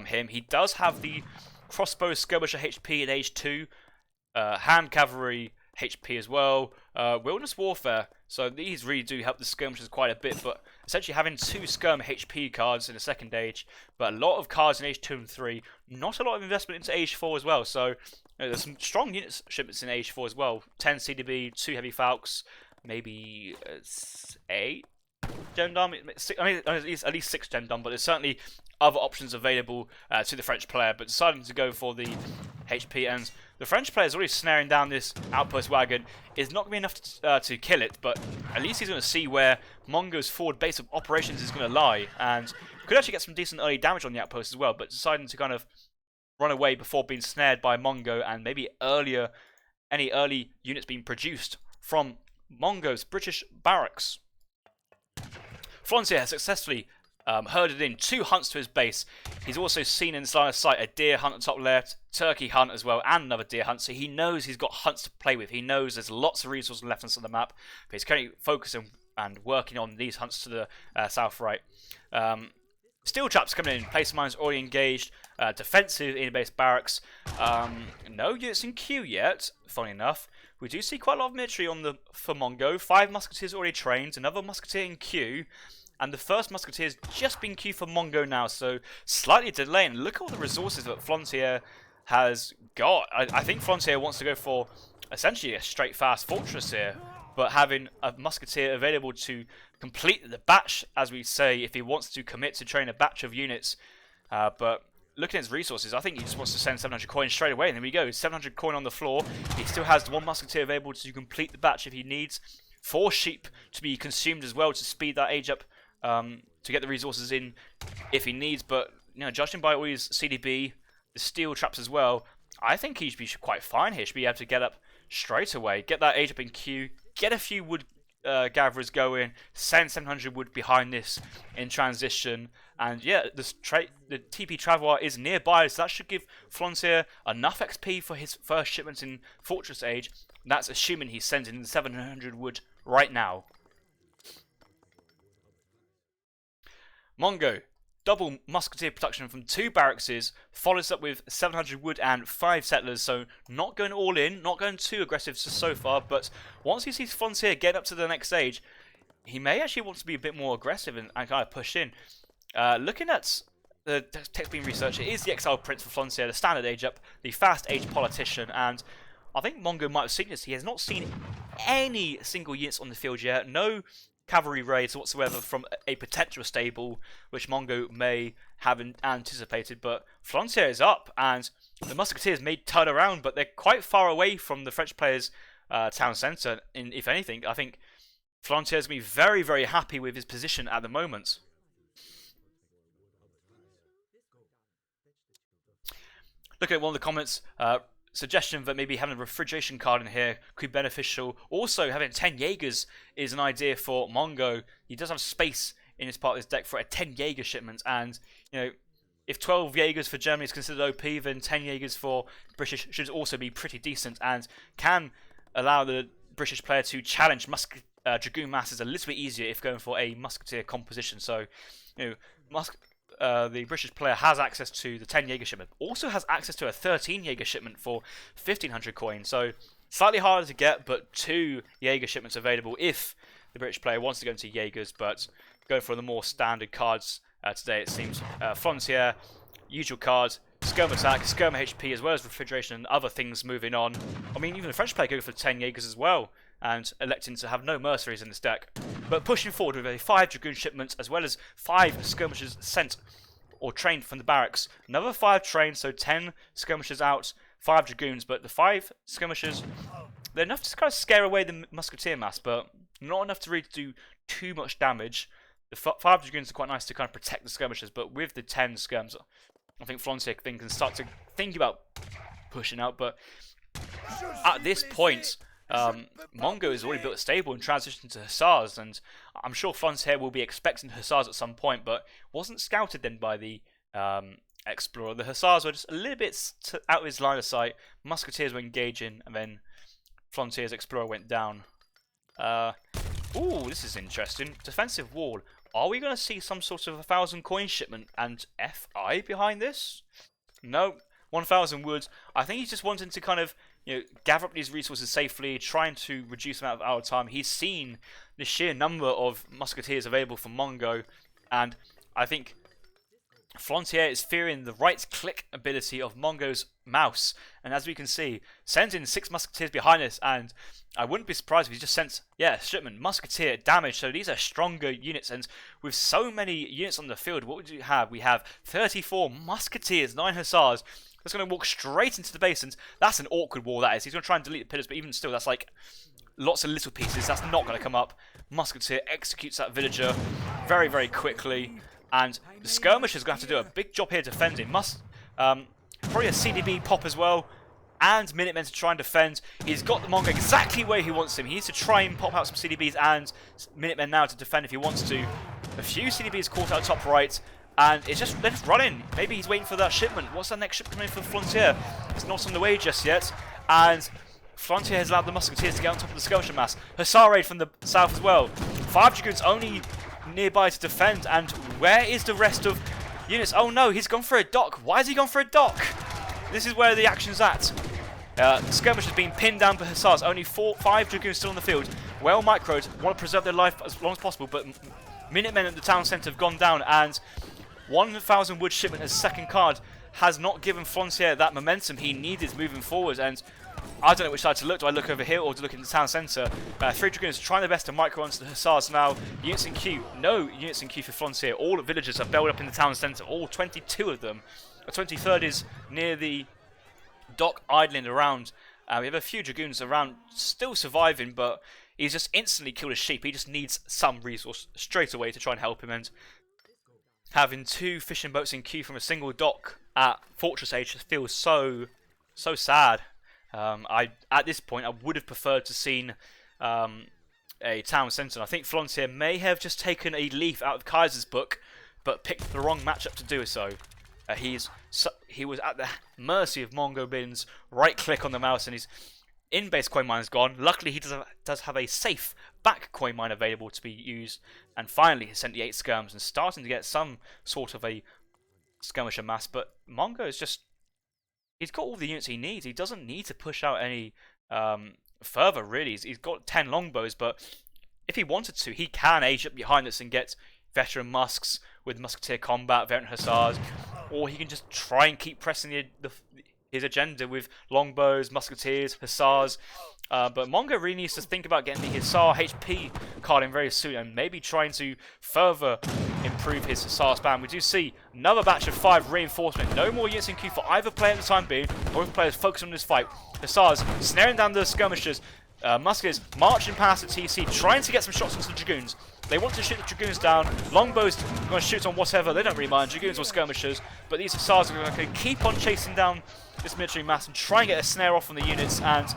him. He does have the crossbow skirmisher HP in age 2, hand cavalry HP as well, wilderness warfare, so these really do help the skirmishers quite a bit, but essentially having 2 skirm HP cards in the second age, but a lot of cards in age 2 and 3, not a lot of investment into age 4 as well, so you know, there's some strong unit shipments in age 4 as well, 10 CDB, 2 heavy falcons, maybe 8 Gendum, I mean at least 6 Gendum, but there's certainly other options available to the French player, but deciding to go for the HP, and the French player is already snaring down this outpost wagon. It's not going to be enough to kill it, but at least he's going to see where Mongo's forward base of operations is going to lie, and could actually get some decent early damage on the outpost as well, but deciding to kind of run away before being snared by Mongo, and maybe earlier, any early units being produced from Mongo's British barracks. Flontier has successfully herded in 2 hunts to his base. He's also seen in this line of sight a deer hunt on the top left, turkey hunt as well, and another deer hunt, so he knows he's got hunts to play with. He knows there's lots of resources left on the map, but he's currently focusing and working on these hunts to the south right. Steel traps coming in, place mines already engaged, defensive in base barracks. No units in queue yet, funny enough. We do see quite a lot of military for Mongo. 5 musketeers already trained, another musketeer in queue, and the first musketeer's just been queued for Mongo now, so slightly delaying. Look at all the resources that Flontier has got. I think Flontier wants to go for essentially a straight fast fortress here, but having a musketeer available to complete the batch, as we say, if he wants to commit to train a batch of units. But looking at his resources, I think he just wants to send 700 coins straight away, and there we go, 700 coin on the floor. He still has 1 musketeer available to complete the batch if he needs. 4 sheep to be consumed as well to speed that age up, to get the resources in if he needs. But you know, judging by all his CDB, the steel traps as well, I think he should be quite fine here. Should be able to get up straight away, get that age up in queue, get a few wood gatherers going, send 700 wood behind this in transition, and yeah, the TP Traveler is nearby, so that should give Flontier enough XP for his first shipment in Fortress Age. That's assuming he's sending the 700 wood right now. Mongo, double musketeer production from 2 barracks, follows up with 700 wood and 5 settlers, so not going all in, not going too aggressive so far, but once he sees Flontier get up to the next stage, he may actually want to be a bit more aggressive and kind of push in. Looking at the text being researched, it is the Exile Prince for Flontier, the standard age up, the fast age politician, and I think Mongo might have seen this. He has not seen any single units on the field yet, no cavalry raids whatsoever from a potential stable, which Mongo may have anticipated, but Flontier is up, and the musketeers may turn around, but they're quite far away from the French players' town centre. If anything, I think Flontier is going to be very, very happy with his position at the moment. Look at one of the comments. Suggestion that maybe having a refrigeration card in here could be beneficial. Also, having 10 Jaegers is an idea for Mongo. He does have space in his part of his deck for a 10 Jaeger shipment, and you know, if 12 Jaegers for Germany is considered OP, then 10 Jaegers for British should also be pretty decent, and can allow the British player to challenge Dragoon masses a little bit easier if going for a musketeer composition. So, you know, the British player has access to the 10 Jaeger shipment. Also has access to a 13 Jaeger shipment for 1500 coins. So slightly harder to get, but 2 Jaeger shipments available if the British player wants to go into Jaegers. But going for the more standard cards today, it seems. Flontier, usual cards, Skirm attack, Skirm HP, as well as refrigeration and other things moving on. I mean, even the French player going for 10 Jaegers as well, and electing to have no mercenaries in this deck. But pushing forward with a 5 Dragoon shipments, as well as 5 skirmishers sent or trained from the barracks. Another 5 trained, so 10 skirmishers out, 5 Dragoons, but the 5 skirmishers, they're enough to kind of scare away the musketeer mass, but not enough to really do too much damage. The 5 Dragoons are quite nice to kind of protect the skirmishers, but with the 10 skirms, I think Flontier can start to think about pushing out, but at this point, Mongo has already built a stable and transitioned to Hussars, and I'm sure Flontier will be expecting Hussars at some point, but wasn't scouted then by the Explorer. The Hussars were just a little bit out of his line of sight, Musketeers were engaging, and then Flontier's Explorer went down. Ooh, this is interesting. Defensive wall. Are we going to see some sort of 1,000 coin shipment and FI behind this? No, 1,000 wood. I think he's just wanting to kind of, you know, gather up these resources safely, trying to reduce the amount of hour time. He's seen the sheer number of musketeers available from Mongo, and I think Flontier is fearing the right-click ability of Mongo's mouse, and as we can see, sends in 6 musketeers behind us, and I wouldn't be surprised if he just sent, yeah, shipment, musketeer, damage, so these are stronger units, and with so many units on the field, what would you have? We have 34 musketeers, 9 hussars, that's going to walk straight into the base, and that's an awkward wall, that is. He's going to try and delete the pillars, but even still, that's like lots of little pieces, that's not going to come up. Musketeer executes that villager very, very quickly, and the skirmisher is going to have to do a big job here defending. Probably a CDB pop as well, and Minutemen to try and defend. He's got the Mongo exactly where he wants him. He needs to try and pop out some CDBs and Minutemen now to defend if he wants to. A few CDBs caught out top right, and they're just running. Maybe he's waiting for that shipment. What's that next ship coming in for Flontier? It's not on the way just yet, and Flontier has allowed the Musketeers to get on top of the skirmisher mass. Hussar raid from the south as well. 5 Dragoons only nearby to defend, and where is the rest of units? Oh no, he's gone for a dock. Why has he gone for a dock? This is where the action's at. The skirmisher's been pinned down by Hussars. Only 5 Dragoons still on the field. Well microed, want to preserve their life as long as possible, but Minutemen at the town centre have gone down, and 1,000 wood shipment as second card has not given Flontier that momentum he needed moving forward, and I don't know which side to look. Do I look over here or to look in the town centre? 3 Dragoons trying their best to micro onto the Hussars now. Units in queue. No units in queue for Flontier. All the villagers are belled up in the town centre. All 22 of them. The 23rd is near the dock idling around. We have a few Dragoons around still surviving, but he's just instantly killed a sheep. He just needs some resource straight away to try and help him. And having 2 fishing boats in queue from a single dock at Fortress Age feels so sad. At this point, I would have preferred to seen a town centre. I think Flontier may have just taken a leaf out of Kaiser's book, but picked the wrong matchup to do so. He was at the mercy of Mongobilione's right click on the mouse, and his in-base coin mine is gone. Luckily, he does have a safe back coin mine available to be used. And finally, he sent the 8 skirms and starting to get some sort of a skirmisher mass. But Mongo is just... he's got all the units he needs. He doesn't need to push out any further, really. He's got 10 longbows, but if he wanted to, he can age up behind this and get veteran musks with musketeer combat, veteran hussars, or he can just try and keep pressing his agenda with longbows, musketeers, hussars. But Mongo really needs to think about getting the Hussar HP card in very soon and maybe trying to further improve his Hussar spam. We do see another batch of 5 reinforcement. No more units in queue for either player at the time being. Both players focus on this fight. Hussars snaring down the skirmishers. Musketeers marching past the TC, trying to get some shots into the Dragoons. They want to shoot the Dragoons down. Longbows are going to shoot on whatever. They don't really mind, Dragoons or skirmishers. But these Hussars are going to keep on chasing down this military mass and try and get a snare off on the units. And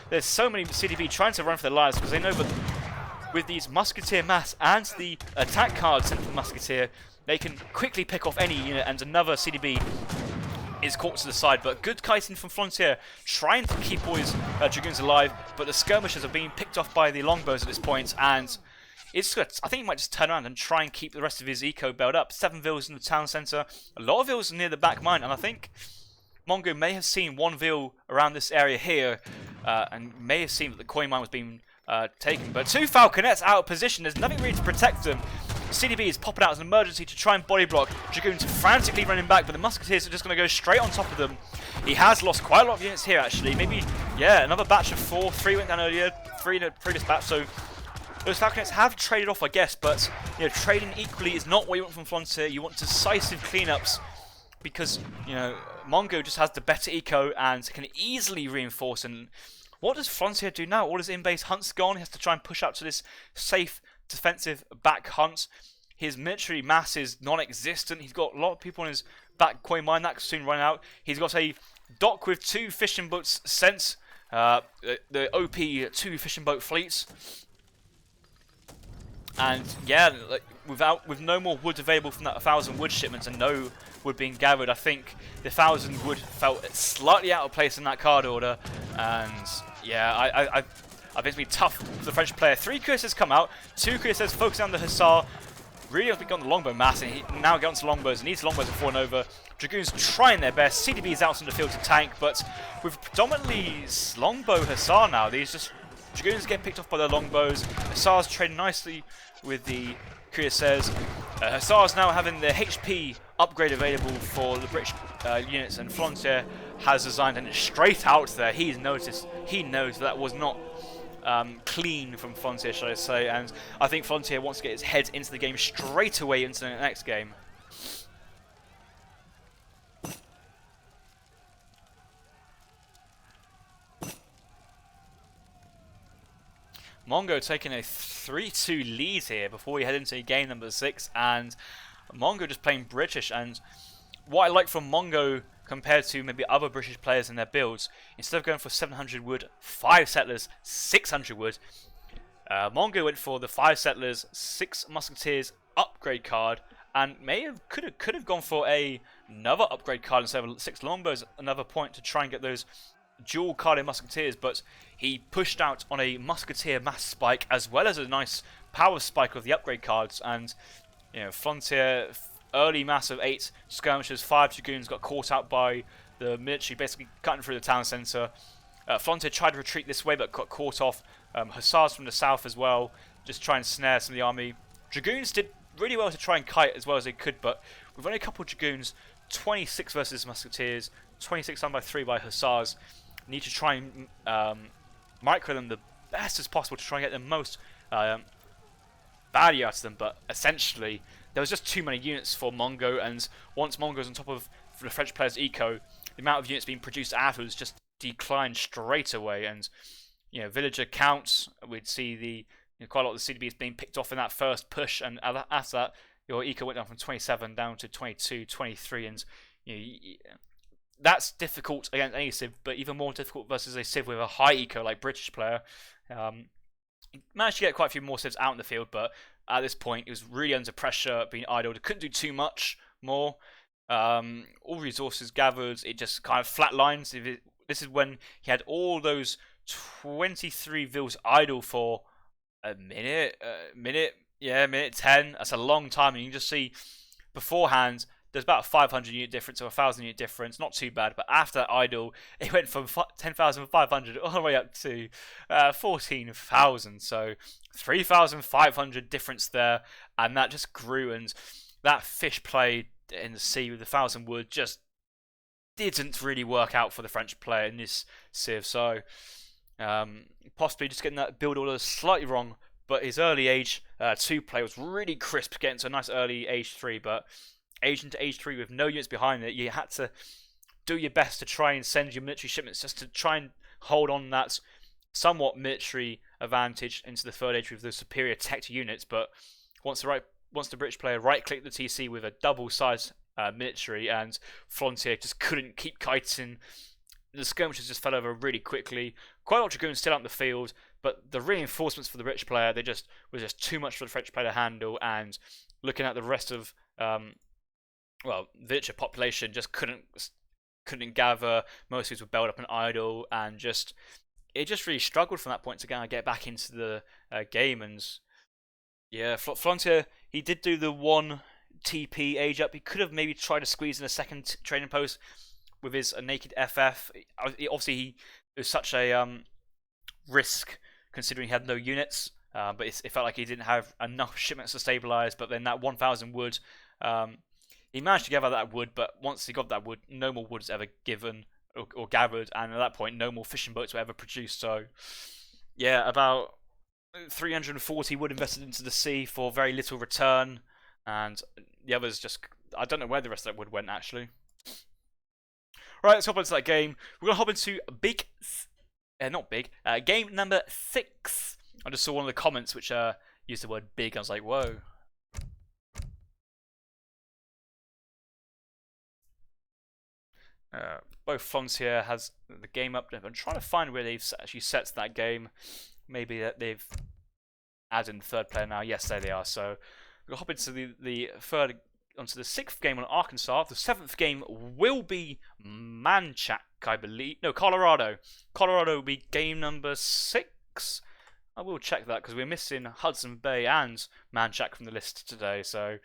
there's so many CDB trying to run for their lives because they know that with these Musketeer mass and the attack cards sent from Musketeer, they can quickly pick off any unit, and another CDB is caught to the side. But good kiting from Flontier, trying to keep all his Dragoons alive, but the skirmishers are being picked off by the longbows at this point, and it's good. I think he might just turn around and try and keep the rest of his eco build up. 7 vills in the town centre, a lot of vills near the back mine, and I think Mongo may have seen 1 vill around this area here, and may have seen that the coin mine was being taken. But 2 falconets out of position, there's nothing really to protect them. CDB is popping out as an emergency to try and body block. Dragoons frantically running back, but the musketeers are just going to go straight on top of them. He has lost quite a lot of units here, actually. Maybe, yeah, another batch of 4. 3 went down earlier, 3 in the previous batch, so those falconets have traded off, I guess, but you know, trading equally is not what you want from Flontier. You want decisive cleanups because, you know, Mongo just has the better eco and can easily reinforce. And what does Flontier do now? All his in-base hunt's gone. He has to try and push out to this safe defensive back hunt. His military mass is non-existent. He's got a lot of people on his back coin mine that could soon run out. He's got a dock with 2 fishing boats sent, the OP 2 fishing boat fleets. And yeah, like, with no more wood available from that 1,000 wood shipments and no wood being gathered, I think the 1,000 wood felt slightly out of place in that card order. And yeah, I think it's going to be tough for the French player. 3 cuirassiers come out, 2 cuirassiers focusing on the Hussar. Really has got the longbow mass, and he now gets onto longbows, and needs longbows before and over. Dragoons trying their best. CDB is out on the field to tank, but with predominantly longbow Hussar now, these just Dragoons get picked off by the longbows. Hussars trading nicely with the cuirassiers. Hussars now having the HP upgrade available for the British units, and Flontier has designed and straight out there. He knows that was not clean from Flontier, should I say, and I think Flontier wants to get his head into the game straight away into the next game. Mongo taking a 3-2 lead here before we head into game number 6, and Mongo just playing British. And what I like from Mongo compared to maybe other British players in their builds, instead of going for 700 wood, 5 settlers, 600 wood, Mongo went for the 5 settlers, 6 musketeers upgrade card, and could have gone for another upgrade card instead of 6 longbows, another point to try and get those dual carded musketeers, but he pushed out on a musketeer mass spike as well as a nice power spike of the upgrade cards. And you know, Flontier early mass of 8 skirmishers, 5 dragoons got caught out by the military, basically cutting through the town centre. Flontier tried to retreat this way but got caught off. Hussars from the south as well, just try and snare some of the army. Dragoons did really well to try and kite as well as they could, but with only a couple of dragoons, 26 versus musketeers, 26 done by 3 by hussars. Need to try and micro them the best as possible to try and get the most value out of them, but essentially there was just too many units for Mongo, and once Mongo's on top of the French player's eco, the amount of units being produced afterwards just declined straight away. And you know, villager counts, we'd see quite a lot of the CDBs being picked off in that first push, and after that your eco went down from 27 down to 22, 23, and you know, that's difficult against any civ, but even more difficult versus a civ with a high eco like British player. He managed to get quite a few more civs out in the field, but at this point, he was really under pressure, being idled. Couldn't do too much more. All resources gathered, it just kind of flatlines. This is when he had all those 23 vills idle for a minute, minute 10. That's a long time, and you can just see beforehand there's about a 500 unit difference or a 1,000 unit difference, not too bad. But after idle, it went from 10,500 all the way up to 14,000. So 3,500 difference there, and that just grew. And that fish play in the sea with 1,000 wood just didn't really work out for the French player in this civ. So possibly just getting that build order slightly wrong. But his early age 2 play was really crisp, getting to a nice early age 3. But age into age 3 with no units behind it, you had to do your best to try and send your military shipments just to try and hold on that somewhat military advantage into the third age with the superior tech units. But once the British player right-clicked the TC with a double-sized military, and Flontier just couldn't keep kiting, the skirmishes just fell over really quickly. Quite a lot of dragoons still out in the field, but the reinforcements for the British player, they just was just too much for the French player to handle. And looking at the rest of the population just couldn't gather. Most of these were bailed up and idle, and it just really struggled from that point to get back into the game. And yeah, Flontier, he did do the 1 TP age up. He could have maybe tried to squeeze in a second training post with his naked FF. Obviously, it was such a risk considering he had no units, but it felt like he didn't have enough shipments to stabilize. But then that 1,000 wood, he managed to gather that wood, but once he got that wood, no more wood is ever given or gathered, and at that point, no more fishing boats were ever produced. So yeah, about 340 wood invested into the sea for very little return, and the others just, I don't know where the rest of that wood went actually. Right, let's hop into that game. We're gonna hop into game number 6. I just saw one of the comments which used the word big. I was like, whoa. Both Flontier has the game up. I'm trying to find where they've actually set that game. Maybe that they've added in the third player now. Yes, there they are. So we'll hop into the third, onto the 6th game on Arkansas. The 7th game will be Manchac, I believe. No, Colorado. Colorado will be game number 6. I will check that because we're missing Hudson Bay and Manchac from the list today. So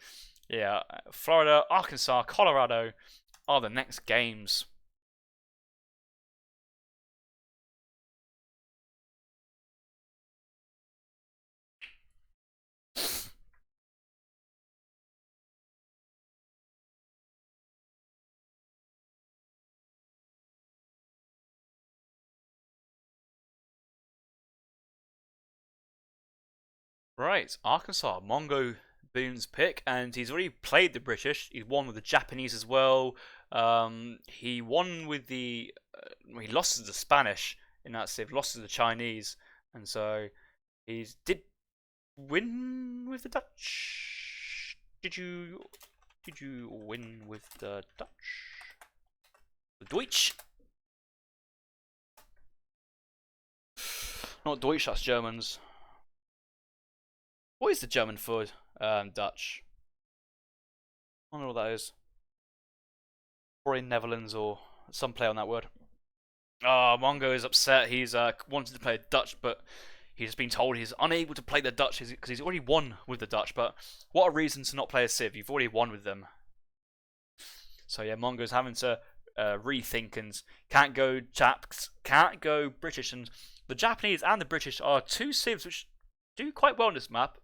yeah, Florida, Arkansas, Colorado are the next games. Right, Arkansas, Mongobillone's pick, and he's already played the British. He's won with the Japanese as well. He won with the, he lost to the Spanish in that civ, lost to the Chinese, and so he did win with the Dutch. Did you win with the Dutch? The Deutsch? Not Deutsch, that's Germans. What is the German for Dutch? I don't know what that is. Probably Netherlands or some play on that word. Oh, Mongo is upset. He's wanted to play Dutch, but he's been told he's unable to play the Dutch because he's already won with the Dutch. But what a reason to not play a Civ. You've already won with them. So yeah, Mongo's having to rethink and can't go Japs, can't go British. And the Japanese and the British are 2 Civs which do quite well on this map.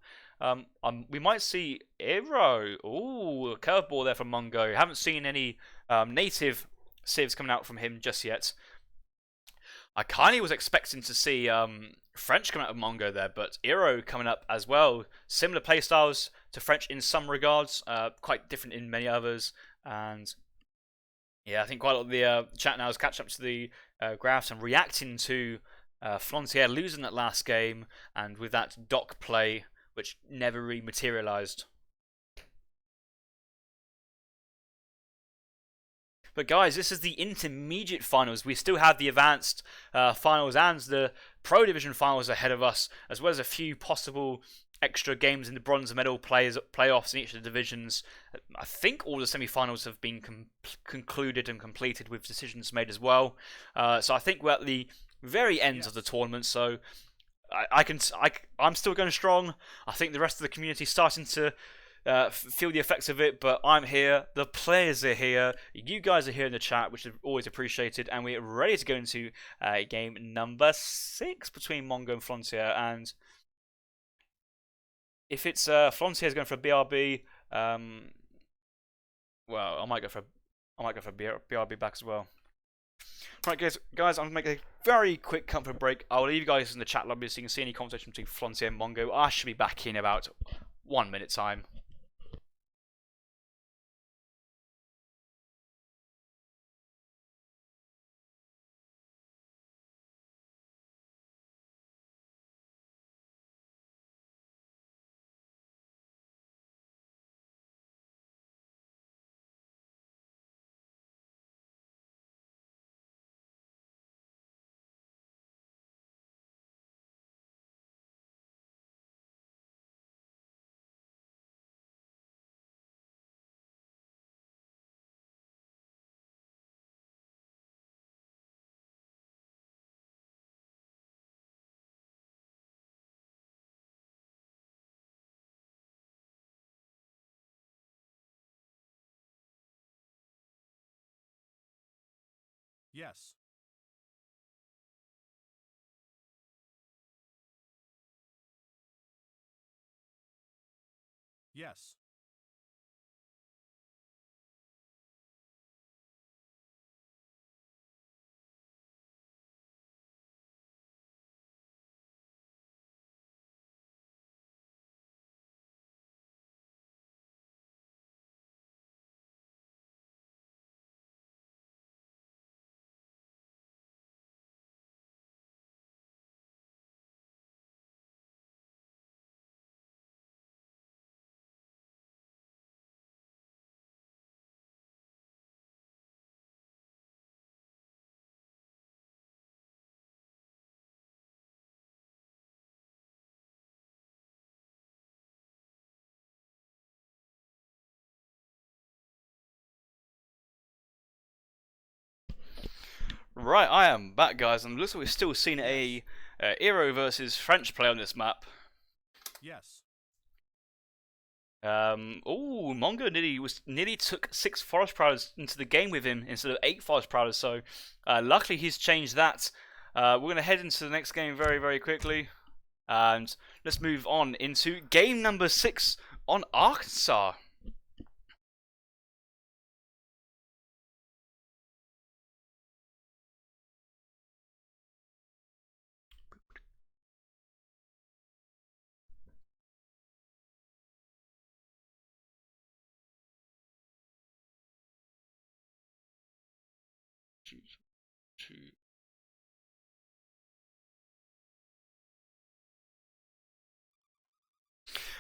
We might see Aero. Ooh, a curveball there from Mongo. Haven't seen any native Civs coming out from him just yet. I kind of was expecting to see French coming out of Mongo there, but Aero coming up as well. Similar playstyles to French in some regards, quite different in many others. And yeah, I think quite a lot of the chat now is catching up to the graphs and reacting to Flontier losing that last game, and with that dock play which never really materialized. But guys, this is the intermediate finals. We still have the advanced finals and the Pro Division finals ahead of us, as well as a few possible extra games in the bronze medal playoffs in each of the divisions. I think all the semi-finals have been concluded and completed with decisions made as well. So I think we're at the very end of the tournament. So I'm still going strong. I think the rest of the community is starting to feel the effects of it, but I'm here, the players are here, you guys are here in the chat, which is always appreciated, and we're ready to go into game number 6 between Mongo and Flontier. And if it's Flontier's going for a BRB, well, I might go for BRB back as well. Right, guys, I'm going to make a very quick comfort break. I'll leave you guys in the chat lobby so you can see any conversation between Flontier and Mongo. I should be back in about 1 minute time. Yes. Yes. Right, I am back, guys, and looks like we've still seen a Eero versus French play on this map. Yes. Oh, Mongo nearly took 6 Forest Prowlers into the game with him instead of 8 Forest Prowlers, so luckily he's changed that. We're going to head into the next game very, very quickly, and let's move on into game number 6 on Arkansas.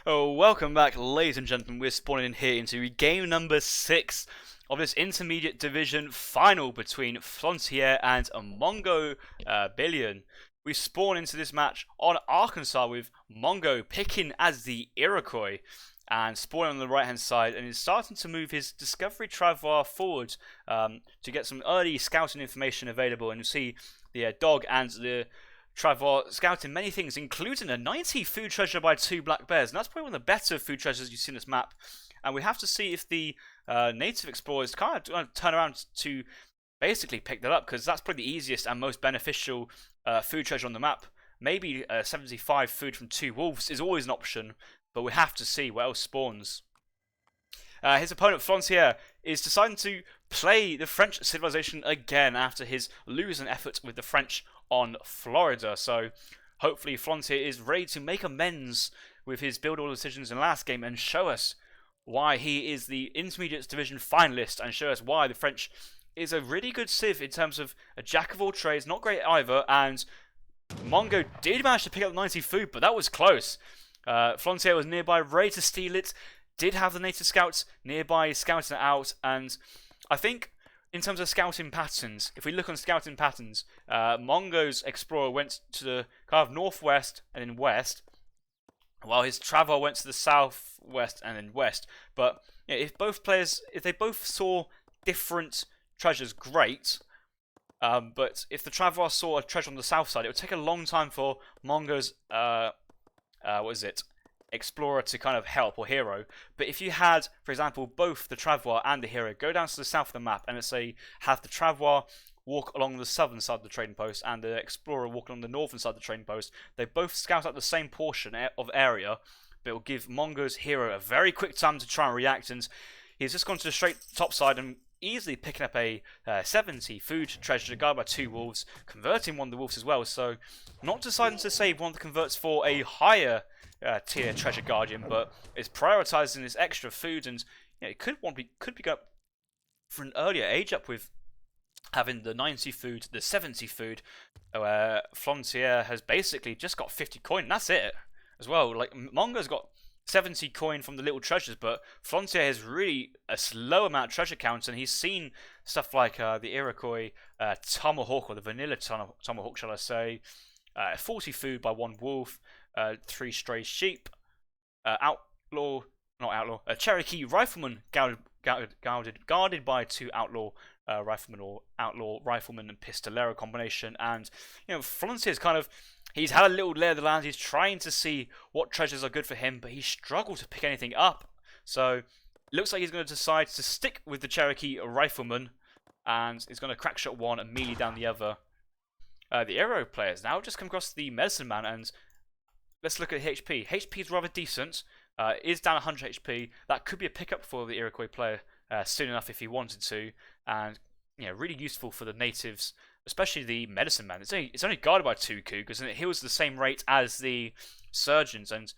Oh, welcome back, ladies and gentlemen. We're spawning in here into game number 6 of this intermediate division final between Flontier and Mongobillione. We spawn into this match on Arkansas with Mongo picking as the Iroquois and spawning on the right hand side, and is starting to move his Discovery Travoir forward to get some early scouting information available. And you see the dog and the Travoir scouting many things, including a 90 food treasure by 2 black bears, and that's probably one of the better food treasures you see in this map. And we have to see if the native explorers kind of turn around to basically pick that up, because that's probably the easiest and most beneficial food treasure on the map. Maybe 75 food from 2 wolves is always an option, but we have to see what else spawns. His opponent, Flontier, is deciding to play the French civilization again after his losing effort with the French on Florida. So hopefully Flontier is ready to make amends with his build order decisions in the last game and show us why he is the Intermediate Division finalist, and show us why the French is a really good civ in terms of a jack of all trades, not great either. And Mongo did manage to pick up 90 food, but that was close. Flontier was nearby, ready to steal it, did have the native scouts nearby scouting it out, and I think in terms of scouting patterns, if we look on scouting patterns, Mongo's explorer went to the kind of northwest and then west, while his traveler went to the southwest and then west. But if they both saw different treasures, great. But if the traveler saw a treasure on the south side, it would take a long time for Mongo's explorer to kind of help, or hero. But if you had, for example, both the traveler and the hero go down to the south of the map, and let's say have the traveler walk along the southern side of the trading post and the explorer walk along the northern side of the trading post, they both scout out the same portion of area, but it will give Mongo's hero a very quick time to try and react, and he's just gone to the straight top side and easily picking up a 70 food treasure guarded by 2 wolves, converting one of the wolves as well. So not deciding to save one that converts for a higher tier treasure guardian, but is prioritizing this extra food, and it could be going for an earlier age up with having the 90 food, the 70 food, where Flontier has basically just got 50 coin, and that's it as well. Like, Mongo's got 70 coin from the little treasures, but Flontier has really a slow amount of treasure counts, and he's seen stuff like the Iroquois Tomahawk, or the vanilla Tomahawk, shall I say, 40 food by 1 wolf, 3 stray sheep, Cherokee rifleman guarded by 2 outlaw riflemen, or outlaw rifleman and pistolero combination. And Flontier's he's had a little lay of the land. He's trying to see what treasures are good for him, but he struggled to pick anything up. So it looks like he's going to decide to stick with the Cherokee rifleman, and he's going to crack shot one and melee down the other. The arrow players now just come across the medicine man, and let's look at HP. HP is rather decent. Is down 100 HP. That could be a pickup for the Iroquois player soon enough if he wanted to, and really useful for the natives, especially the medicine man. It's only guarded by 2 cougars, and it heals the same rate as the surgeons. And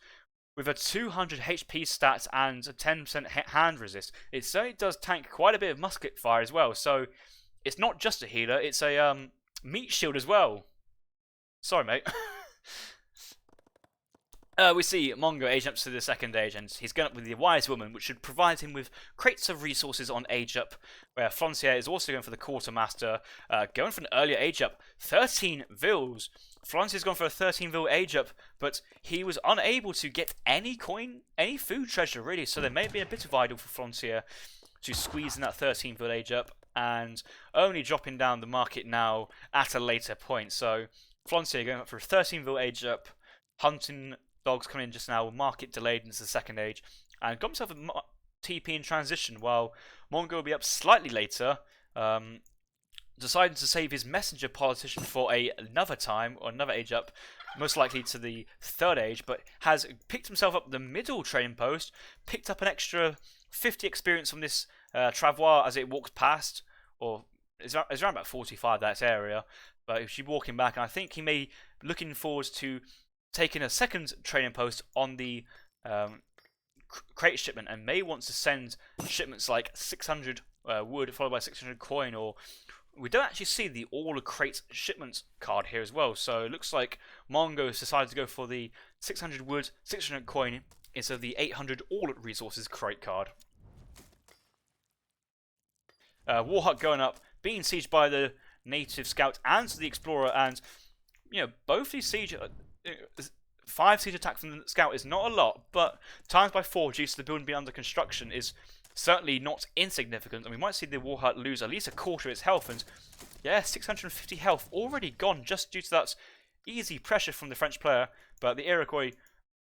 with a 200 HP stat and a 10% hand resist, it certainly does tank quite a bit of musket fire as well. So it's not just a healer; it's a meat shield as well. Sorry, mate. We see Mongo age up to the 2nd age, and he's going up with the Wise Woman, which should provide him with crates of resources on age up, where Flontier is also going for the Quartermaster, going for an earlier age up, 13 vils. Flontier's gone for a 13 vil age up, but he was unable to get any coin, any food treasure really, so there may be a bit of idle for Flontier to squeeze in that 13 vil age up, and only dropping down the market now at a later point. So Flontier going up for a 13 vil age up, hunting dogs coming in just now, market delayed into the 2nd age, and got himself a TP in transition, while Mongo will be up slightly later, deciding to save his messenger politician for another time, or another age up, most likely to the 3rd age, but has picked himself up the middle trading post, picked up an extra 50 experience from this Travois as it walks past, or it's around about 45 that area, but if she's walking back, and I think he may be looking forward to taking a 2nd trading post on the crate shipment, and may want to send shipments like 600 wood followed by 600 coin, or we don't actually see the all crate shipments card here as well. So it looks like Mongo has decided to go for the 600 wood, 600 coin instead of the 800 all resources crate card. Warhawk going up, being sieged by the native scout and the explorer, and both these siege. 5 siege attack from the scout is not a lot, but times by 4 due to the building being under construction is certainly not insignificant, and we might see the Warhawk lose at least a quarter of its health, and 650 health already gone just due to that easy pressure from the French player. But the Iroquois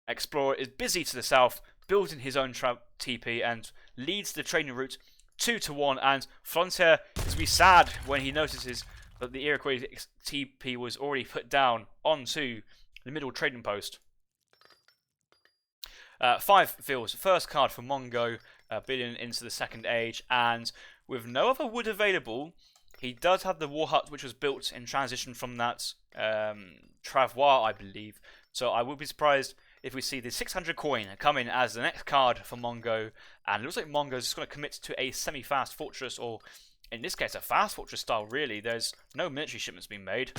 explorer is busy to the south, building his own TP, and leads the training route 2-1, and Flontier is going to be sad when he notices that the Iroquois TP was already put down onto the middle trading post. 5 vils, first card for Mongo, billion into the 2nd age, and with no other wood available, he does have the war hut, which was built in transition from that Travois, I believe. So I would be surprised if we see the 600 coin come in as the next card for Mongo, and it looks like Mongo's just going to commit to a semi-fast fortress, or in this case a fast fortress style really. There's no military shipments being made.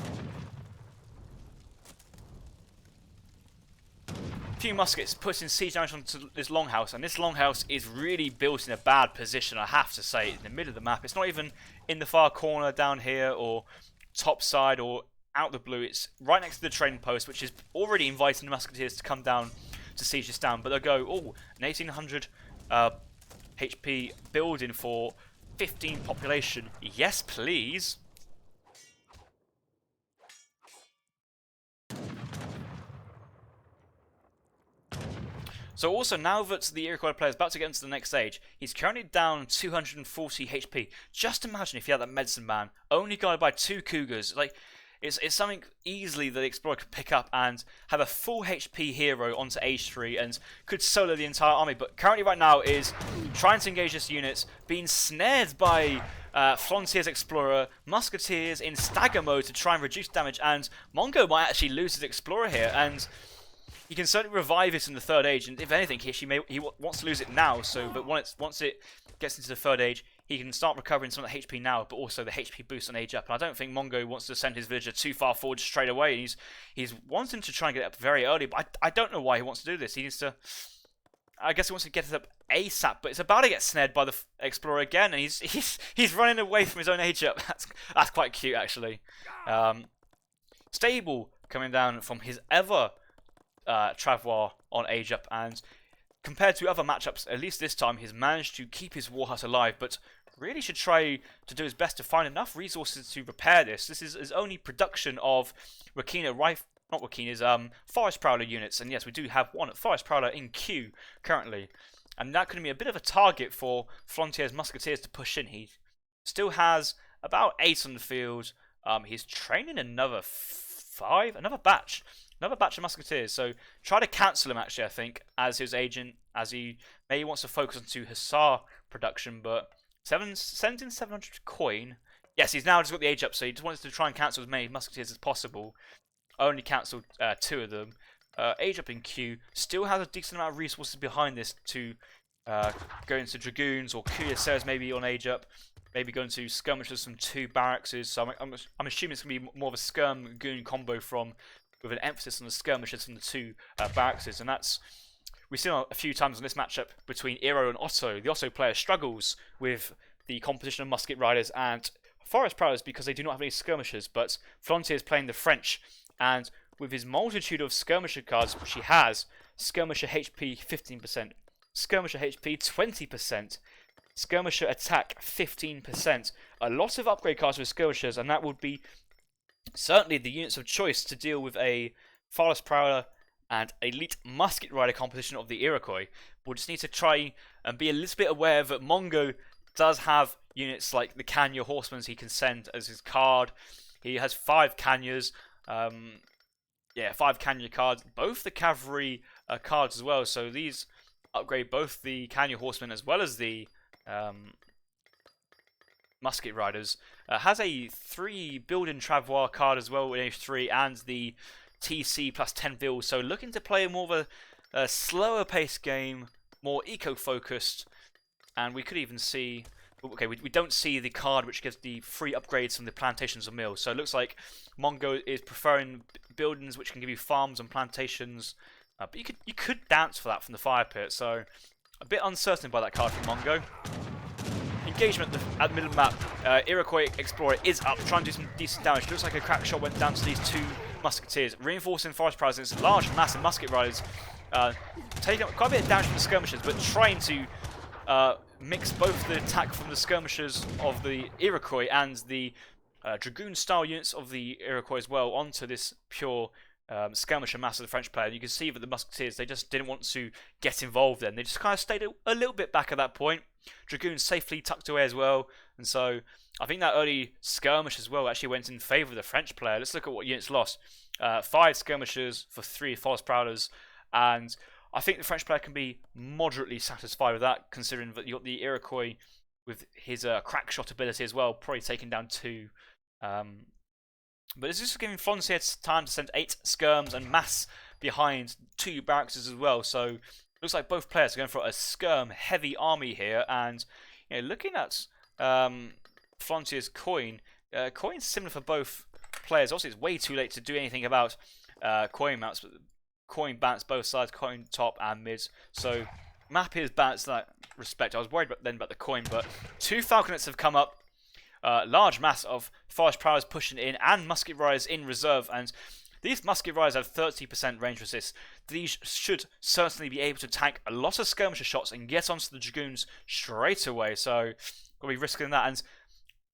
few muskets putting siege damage onto this longhouse, and this longhouse is really built in a bad position, I have to say, in the middle of the map. It's not even in the far corner down here or top side or out the blue. It's right next to the trading post, which is already inviting the musketeers to come down to siege this down. But they'll go, oh, an 1800 HP building for 15 population. Yes, please. So also, now that the Iroquois player is about to get into the next stage, he's currently down 240 HP. Just imagine if you had that medicine man, only guarded by 2 cougars. Like, it's something easily that the Explorer could pick up and have a full HP hero onto AoE3 and could solo the entire army. But currently right now is trying to engage this unit, being snared by Flontier's Explorer, Musketeers in stagger mode to try and reduce damage, and Mongo might actually lose his Explorer here, and he can certainly revive it in the 3rd age, and if anything, he wants to lose it now. So, but once it gets into the 3rd age, he can start recovering some of the HP now, but also the HP boost on age up. And I don't think Mongo wants to send his villager too far forward straight away. He's wanting to try and get it up very early, but I don't know why he wants to do this. He needs to, I guess he wants to get it up ASAP, but it's about to get snared by the Explorer again, and he's running away from his own age up. That's quite cute, actually. Stable coming down from his ever Travois on age up, and compared to other matchups, at least this time he's managed to keep his war hut alive, but really should try to do his best to find enough resources to repair this. This is his only production of Forest Prowler units, and yes, we do have one Forest Prowler in queue currently, and that could be a bit of a target for Flontier's Musketeers to push in. He still has about 8 on the field. He's training another batch of Musketeers, so try to cancel him actually, I think, as his agent, as he maybe wants to focus onto Hussar production, but 700 coin. Yes, he's now just got the age up, so he just wants to try and cancel as many Musketeers as possible. Only cancelled 2 of them. Age up in queue, still has a decent amount of resources behind this to go into Dragoons or Cuirassiers maybe on age up. Maybe going to skirmishers from 2 barracks. So I'm assuming it's going to be more of a skirm-goon combo with an emphasis on the skirmishers from the 2 barracks, and that's we've seen a few times in this matchup between Eero and Otto. The Otto player struggles with the composition of musket riders and Forest Prowlers because they do not have any skirmishers, but Flontier is playing the French, and with his multitude of skirmisher cards, which he has, skirmisher HP 15%, skirmisher HP 20%, skirmisher attack 15%, a lot of upgrade cards with skirmishers, and that would be certainly the units of choice to deal with a Forest Prowler and elite musket rider composition of the Iroquois. We'll just need to try and be a little bit aware that Mongo does have units like the Kanya Horsemen he can send as his card. He has 5 Kanyas, 5 Kanya cards, both the cavalry cards as well, so these upgrade both the Kanya Horsemen as well as the musket riders. Has a 3 build-in Travois card as well with H3 and the TC plus 10 vills, so looking to play more of a slower paced game, more eco-focused, and we could even see, okay, we don't see the card which gives the free upgrades from the plantations or mills, so it looks like Mongo is preferring buildings which can give you farms and plantations, but you could dance for that from the fire pit, so a bit uncertain by that card from Mongo. Engagement at the middle of the map. Iroquois Explorer is up, trying to do some decent damage. Looks like a crack shot went down to these 2 Musketeers, reinforcing Forest Prowlers against large, massive musket riders. Taking up quite a bit of damage from the skirmishers, but trying to mix both the attack from the skirmishers of the Iroquois and the Dragoon-style units of the Iroquois as well onto this pure skirmisher mass of the French player. And you can see that the Musketeers, they just didn't want to get involved then. They just kind of stayed a little bit back at that point. Dragoons safely tucked away as well, and so I think that early skirmish as well actually went in favour of the French player. Let's look at what units lost. 5 skirmishers for 3 Forest Prowlers, and I think the French player can be moderately satisfied with that, considering that you got the Iroquois with his crack shot ability as well, probably taking down 2. But it's just giving Flontier time to send 8 skirms and mass behind 2 barracks as well, so looks like both players are going for a skirm-heavy army here, and looking at Flontier's coin's similar for both players. Obviously, it's way too late to do anything about coin amounts, but coin balanced both sides, coin top and mid. So map is balanced in that respect. I was worried then about the coin, but 2 falconets have come up. Large mass of forest prowlers pushing in and musket riders in reserve, and these musket riders have 30% range resist. These should certainly be able to tank a lot of skirmisher shots and get onto the dragoons straight away. So gotta be risking that. And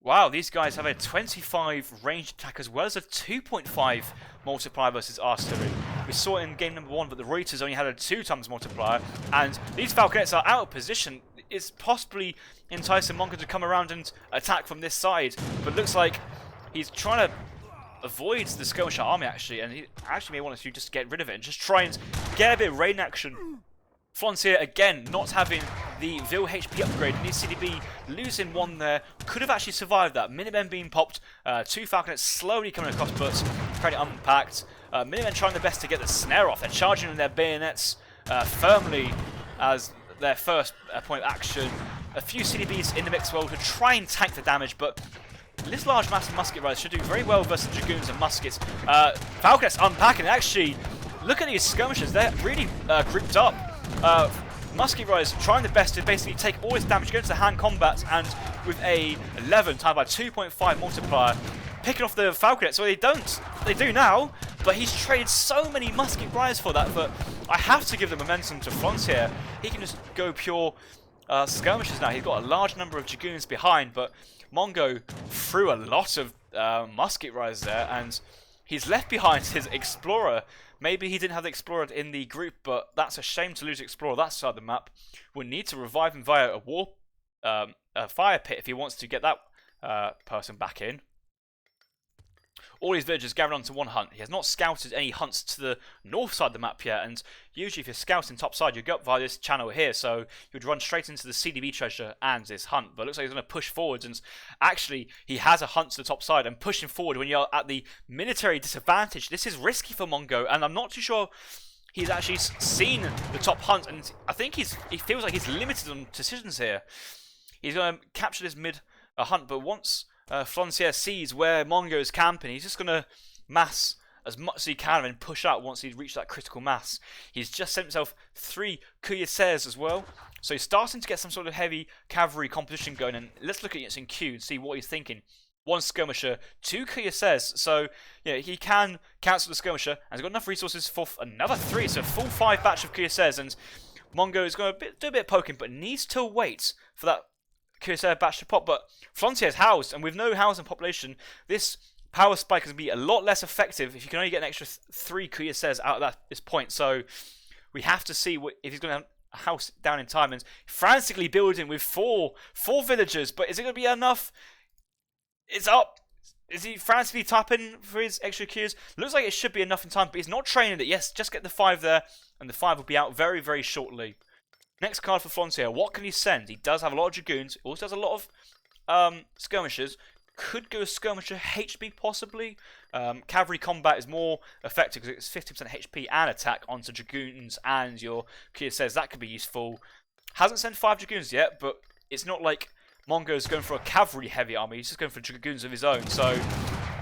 wow, these guys have a 25 range attack as well as a 2.5 multiplier versus artillery. We saw it in game number 1, but the Reuters only had a 2 times multiplier, and these falconets are out of position. It's possibly enticing Mongo to come around and attack from this side, but looks like he's trying to avoid the skirmisher army actually, and he actually may want to just get rid of it and just try and get a bit of rain action. Flontier again not having the Vil HP upgrade, and his CDB losing 1 there, could have actually survived that. Minutemen being popped, 2 falconets slowly coming across, but currently unpacked. Minutemen trying their best to get the snare off. They're charging in their bayonets firmly as their first point of action. A few CDBs in the mix well to try and tank the damage, but this large mass of musket riders should do very well versus dragoons and muskets. Falconets unpacking. Actually, look at these skirmishers. They're really grouped up. Musket riders trying their best to basically take all this damage, go into the hand combat, and with a 11 times by 2.5 multiplier, picking off the falconets. So they do now, but he's traded so many musket riders for that. But I have to give the momentum to Flontier. He can just go pure skirmishers now. He's got a large number of dragoons behind, but Mongo threw a lot of musket riders there, and he's left behind his explorer. Maybe he didn't have the explorer in the group, but that's a shame to lose explorer that side of the map. We'll need to revive him via a fire pit if he wants to get that person back in. All these villagers gathered onto one hunt. He has not scouted any hunts to the north side of the map yet, and usually if you're scouting top side, you go up via this channel here, so you'd run straight into the CDB treasure and this hunt. But it looks like he's going to push forwards, and actually he has a hunt to the top side, and pushing forward when you're at the military disadvantage, this is risky for Mongo, and I'm not too sure he's actually seen the top hunt, and I think he feels like he's limited on decisions here. He's going to capture this mid hunt, but once Flontier sees where Mongo is camping, he's just going to mass as much as he can and push out once he's reached that critical mass. He's just sent himself 3 cuirassiers as well, so he's starting to get some sort of heavy cavalry competition going, and let's look at it in queue and see what he's thinking. 1 skirmisher, 2 cuirassiers, so yeah, he can cancel the skirmisher, and he's got enough resources for another 3, so a full 5 batch of cuirassiers, and Mongo is going to do a bit of poking, but needs to wait for that cuirassier batch to pop. But Flontier is housed, and with no housing population, this power spike is going to be a lot less effective if you can only get an extra 3 cuirassiers out of this point. So we have to see if he's going to have a house down in time, and frantically building with four villagers. But is it going to be enough? It's up. Is he frantically tapping for his extra cues? Looks like it should be enough in time, but he's not training it. Yes, just get the 5 there, and the 5 will be out very, very shortly. Next card for Flontier. What can he send? He does have a lot of dragoons. He also has a lot of skirmishers. Could go skirmisher HB possibly. Cavalry combat is more effective because it's 50% HP and attack onto dragoons and your cuirassiers. That could be useful. Hasn't sent 5 dragoons yet, but it's not like Mongo's going for a cavalry heavy army. He's just going for dragoons of his own. So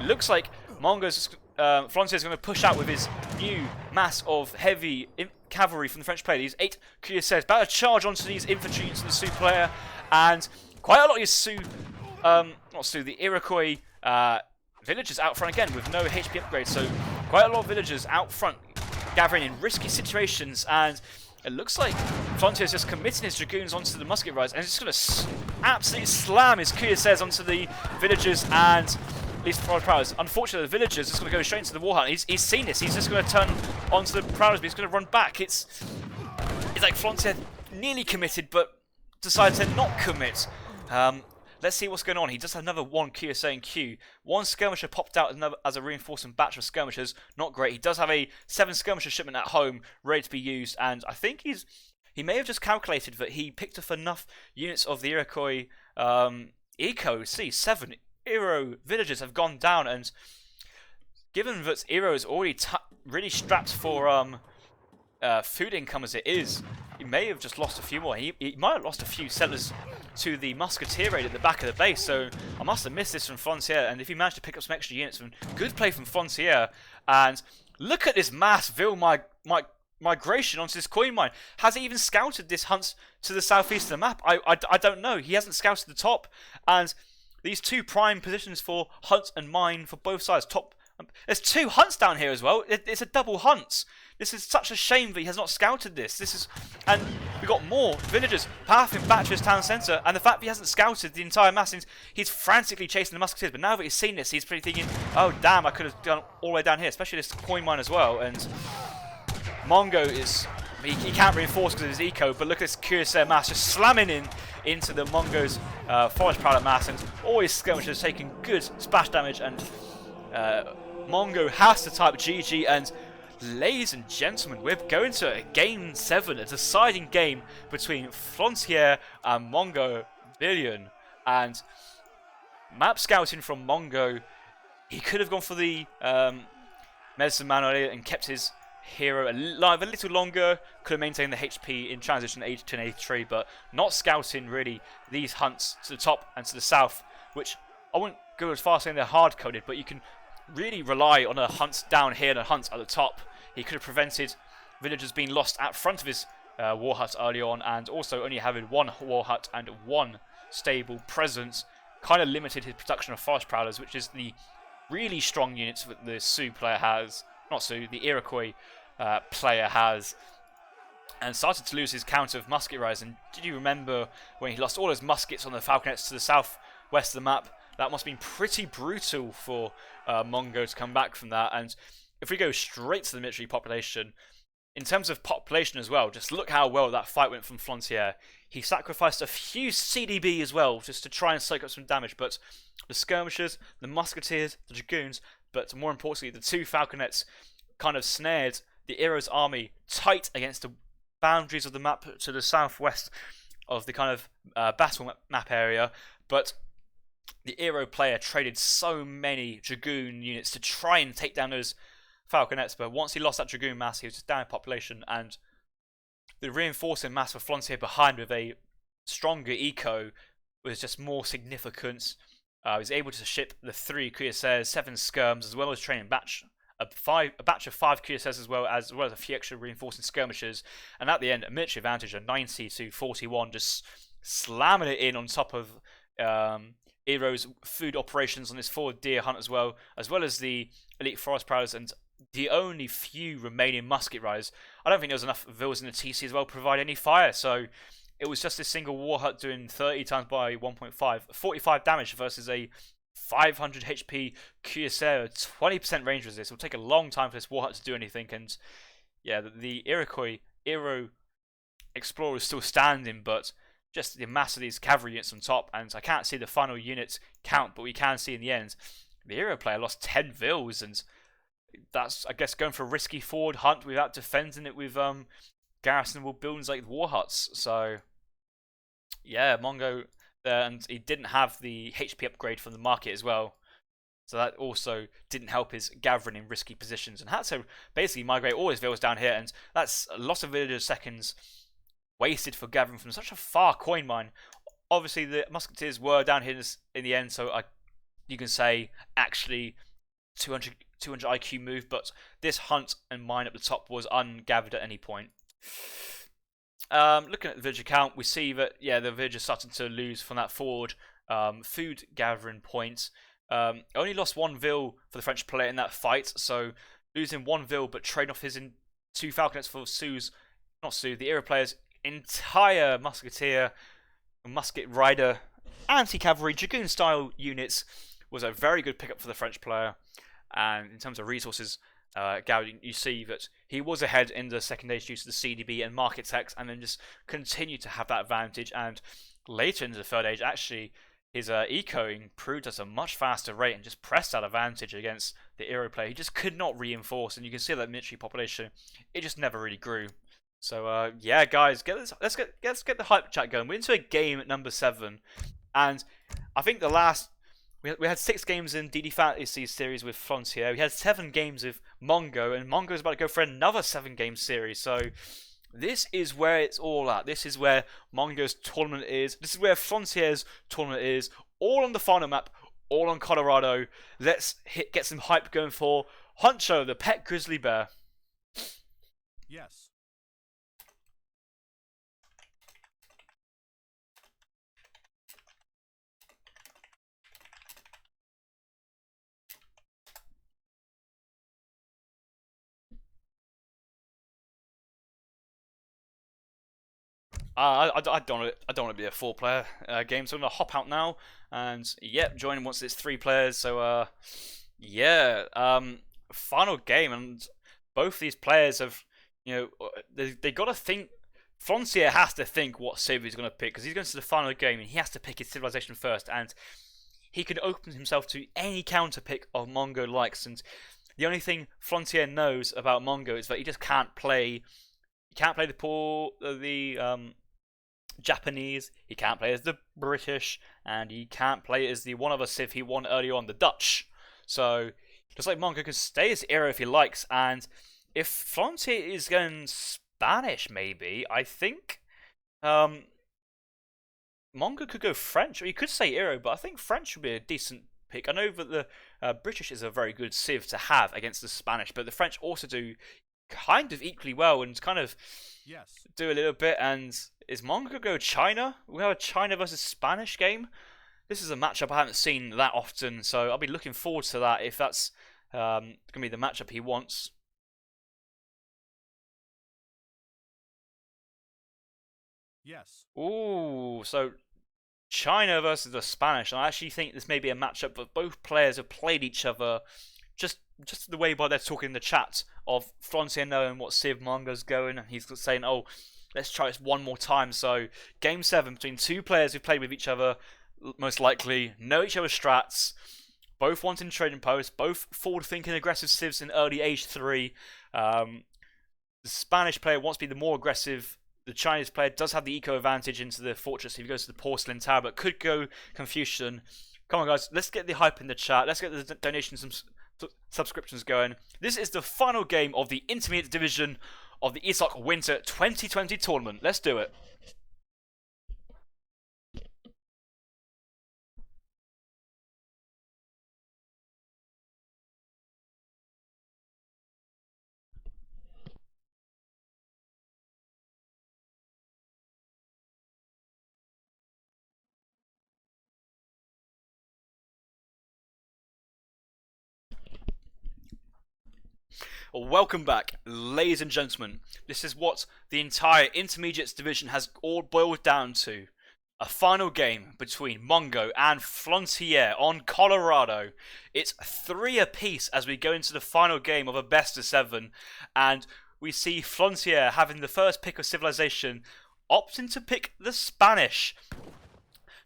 looks like Mongo's Flontier is going to push out with his new mass of heavy cavalry from the French player. These 8 cuirassiers about to charge onto these infantry into the Sioux player, and quite a lot of his the Iroquois villagers out front again with no HP upgrades. So quite a lot of villagers out front gathering in risky situations, and it looks like Flontier is just committing his dragoons onto the musket riders, and he's just going to absolutely slam his cuirassiers onto the villagers and these prowlers. Unfortunately, the villagers are just going to go straight into the war hunt. He's seen this. He's just going to turn onto the prowlers, but he's going to run back. It's like Flontier nearly committed, but decided to not commit. Let's see what's going on. He does have another 1 cuirassier in queue. 1 skirmisher popped out as a reinforcement batch of skirmishers. Not great. He does have a 7 skirmisher shipment at home ready to be used, and I think he may have just calculated that he picked up enough units of the Iroquois eco. See, 7 Iro villagers have gone down, and given that Iro is already really strapped for food income as it is, he may have just lost a few more. He might have lost a few settlers to the musketeer raid at the back of the base, so I must have missed this from Flontier, and if he managed to pick up some extra units, good play from Flontier, and Look at this mass migration onto this coin mine. Has he even scouted this hunt to the southeast of the map? I don't know. He hasn't scouted the top, and these two prime positions for hunt and mine for both sides. Top. There's two hunts down here as well. It's a double hunt. This is such a shame that he has not scouted this. And we've got more villagers pathing back to his town centre, and the fact that he hasn't scouted the entire mass, he's frantically chasing the musketeers. But now that he's seen this, he's pretty thinking, oh damn, I could have gone all the way down here, especially this coin mine as well. And Mongo is, he can't reinforce because of his eco, but look at this Cuirassier mass just slamming into the Mongo's forest prowler mass, and all his skirmishers taking good splash damage, and Mongo has to type GG. And ladies and gentlemen, we're going to a game 7, a deciding game between Flontier and Mongobillione. And map scouting from Mongo, he could have gone for the medicine man earlier and kept his hero alive a little longer, could have maintained the HP in transition to an AoE3, but not scouting really these hunts to the top and to the south, which I wouldn't go as far as saying they're hard-coded, but you can really rely on a hunt down here and a hunt at the top. He could have prevented villagers being lost at front of his war hut early on, and also only having one war hut and one stable presence kind of limited his production of forest prowlers, which is the really strong units that the Sioux player has. Not Sioux, the Iroquois player has, and started to lose his count of musket rise. And did you remember when he lost all his muskets on the falconets to the southwest of the map? That must have been pretty brutal for Mongo to come back from that. And if we go straight to the military population, in terms of population as well, just look how well that fight went from Flontier. He sacrificed a few CDB as well, just to try and soak up some damage, but the skirmishers, the musketeers, the dragoons, but more importantly, the two falconets kind of snared the Ero's army tight against the boundaries of the map to the southwest of the kind of battle map area. But the Ero player traded so many dragoon units to try and take down those falconets, but once he lost that dragoon mass, he was just down in population, and the reinforcing mass for Flontier behind with a stronger eco was just more significant. He was able to ship the 3 cuirassiers, 7 skirms, as well as training a batch of 5 cuirassiers as well as a few extra reinforcing skirmishers, and at the end a military advantage of 90 to 41, just slamming it in on top of Ero's food operations on this forward deer hunt as well as the elite forest prowlers and the only few remaining musket riders. I don't think there was enough vills in the TC as well to provide any fire, so it was just this single war hut doing 30 times by 1.5, 45 damage versus a 500 HP Cuirassier, 20% range resist. It will take a long time for this war hut to do anything, and yeah, the Ero Explorer is still standing, but just the mass of these cavalry units on top, and I can't see the final unit count, but we can see in the end the Ero player lost 10 vills, and that's, I guess, going for a risky forward hunt without defending it with garrisonable buildings like war huts. So yeah, Mongo there, and he didn't have the HP upgrade from the market as well, so that also didn't help his gathering in risky positions, and had to basically migrate all his villas down here, and that's a lot of villager seconds wasted for gathering from such a far coin mine. Obviously the musketeers were down here in the end, so you can say actually 200 IQ move, but this hunt and mine up the top was ungathered at any point. Looking at the villager count, we see that yeah, the villagers started to lose from that forward food gathering point. Only lost 1 vill for the French player in that fight, so losing 1 vill but trading off his 2 falconets for the Ero player's entire musketeer, musket rider, anti-cavalry, dragoon style units was a very good pickup for the French player. And in terms of resources, Gowdy, you see that he was ahead in the second age due to the CDB and market text, and then just continued to have that advantage. And later into the third age, actually, his ecoing proved at a much faster rate and just pressed that advantage against the Ero player. He just could not reinforce, and you can see that military population, it just never really grew. So yeah, guys, let's get the hype chat going. We're into a game at number 7, and I think we had 6 games in DD Fantasy series with Flontier. We had 7 games with Mongo, and Mongo's about to go for another 7-game series. So this is where it's all at. This is where Mongo's tournament is. This is where Frontier's tournament is. All on the final map, all on Colorado. Let's get some hype going for Honcho, the pet grizzly bear. Yes. I don't want to be a 4-player game, so I'm gonna hop out now. And yep, join once it's 3 players. So yeah, final game, and both these players have, they got to think. Flontier has to think what civ he's going to pick because he's going to the final game and he has to pick his civilization first, and he can open himself to any counter pick of Mongo likes. And the only thing Flontier knows about Mongo is that he just can't play. He can't play the Japanese, he can't play as the British, and he can't play as the one other civ he won earlier on, the Dutch. So, just like Mongo can stay as Eero if he likes, and if Flontier is going Spanish, maybe, I think Mongo could go French, or he could say Eero, but I think French would be a decent pick. I know that the British is a very good civ to have against the Spanish, but the French also do kind of equally well and kind of do a little bit. And is Mongo go China? We have a China versus Spanish game. This is a matchup I haven't seen that often, so I'll be looking forward to that if that's going to be the matchup he wants. Yes. Ooh, so China versus the Spanish. And I actually think this may be a matchup that both players have played each other just the way by they're talking in the chat of Flontier knowing what civ Mongo's going, and he's saying, oh, let's try this one more time. So game 7 between 2 players who played with each other, most likely know each other's strats, both wanting trading posts, both forward-thinking aggressive civs in early age 3. The Spanish player wants to be the more aggressive. The Chinese player does have the eco advantage into the fortress if he goes to the porcelain tower, but could go Confucian. Come on, guys, let's get the hype in the chat. Let's get the donations and subscriptions going. This is the final game of the intermediate division of the ESOC Winter 2020 tournament. Let's do it. Welcome back, ladies and gentlemen. This is what the entire intermediates division has all boiled down to. A final game between Mongo and Flontier on Colorado. It's 3 apiece as we go into the final game of a best of 7, and we see Flontier having the first pick of civilization, opting to pick the Spanish.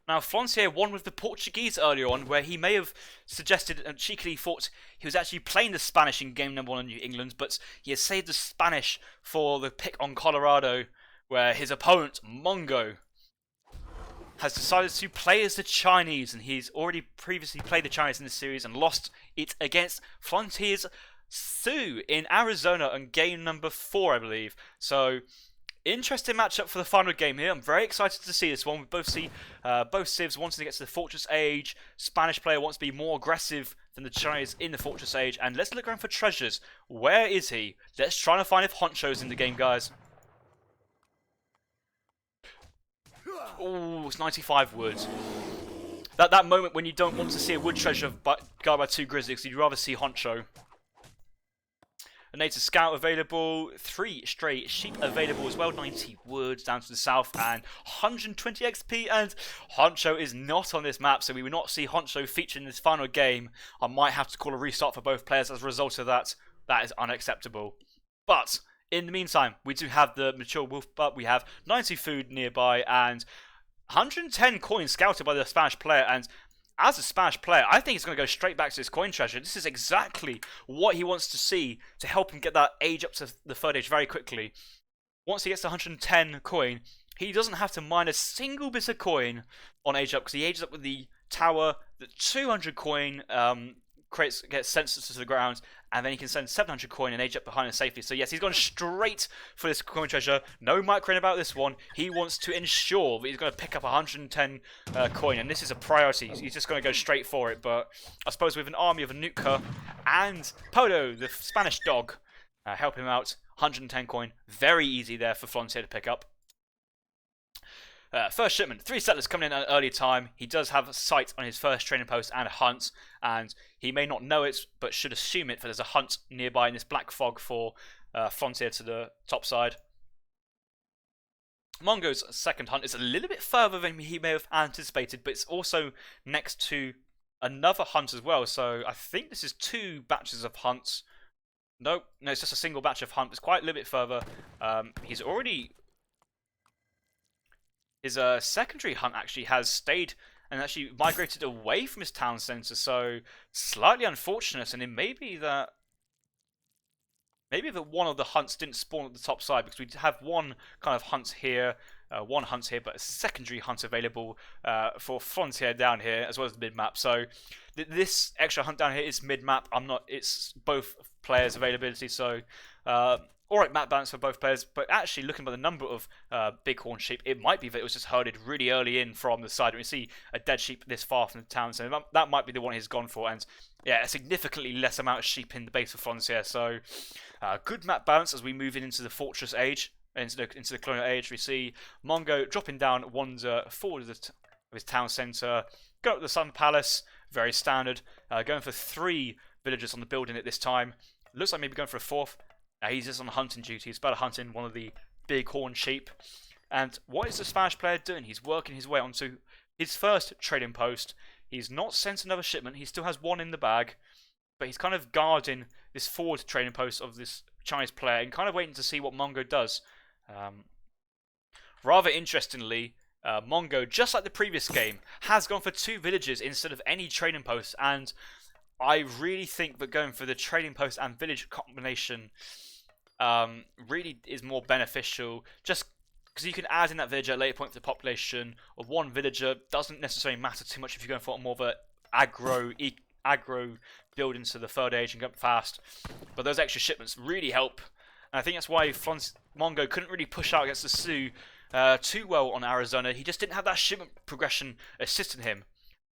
Now, Flontier won with the Portuguese earlier on, where he may have suggested and cheekily thought he was actually playing the Spanish in game number 1 in New England, but he has saved the Spanish for the pick on Colorado, where his opponent, Mongo, has decided to play as the Chinese, and he's already previously played the Chinese in this series and lost it against Flontier's Sioux in Arizona on game number 4, I believe. So, interesting matchup for the final game here. I'm very excited to see this one. We both see both civs wanting to get to the Fortress Age. Spanish player wants to be more aggressive than the Chinese in the Fortress Age. And let's look around for treasures. Where is he? Let's try and find if Honcho's in the game, guys. Oh, it's 95 wood. That moment when you don't want to see a wood treasure guarded by 2 grizzlies, you'd rather see Honcho. A native scout available, 3 stray sheep available as well, 90 wood down to the south, and 120 XP, and Honcho is not on this map, so we will not see Honcho feature in this final game. I might have to call a restart for both players as a result of that. That is unacceptable. But in the meantime, we do have the mature wolf butt, we have 90 food nearby, and 110 coins scouted by the Spanish player, and as a Spanish player, I think he's going to go straight back to his coin treasure. This is exactly what he wants to see to help him get that age up to the 3rd age very quickly. Once he gets to 110 coin, he doesn't have to mine a single bit of coin on age up because he ages up with the tower. The 200 coin gets sensors to the ground. and then he can send 700 coin and age up behind him safely. So yes, he's gone straight for this coin treasure. No microing about this one. He wants to ensure that he's going to pick up 110 coin, and this is a priority. He's just going to go straight for it. But I suppose with an army of a Nuka and Podo, the Spanish dog, help him out. 110 coin, very easy there for Flontier to pick up. First shipment, 3 settlers coming in at an early time. He does have a sight on his first training post and a hunt, and he may not know it, but should assume it, for there's a hunt nearby in this black fog for Flontier to the top side. Mongo's second hunt is a little bit further than he may have anticipated, but it's also next to another hunt as well, so I think this is 2 batches of hunts. No, it's just a single batch of hunt. It's quite a little bit further. He's already... His secondary hunt actually has stayed and actually migrated away from his town centre, so slightly unfortunate. And it may be that one of the hunts didn't spawn at the top side, because we have one kind of hunt here, but a secondary hunt available for Flontier down here as well as the mid map. So this extra hunt down here is mid map. It's both players' availability. So. Alright, map balance for both players, but actually looking by the number of bighorn sheep, it might be that it was just herded really early in from the side. We see a dead sheep this far from the town, so that might be the one he's gone for. And yeah, a significantly less amount of sheep in the base of Flontier, so good map balance as we move into the fortress age, into the colonial age. We see Mongo dropping down, wander forward of his town centre, go up to the Sun Palace, very standard, going for 3 villagers on the building at this time. Looks like maybe going for a 4th. He's just on hunting duty. He's about to hunt in one of the bighorn sheep. And what is the Spanish player doing? He's working his way onto his first trading post. He's not sent another shipment. He still has 1 in the bag. But he's kind of guarding this forward trading post of this Chinese player and kind of waiting to see what Mongo does. Rather interestingly, Mongo, just like the previous game, has gone for 2 villages instead of any trading posts. And I really think that going for the trading post and village combination really is more beneficial, just because you can add in that villager at a later point for the population of 1 villager. Doesn't necessarily matter too much if you're going for more of an aggro build into the 3rd age and go up fast. But those extra shipments really help, and I think that's why Mongo couldn't really push out against the Sioux too well on Arizona. He just didn't have that shipment progression assisting him.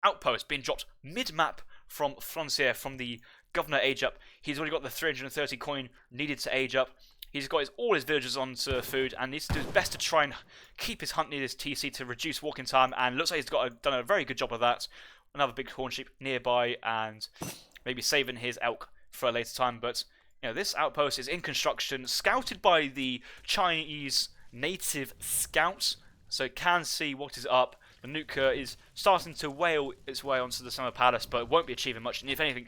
Outpost being dropped mid-map from Flontier from the governor age up. He's already got the 330 coin needed to age up. He's got all his villagers onto food and needs to do his best to try and keep his hunt near his TC to reduce walking time, and looks like he's done a very good job of that. Another big horn sheep nearby and maybe saving his elk for a later time. But you know, this outpost is in construction, scouted by the Chinese native scouts, so it can see what is up. The Nuka is starting to whale its way onto the Summer Palace, but it won't be achieving much, and if anything,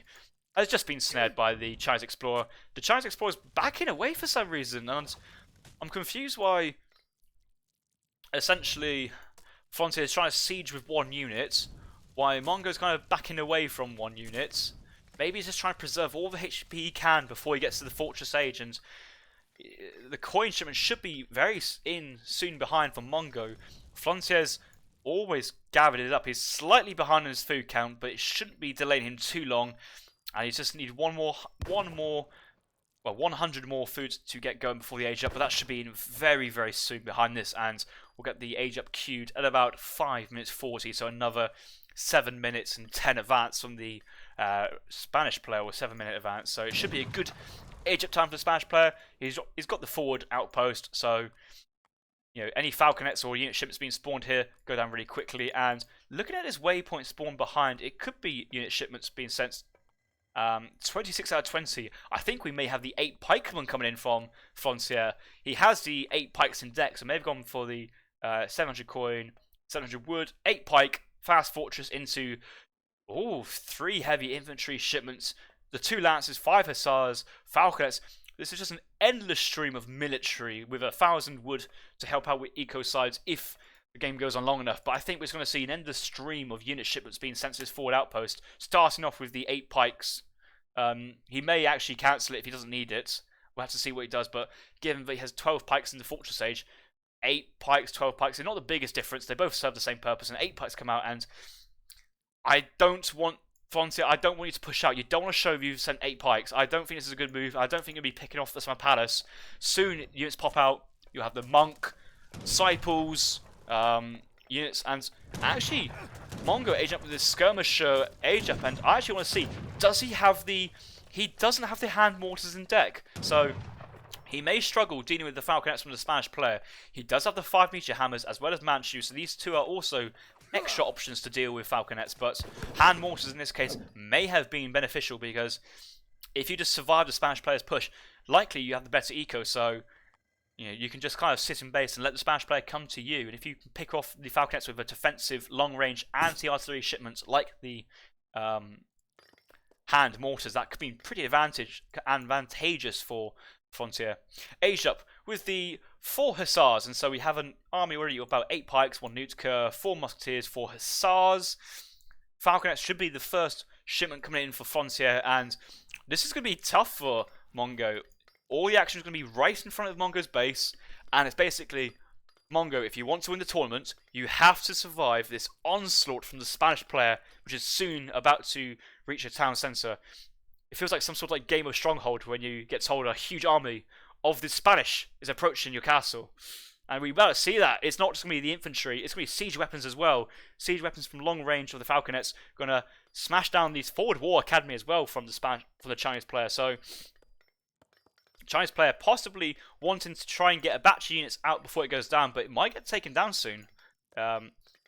has just been snared by the Chinese Explorer. The Chinese Explorer is backing away for some reason, and I'm confused why essentially Flontier is trying to siege with 1 unit, why Mongo's kind of backing away from 1 unit. Maybe he's just trying to preserve all the HP he can before he gets to the Fortress Age, and the coin shipment should be very soon behind for Mongo. Flontier's always gathered it up. He's slightly behind on his food count, but it shouldn't be delaying him too long. And he just needs 100 more food to get going before the age up. But that should be very, very soon behind this, and we'll get the age up queued at about 5 minutes 40. So another 7 minutes and 10 advance from the Spanish player, or 7-minute advance. So it should be a good age up time for the Spanish player. He's got the forward outpost, so you know, any falconets or unit shipments being spawned here go down really quickly. And looking at his waypoint spawn behind, it could be unit shipments being sent. 26 out of 20. I think we may have the 8 pikemen coming in from Flontier. He has the 8 pikes in deck, so may have gone for the 700 coin, 700 wood, 8 pike, fast fortress into 3 heavy infantry shipments, the 2 lances, 5 hussars, falconets. This is just an endless stream of military with 1,000 wood to help out with eco sides if the game goes on long enough. But I think we're going to see an endless stream of unit shipments being sent to this forward outpost, starting off with the 8 pikes. He may actually cancel it if he doesn't need it. We'll have to see what he does, but given that he has 12 pikes in the Fortress Age, 8 pikes, 12 pikes, they're not the biggest difference. They both serve the same purpose, and 8 pikes come out, and I don't want Flontier, I don't want you to push out. You don't want to show you've sent 8 pikes. I don't think this is a good move. I don't think you'll be picking off the Summer Palace. Soon, units pop out. You'll have the Monk, Disciples, units, and actually, Mongo age up with this Skirmisher age up, and I actually want to see, does he have the... He doesn't have the hand mortars in deck, so he may struggle dealing with the Falconets from the Spanish player. He does have the 5-meter hammers as well as Manchu, so these two are also extra options to deal with Falconets, but hand mortars in this case may have been beneficial because if you just survive the Spanish player's push, likely you have the better eco, so you can just kind of sit in base and let the Spanish player come to you, and if you can pick off the Falconets with a defensive long-range anti-artillery shipment like the hand mortars, that could be pretty advantageous for Flontier. Aged up with the 4 Hussars, and so we have an army already of about 8 pikes, 1 Nootka, 4 Musketeers, 4 Hussars. Falconets should be the first shipment coming in for Flontier, and this is going to be tough for Mongo. All the action is going to be right in front of Mongo's base, and it's basically, Mongo, if you want to win the tournament, you have to survive this onslaught from the Spanish player, which is soon about to reach a town centre. It feels like some sort of like game of Stronghold when you get told a huge army of the Spanish is approaching your castle. And we better see that. It's not just going to be the infantry, it's going to be siege weapons as well. Siege weapons from long range of the Falconets going to smash down these forward war academy as well from the Chinese player. So Chinese player possibly wanting to try and get a batch of units out before it goes down, but it might get taken down soon.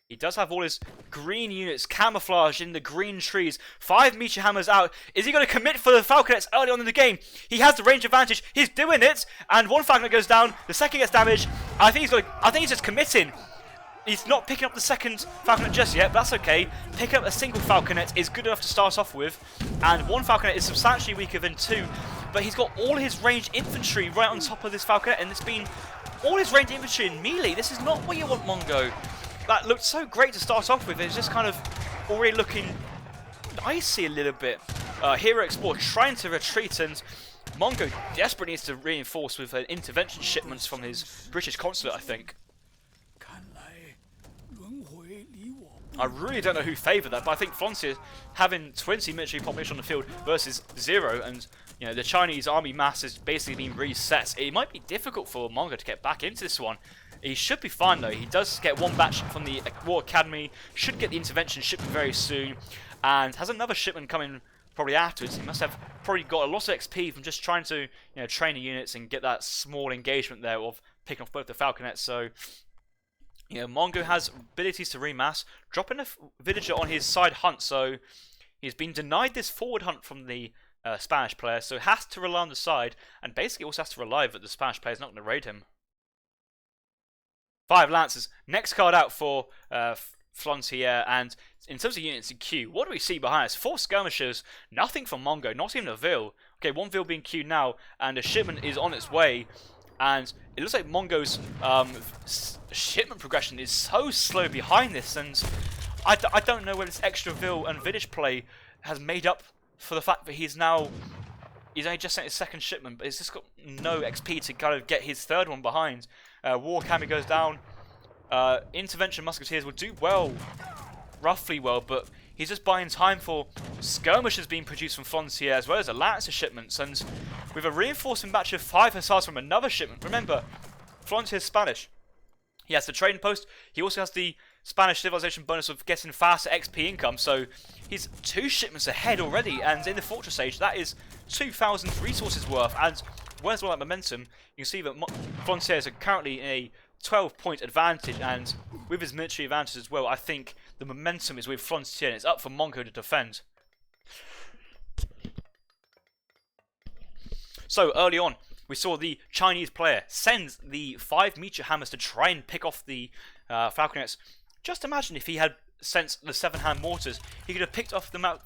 He does have all his green units camouflaged in the green trees. 5-meter hammers out. Is he going to commit for the Falconets early on in the game? He has the range advantage. He's doing it. And 1 Falconet goes down. The second gets damaged. I think he's just committing. He's not picking up the second Falconet just yet, but that's okay. Picking up a single Falconet is good enough to start off with. And 1 Falconet is substantially weaker than 2. But he's got all his ranged infantry right on top of this Falconet. And it's been all his ranged infantry in melee. This is not what you want, Mongo. That looked so great to start off with. It's just kind of already looking dicey a little bit. Hero Explorer trying to retreat, and Mongo desperately needs to reinforce with intervention shipments from his British consulate, I think. I really don't know who favoured that, but I think Flontier having 20 military population on the field versus 0, and the Chinese army mass has basically been reset. It might be difficult for Mongo to get back into this one. He should be fine though. He does get 1 batch from the War Academy, should get the intervention shipment very soon, and has another shipment coming probably afterwards. He must have probably got a lot of XP from just trying to train the units and get that small engagement there of picking off both the Falconets. So Mongo has abilities to remass, dropping a villager on his side hunt, so he's been denied this forward hunt from the Spanish player, so has to rely on the side, and basically also has to rely that the Spanish player is not going to raid him. 5 Lancers. Next card out for Flontier, and in terms of units in queue, what do we see behind us? 4 Skirmishers, nothing from Mongo, not even a Vil. Okay, 1 Vil being queued now, and a shipment is on its way, and it looks like Mongo's shipment progression is so slow behind this, and I don't know whether this extra Vil and village play has made up for the fact that he's only just sent his 2nd shipment, but he's just got no XP to kind of get his 3rd one behind. War Academy goes down. Intervention Musketeers will do well, roughly well, but he's just buying time for skirmishers being produced from Flontier as well as a Lancer shipments, and with a reinforcement batch of 5 Hussars from another shipment. Remember, Flontier's Spanish. He has the trading post. He also has the Spanish civilization bonus of getting faster XP income, so he's 2 shipments ahead already, and in the Fortress Age, that is 2,000 resources worth, and where's all that momentum? You can see that Flontier is currently in a 12-point advantage, and with his military advantage as well, I think the momentum is with Flontier, and it's up for Mongo to defend. So early on, we saw the Chinese player send the 5-meter hammers to try and pick off the Falconets. Just imagine if he had sent the 7-hand mortars, he could have picked off the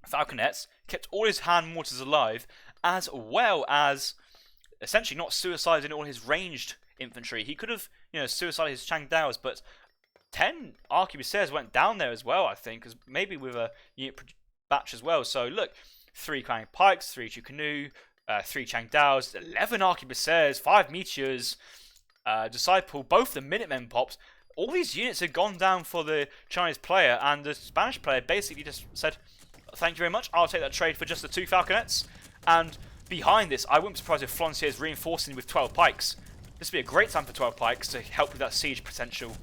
Falconets, kept all his hand mortars alive, as well as essentially not suiciding all his ranged infantry. He could have, suicided his Changdaos, but 10 arquebusiers went down there as well, I think, because maybe with a unit batch as well. So look, 3 Clang Pikes, 3 Chukanu, 3 Changdaos, 11 arquebusiers, 5 meteors, Disciple, both the Minutemen pops. all these units had gone down for the Chinese player, and the Spanish player basically just said, thank you very much, I'll take that trade for just the 2 falconets. And behind this, I wouldn't be surprised if Flontier is reinforcing with 12 pikes. This would be a great time for 12 pikes to help with that siege potential.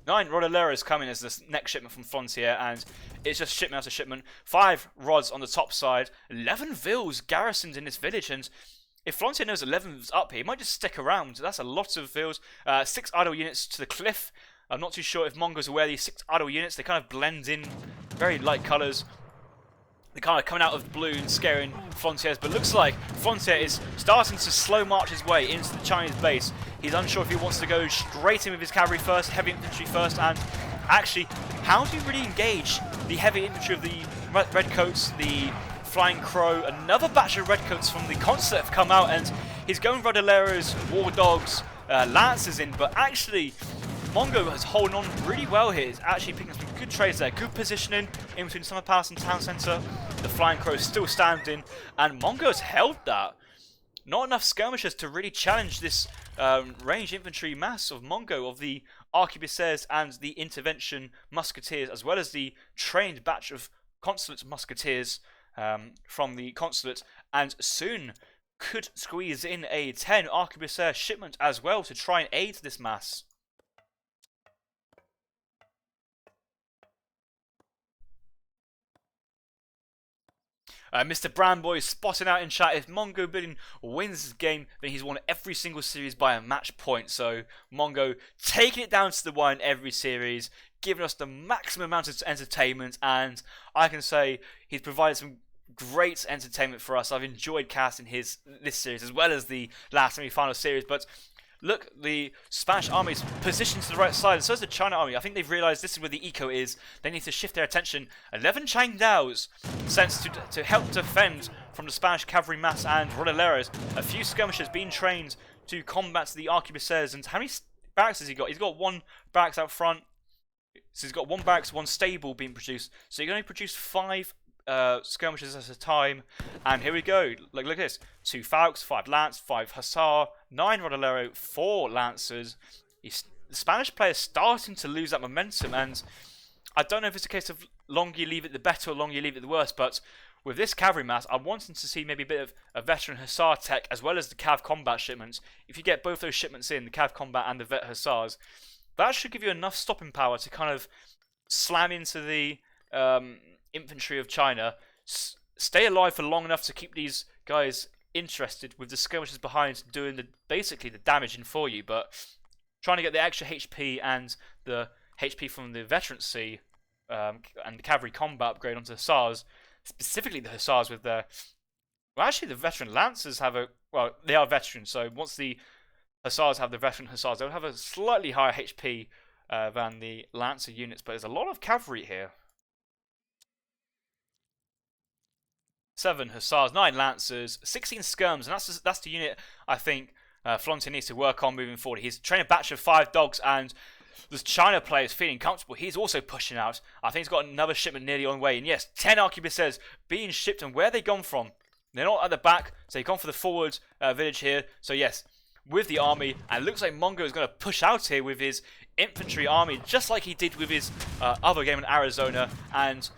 9 Rodoleros coming as the next shipment from Flontier, and it's just shipment after shipment. 5 rods on the top side, 11 vills garrisoned in this village, and if Flontier knows 11's up here, he might just stick around. That's a lot of vills. 6 idle units to the cliff. I'm not too sure if Mongols are aware of these 6 idle units. They kind of blend in, very light colours. They're kind of coming out of the blue and scaring Flontiers, but looks like Flontier is starting to slow march his way into the Chinese base. He's unsure if he wants to go straight in with his cavalry first, heavy infantry first, and actually, how do you really engage the heavy infantry of the Redcoats, the Flying Crow? Another batch of Redcoats from the Consulate have come out, and he's going Rodoleros, War Dogs, Lancers in, but actually, Mongo is holding on really well here. He's actually picking up some good trades there. Good positioning in between Summer Palace and Town Centre. The Flying Crow is still standing, and Mongo's held that. Not enough skirmishers to really challenge this ranged infantry mass of Mongo, of the arquebusiers and the intervention musketeers, as well as the trained batch of consulate musketeers from the consulate, and soon could squeeze in a 10 arquebusier shipment as well to try and aid this mass. Mr. Brandboy spotting out in chat, if Mongobillione wins this game, then he's won every single series by a match point. So Mongo taking it down to the wire in every series, giving us the maximum amount of entertainment, and I can say he's provided some great entertainment for us. I've enjoyed casting this series as well as the last semi-final series, but look, the Spanish army is positioned to the right side, and so is the China army. I think they've realised this is where the eco is. They need to shift their attention. 11 Changdaos sent to help defend from the Spanish cavalry mass and Rodoleros. A few skirmishers being trained to combat the arquebusiers. And how many barracks has he got? He's got 1 barracks out front. So he's got 1 barracks, 1 stable being produced. So you can only produce 5 skirmishers at a time, and here we go. Look at this: 2 Falcons, 5 Lance, 5 Hussar, 9 Rodolero, 4 Lancers. The Spanish players starting to lose that momentum, and I don't know if it's a case of longer you leave it the better or longer you leave it the worse, but with this cavalry mass, I'm wanting to see maybe a bit of a veteran Hussar tech as well as the Cav combat shipments. If you get both those shipments in, the Cav combat and the vet Hussars, that should give you enough stopping power to kind of slam into the infantry of China, stay alive for long enough to keep these guys interested, with the skirmishers behind doing basically the damaging for you, but trying to get the extra HP and the HP from the veterancy and the cavalry combat upgrade onto the Hussars, specifically the Hussars with their... Well, actually the veteran Lancers have a... Well, they are veterans, so once the Hussars have the veteran Hussars, they'll have a slightly higher HP than the Lancer units, but there's a lot of cavalry here. 7 Hussars, 9 Lancers, 16 Skirms, and that's the unit I think Flontier needs to work on moving forward. He's trained a batch of 5 dogs, and the China player is feeling comfortable. He's also pushing out. I think he's got another shipment nearly on the way. And yes, 10 arquebusiers being shipped, and where they gone from? They're not at the back, so they've gone for the forward village here. So yes, with the army, and it looks like Mongo is going to push out here with his infantry army, just like he did with his other game in Arizona, and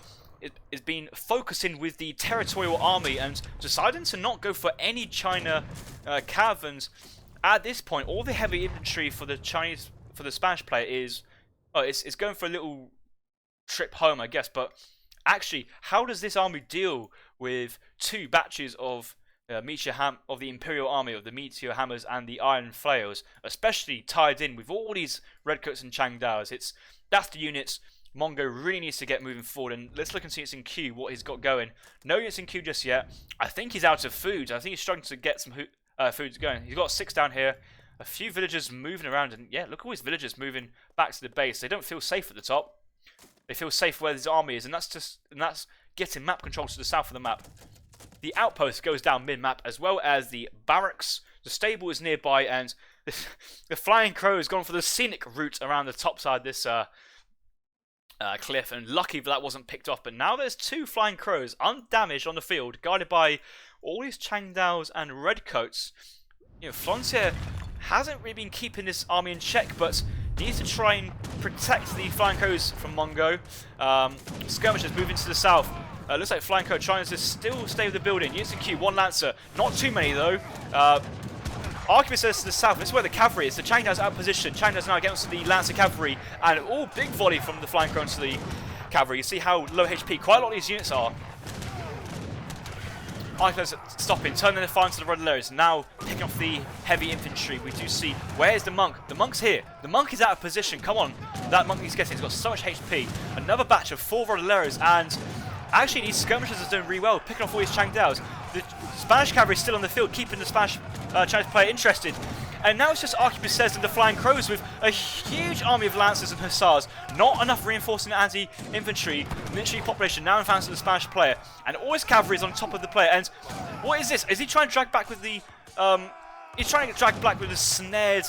it's been focusing with the territorial army and deciding to not go for any China cav. And at this point, all the heavy infantry for the Spanish player is, it's going for a little trip home, I guess. But actually, how does this army deal with 2 batches of of the Imperial Army, of the Meteor Hammers and the Iron Flails, especially tied in with all these Redcoats and Changdaos? That's the units Mongo really needs to get moving forward, and let's look and see it's in queue, what he's got going. No units in queue just yet. I think he's out of food. I think he's struggling to get some food going. He's got 6 down here. A few villagers moving around, and yeah, look at all these villagers moving back to the base. They don't feel safe at the top. They feel safe where his army is, and that's getting map control to the south of the map. The outpost goes down mid-map, as well as the barracks. The stable is nearby, and the Flying Crow has gone for the scenic route around the top side of this cliff, and lucky that wasn't picked off. But now there's 2 Flying Crows undamaged on the field, guided by all these Changdaos and Redcoats. You know, Flontier hasn't really been keeping this army in check, but needs to try and protect the flying crows from Mongo. Skirmishers moving to the south. Looks like flying crow trying to still stay with the building. Units in queue, 1 lancer, not too many though. Archivist says to the south, this is where the cavalry is. The Changdao's out of position. Changdao's now against the Lancer cavalry, and big volley from the flying crow into the cavalry. You see how low HP quite a lot of these units are. Archivist stopping, turning their fire into the Rodaleros, now picking off the heavy infantry. We do see, where's the monk? The monk's here. The monk is out of position. Come on, that monk he's getting. He's got so much HP. Another batch of 4 Rodaleros, and actually these skirmishers are doing really well, picking off all these Changdaos. The Spanish cavalry is still on the field, keeping the Spanish Chinese player interested. And now it's just Archibald says and the Flying Crows with a huge army of Lancers and Hussars. Not enough reinforcing anti-infantry. Military population now advanced to the Spanish player. And all his cavalry is on top of the player. And what is this? Is he trying to drag back with the... he's trying to get dragged back with the snared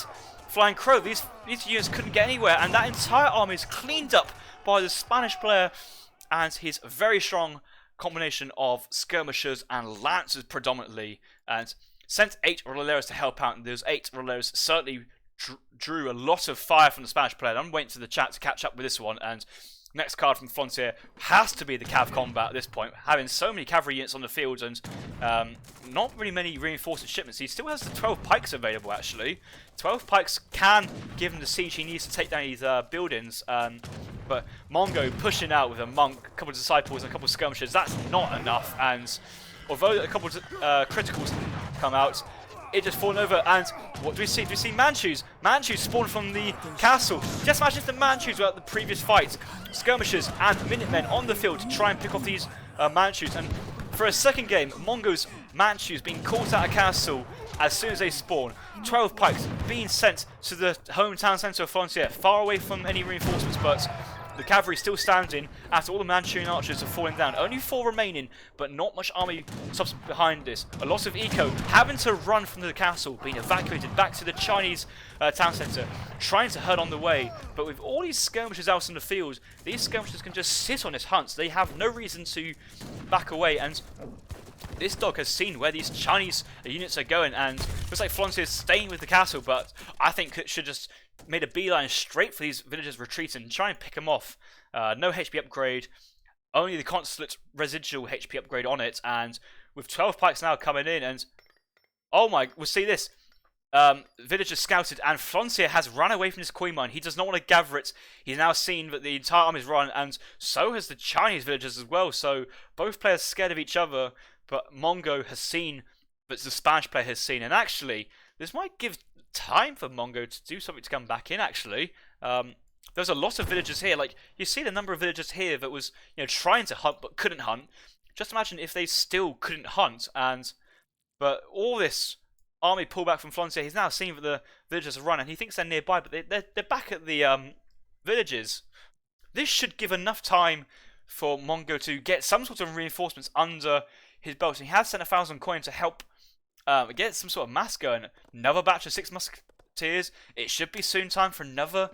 Flying Crow. These units couldn't get anywhere. And that entire army is cleaned up by the Spanish player and his very strong combination of skirmishers and lancers predominantly, and sent 8 Rodaleros to help out, and those 8 Rodaleros certainly drew a lot of fire from the Spanish player. I'm waiting to the chat to catch up with this one, and next card from Flontier has to be the Cav combat at this point, having so many cavalry units on the field and not really many reinforced shipments. He still has the 12 pikes available actually. 12 pikes can give him the siege he needs to take down these buildings, but Mongo pushing out with a monk, a couple of disciples and a couple of skirmishers, that's not enough. And although a couple of criticals come out, it just fallen over. And what do we see? Do we see Manchus? Manchus spawned from the castle. Just imagine if the Manchus were at the previous fight. Skirmishers and Minutemen on the field to try and pick off these Manchus. And for a second game, Mongo's Manchus being caught out of castle as soon as they spawn. 12 pikes being sent to the hometown centre of Flontier, far away from any reinforcements, but the cavalry still standing after all the Manchurian archers have fallen down. Only 4 remaining, but not much army subs behind this. A lot of eco having to run from the castle, being evacuated back to the Chinese town centre, trying to herd on the way. But with all these skirmishers out in the field, these skirmishers can just sit on this hunt. They have no reason to back away, and this dog has seen where these Chinese units are going, and looks like Flontier is staying with the castle, but I think it should just made a beeline straight for these villagers retreating and try and pick them off. No HP upgrade, only the consulate residual HP upgrade on it, and with 12 pikes now coming in, and oh my, we'll see this. Villagers scouted, and Flontier has run away from his coin mine. He does not want to gather it. He's now seen that the entire army is run, and so has the Chinese villagers as well. So both players scared of each other, but Mongo has seen that the Spanish player has seen, and actually this might give time for Mongo to do something to come back in. Actually, there's a lot of villagers here. Like, you see the number of villagers here that was, you know, trying to hunt but couldn't hunt. Just imagine if they still couldn't hunt, but all this army pullback from Flontier, he's now seen that the villagers are run, and he thinks they're nearby, but they're back at the villages. This should give enough time for Mongo to get some sort of reinforcements under his belt, and he has sent 1,000 coin to help get some sort of mass going. Another batch of 6 musketeers. It should be soon time for another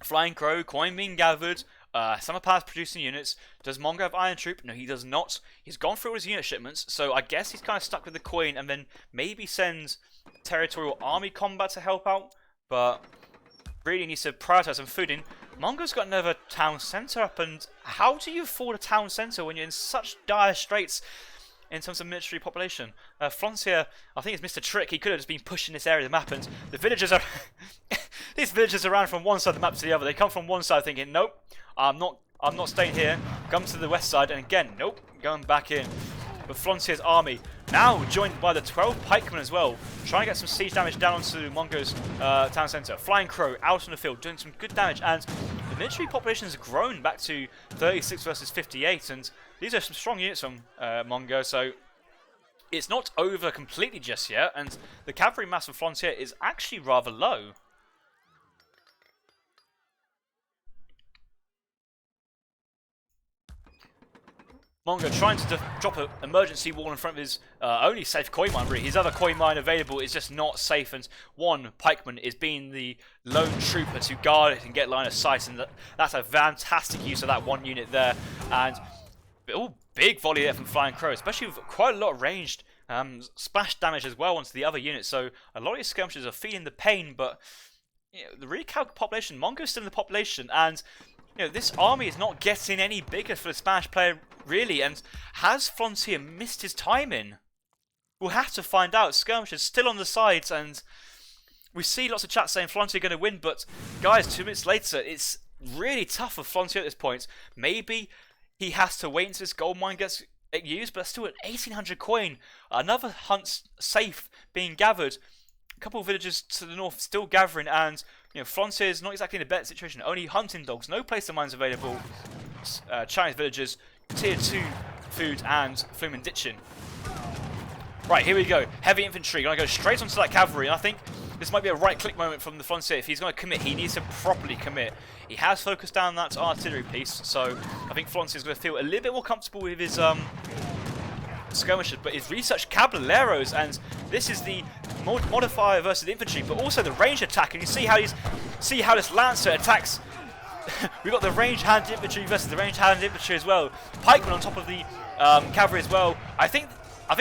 flying crow coin being gathered. Some of Power's producing units. Does Mongo have Iron Troop? No, he does not. He's gone through all his unit shipments, so I guess he's kind of stuck with the coin, and then maybe sends territorial army combat to help out, but really needs to prioritize some food in. Mongo's got another town centre up, and how do you afford a town centre when you're in such dire straits in terms of military population? Flontier, I think, has missed a trick. He could have just been pushing this area of the map, and the villagers are... these villagers are around from one side of the map to the other. They come from one side thinking, nope, I'm not staying here. Come to the west side, and again, nope, going back in. But Flontier's army, now joined by the 12 pikemen as well, trying to get some siege damage down onto Mongo's town centre. Flying Crow out on the field, doing some good damage, and the military population has grown back to 36 versus 58, and these are some strong units from Mongo, so it's not over completely just yet, and the cavalry mass of Flontier is actually rather low. Mongo trying to drop an emergency wall in front of his only safe coin mine, really. His other coin mine available is just not safe, and one pikeman is being the lone trooper to guard it and get line of sight, and that's a fantastic use of that one unit there. And big volley there from Flying Crow, especially with quite a lot of ranged splash damage as well onto the other units. So a lot of these skirmishers are feeling the pain, but the really calc population, Mongo's still in the population, and this army is not getting any bigger for the Spanish player really. And has Flontier missed his timing? We'll have to find out. Skirmishers still on the sides, and we see lots of chat saying Flontier going to win, but guys, 2 minutes later, it's really tough for Flontier at this point. Maybe he has to wait until this gold mine gets used, but still at 1800 coin. Another hunt safe being gathered. A couple of villagers to the north still gathering, and Flontier is not exactly in a better situation. Only hunting dogs, no placer mines available. Chinese villagers, tier 2 food and flumen ditching. Right, here we go. Heavy infantry, gonna go straight onto that cavalry, and I think this might be a right-click moment from the Flontier. If he's going to commit, he needs to properly commit. He has focused down that artillery piece, so I think Flontier's going to feel a little bit more comfortable with his skirmishers, but he's researched caballeros, and this is the modifier versus the infantry, but also the range attack, and you see how this lancer attacks. We've got the range hand infantry versus the range hand infantry as well. Pikemen on top of the cavalry as well. I think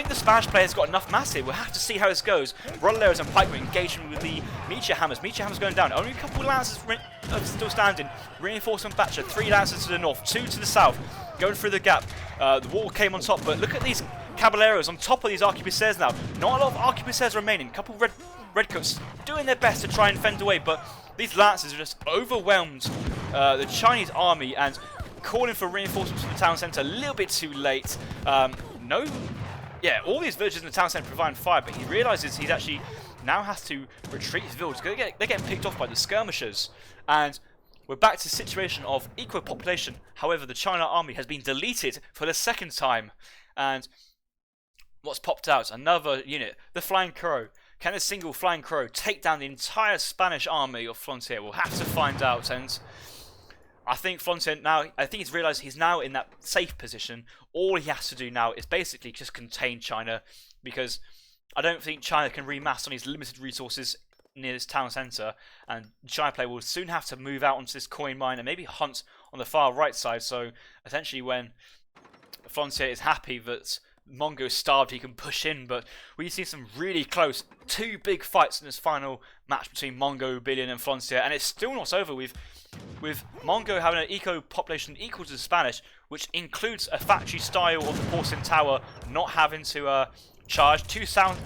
the Spanish player's got enough mass here. We'll have to see how this goes. Rollers and pikemen engaging with the meteor hammers. Meteor hammers going down. Only a couple of lancers still standing. Reinforcement batcher. 3 lancers to the north, 2 to the south. Going through the gap. The wall came on top, but look at these caballeros on top of these arquebusiers now. Not a lot of arquebusiers remaining. A couple of redcoats doing their best to try and fend away, but these lancers are just overwhelmed the Chinese army and calling for reinforcements from the town centre a little bit too late. All these villagers in the town centre providing fire, but he realises he's actually now has to retreat his village. They're getting picked off by the skirmishers, and we're back to a situation of equal population. However, the China army has been deleted for the 2nd time, and what's popped out? Another unit, the Flying Crow. Can a single Flying Crow take down the entire Spanish army of Flontier? We'll have to find out, and I think Flontier now, he's realised he's now in that safe position. All he has to do now is basically just contain China, because I don't think China can remass on his limited resources near this town centre, and China player will soon have to move out onto this coin mine and maybe hunt on the far right side. So essentially when Flontier is happy that Mongo is starved, he can push in, but we see some really close 2 big fights in this final match between Mongobillione and Flontier, and it's still not over with Mongo having an eco population equal to the Spanish, which includes a factory style of the porcelain tower, not having to charge 2 town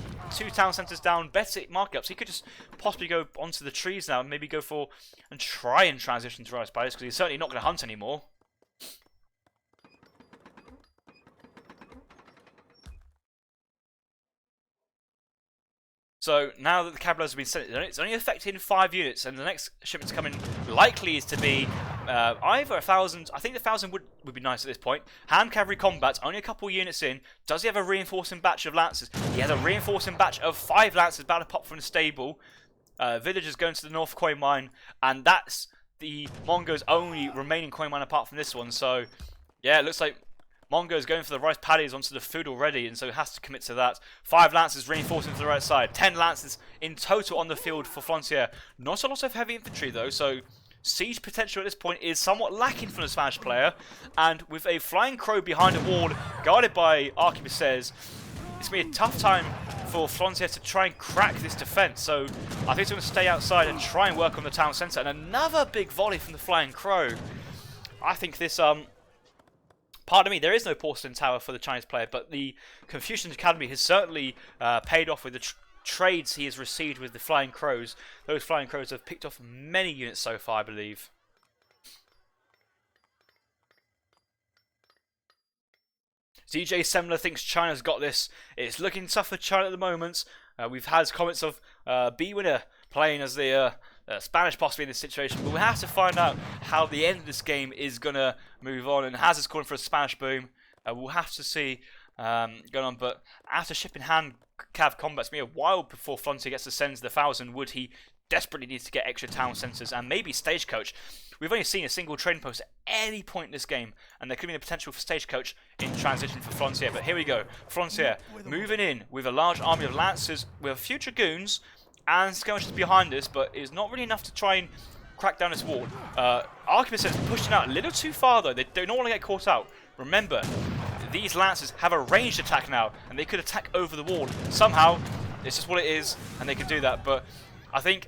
centres down, better markups. He could just possibly go onto the trees now and maybe go for and try and transition to Rice Spiders, because he's certainly not going to hunt anymore. So now that the caballeros have been sent, it's only affecting 5 units, and the next shipment to come in likely is to be either 1,000. I think the 1,000 would be nice at this point. Hand cavalry combat, only a couple units in. Does he have a reinforcing batch of lancers? He has a reinforcing batch of 5 lancers about to pop from the stable. Villagers going to the north coin mine, and that's the Mongo's only remaining coin mine apart from this one. So yeah, it looks like Mongo is going for the rice paddies onto the food already, and so has to commit to that. 5 lancers reinforcing to the right side. 10 lancers in total on the field for Flontier. Not a lot of heavy infantry though, so siege potential at this point is somewhat lacking from the Spanish player. And with a Flying Crow behind a wall, guarded by arquebusiers, it's going to be a tough time for Flontier to try and crack this defence. So I think he's going to stay outside and try and work on the town centre. And another big volley from the Flying Crow. I think this pardon me, there is no porcelain tower for the Chinese player, but the Confucian Academy has certainly paid off with the trades he has received with the Flying Crows. Those Flying Crows have picked off many units so far, I believe. DJ Semler thinks China's got this. It's looking tough for China at the moment. We've had comments of B-Winner playing as the Spanish possibly in this situation, but we'll have to find out how the end of this game is going to move on, and Haz is calling for a Spanish boom. We'll have to see going on, but after shipping hand cav combat's going to be a while before Flontier gets to send the 1,000 wood. He desperately needs to get extra town centres and maybe stagecoach. We've only seen a single trading post at any point in this game, and there could be the potential for stagecoach in transition for Flontier. But here we go, Flontier moving in with a large army of lancers with a few dragoons and skirmishers behind us, but it's not really enough to try and crack down this wall. Arquebus is pushing out a little too far though. They don't want to get caught out. Remember, these Lancers have a ranged attack now, and they could attack over the wall. Somehow, it's just what it is, and they can do that. But I think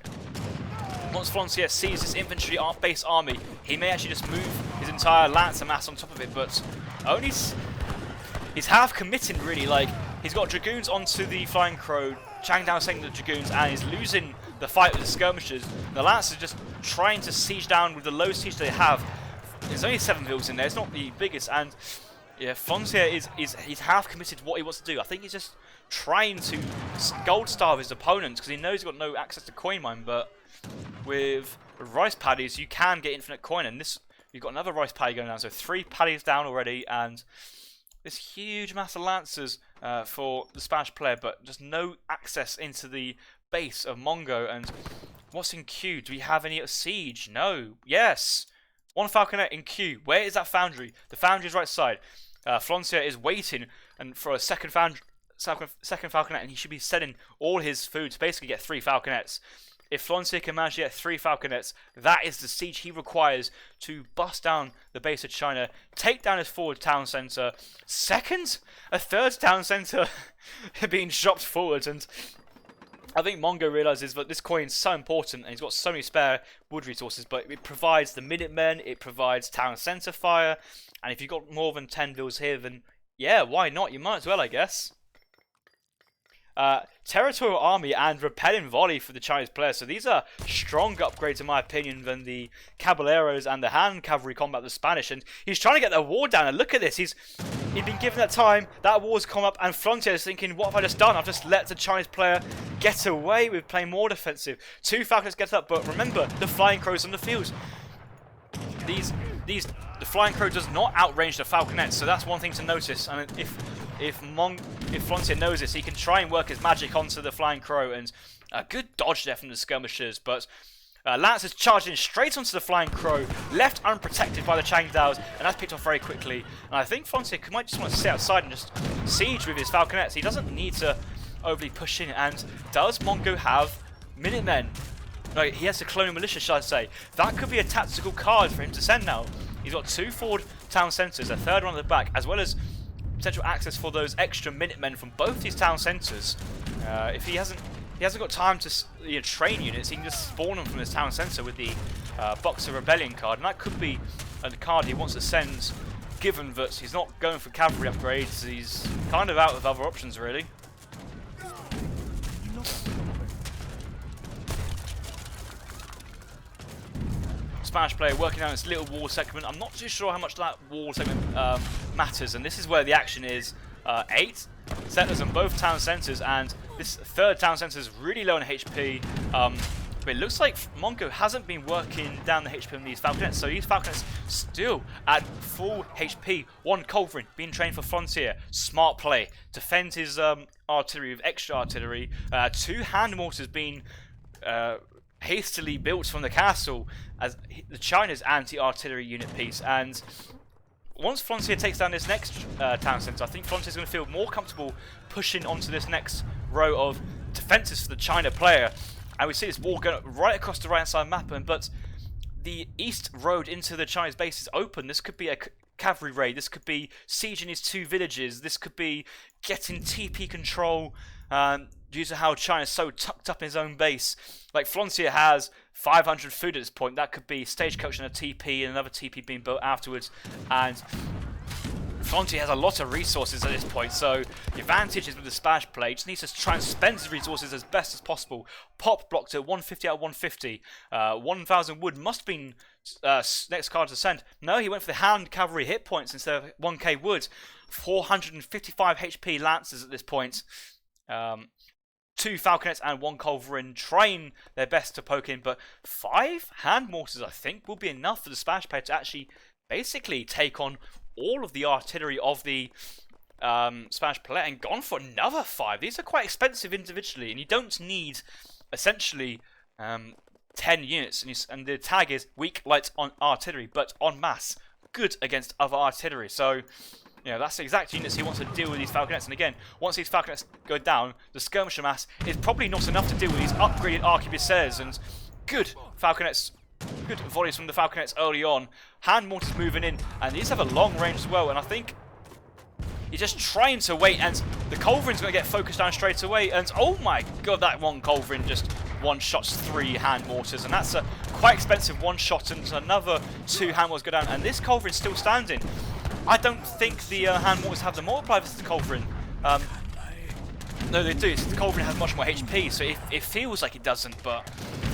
once Flontier sees this infantry base army, he may actually just move his entire Lancer mass on top of it, but only he's half committing really. Like, he's got Dragoons onto the Flying Crow, Changdao saying the Dragoons, and he's losing the fight with the skirmishers. The Lancers just trying to siege down with the low siege they have. There's only 7 vills in there, it's not the biggest, and yeah, Flontier he's half committed to what he wants to do. I think he's just trying to gold starve his opponents because he knows he's got no access to coin mine, but with rice paddies you can get infinite coin, and this you've got another rice paddy going down, so 3 paddies down already, and this huge mass of Lancers for the Spanish player, but just no access into the base of Mongo. And what's in queue? Do we have any siege? No. Yes. 1 falconet in queue. Where is that foundry? The foundry is right side. Flontier is waiting and for a second falconet, and he should be selling all his food to basically get 3 falconets. If Flontier can manage to get 3 falconets, that is the siege he requires to bust down the base of China, take down his forward town centre. A third town centre being shopped forward, and I think Mongo realises that this coin is so important, and he's got so many spare wood resources, but it provides the Minutemen, it provides town centre fire, and if you've got more than 10 vills here, then yeah, why not? You might as well, I guess. Territorial Army and Repelling Volley for the Chinese player. So these are stronger upgrades in my opinion than the Caballeros and the hand cavalry combat of the Spanish. And he's trying to get their wall down, and look at this. He's been given that time, that war's come up, and Flontier is thinking, what have I just done? I've just let the Chinese player get away with playing more defensive. 2 falcons get up, but remember, the Flying Crows on the field. The Flying Crow does not outrange the falconets, so that's one thing to notice. And if Flontier knows this, he can try and work his magic onto the Flying Crow, and a good dodge there from the skirmishers. But Lancers charging straight onto the Flying Crow, left unprotected by the Changdaos, and that's picked off very quickly. And I think Flontier might just want to sit outside and just siege with his falconets. He doesn't need to overly push in. And does Mongo have Minutemen? No, he has the Colonial Militia, shall I say. That could be a tactical card for him to send now. He's got 2 forward town centres, a third one at the back, as well as potential access for those extra Minutemen from both these town centres. If he hasn't got time to train units, he can just spawn them from his town centre with the Boxer Rebellion card, and that could be a card he wants to send, given that he's not going for cavalry upgrades. He's kind of out of other options, really. Spanish player working down this little wall segment. I'm not too sure how much that wall segment matters, and this is where the action is. 8 settlers on both town centres, and this third town centre is really low on HP. But it looks like Mongo hasn't been working down the HP on these falconets, so these falconets still at full HP. 1 culverin being trained for Flontier. Smart play. Defend his artillery with extra artillery. 2 hand mortars being hastily built from the castle as the China's anti-artillery unit piece. And once Flontier takes down this next town centre, I think Flontier's going to feel more comfortable pushing onto this next row of defences for the China player. And we see this wall going right across the right side map, but the east road into the Chinese base is open. This could be a cavalry raid, this could be sieging his 2 villages, this could be getting TP control due to how China's so tucked up in his own base. Like, Flontier has 500 food at this point. That could be stagecoach and a TP and another TP being built afterwards. And Flontier has a lot of resources at this point, so the advantage is with the Spanish play. He just needs to try and spend his resources as best as possible. Pop blocked at 150 out of 150. 1,000 wood must have been next card to send. No, he went for the hand cavalry hit points instead of 1k wood. 455 HP Lancers at this point. 2 falconets and 1 culverin trying their best to poke in, but 5 hand mortars I think will be enough for the Spanish player to actually basically take on all of the artillery of the Spanish player, and gone for another 5. These are quite expensive individually, and you don't need essentially 10 units, and the tag is weak light on artillery, but en masse good against other artillery. So that's the exact units he wants to deal with these falconets. And again, once these falconets go down, the skirmisher mass is probably not enough to deal with these upgraded arquebusiers. And good falconets, good volleys from the falconets early on. Hand mortars moving in, and these have a long range as well. And I think He's just trying to wait, and the culverin's going to get focused down straight away. And oh my god, that one culverin just one-shots 3 hand mortars, and that's a quite expensive one-shot, and another 2 hand mortars go down, and this culverin's still standing. I don't think the hand mortars have the multiplier versus the culverin. No, they do. The culverin has much more HP, so it feels like it doesn't, but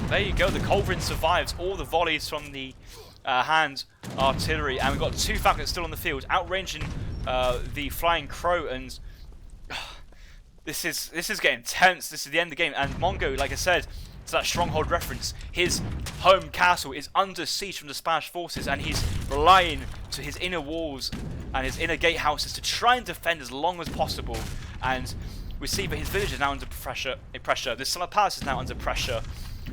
there you go. The culverin survives all the volleys from the hand artillery, and we've got 2 falcons still on the field, outranging the flying crow, and this is getting tense. This is the end of the game, and Mongo, like I said, to that stronghold reference, his home castle is under siege from the Spanish forces, and he's relying to his inner walls and his inner gatehouses to try and defend as long as possible. And we see that his village is now under pressure. The summer palace is now under pressure.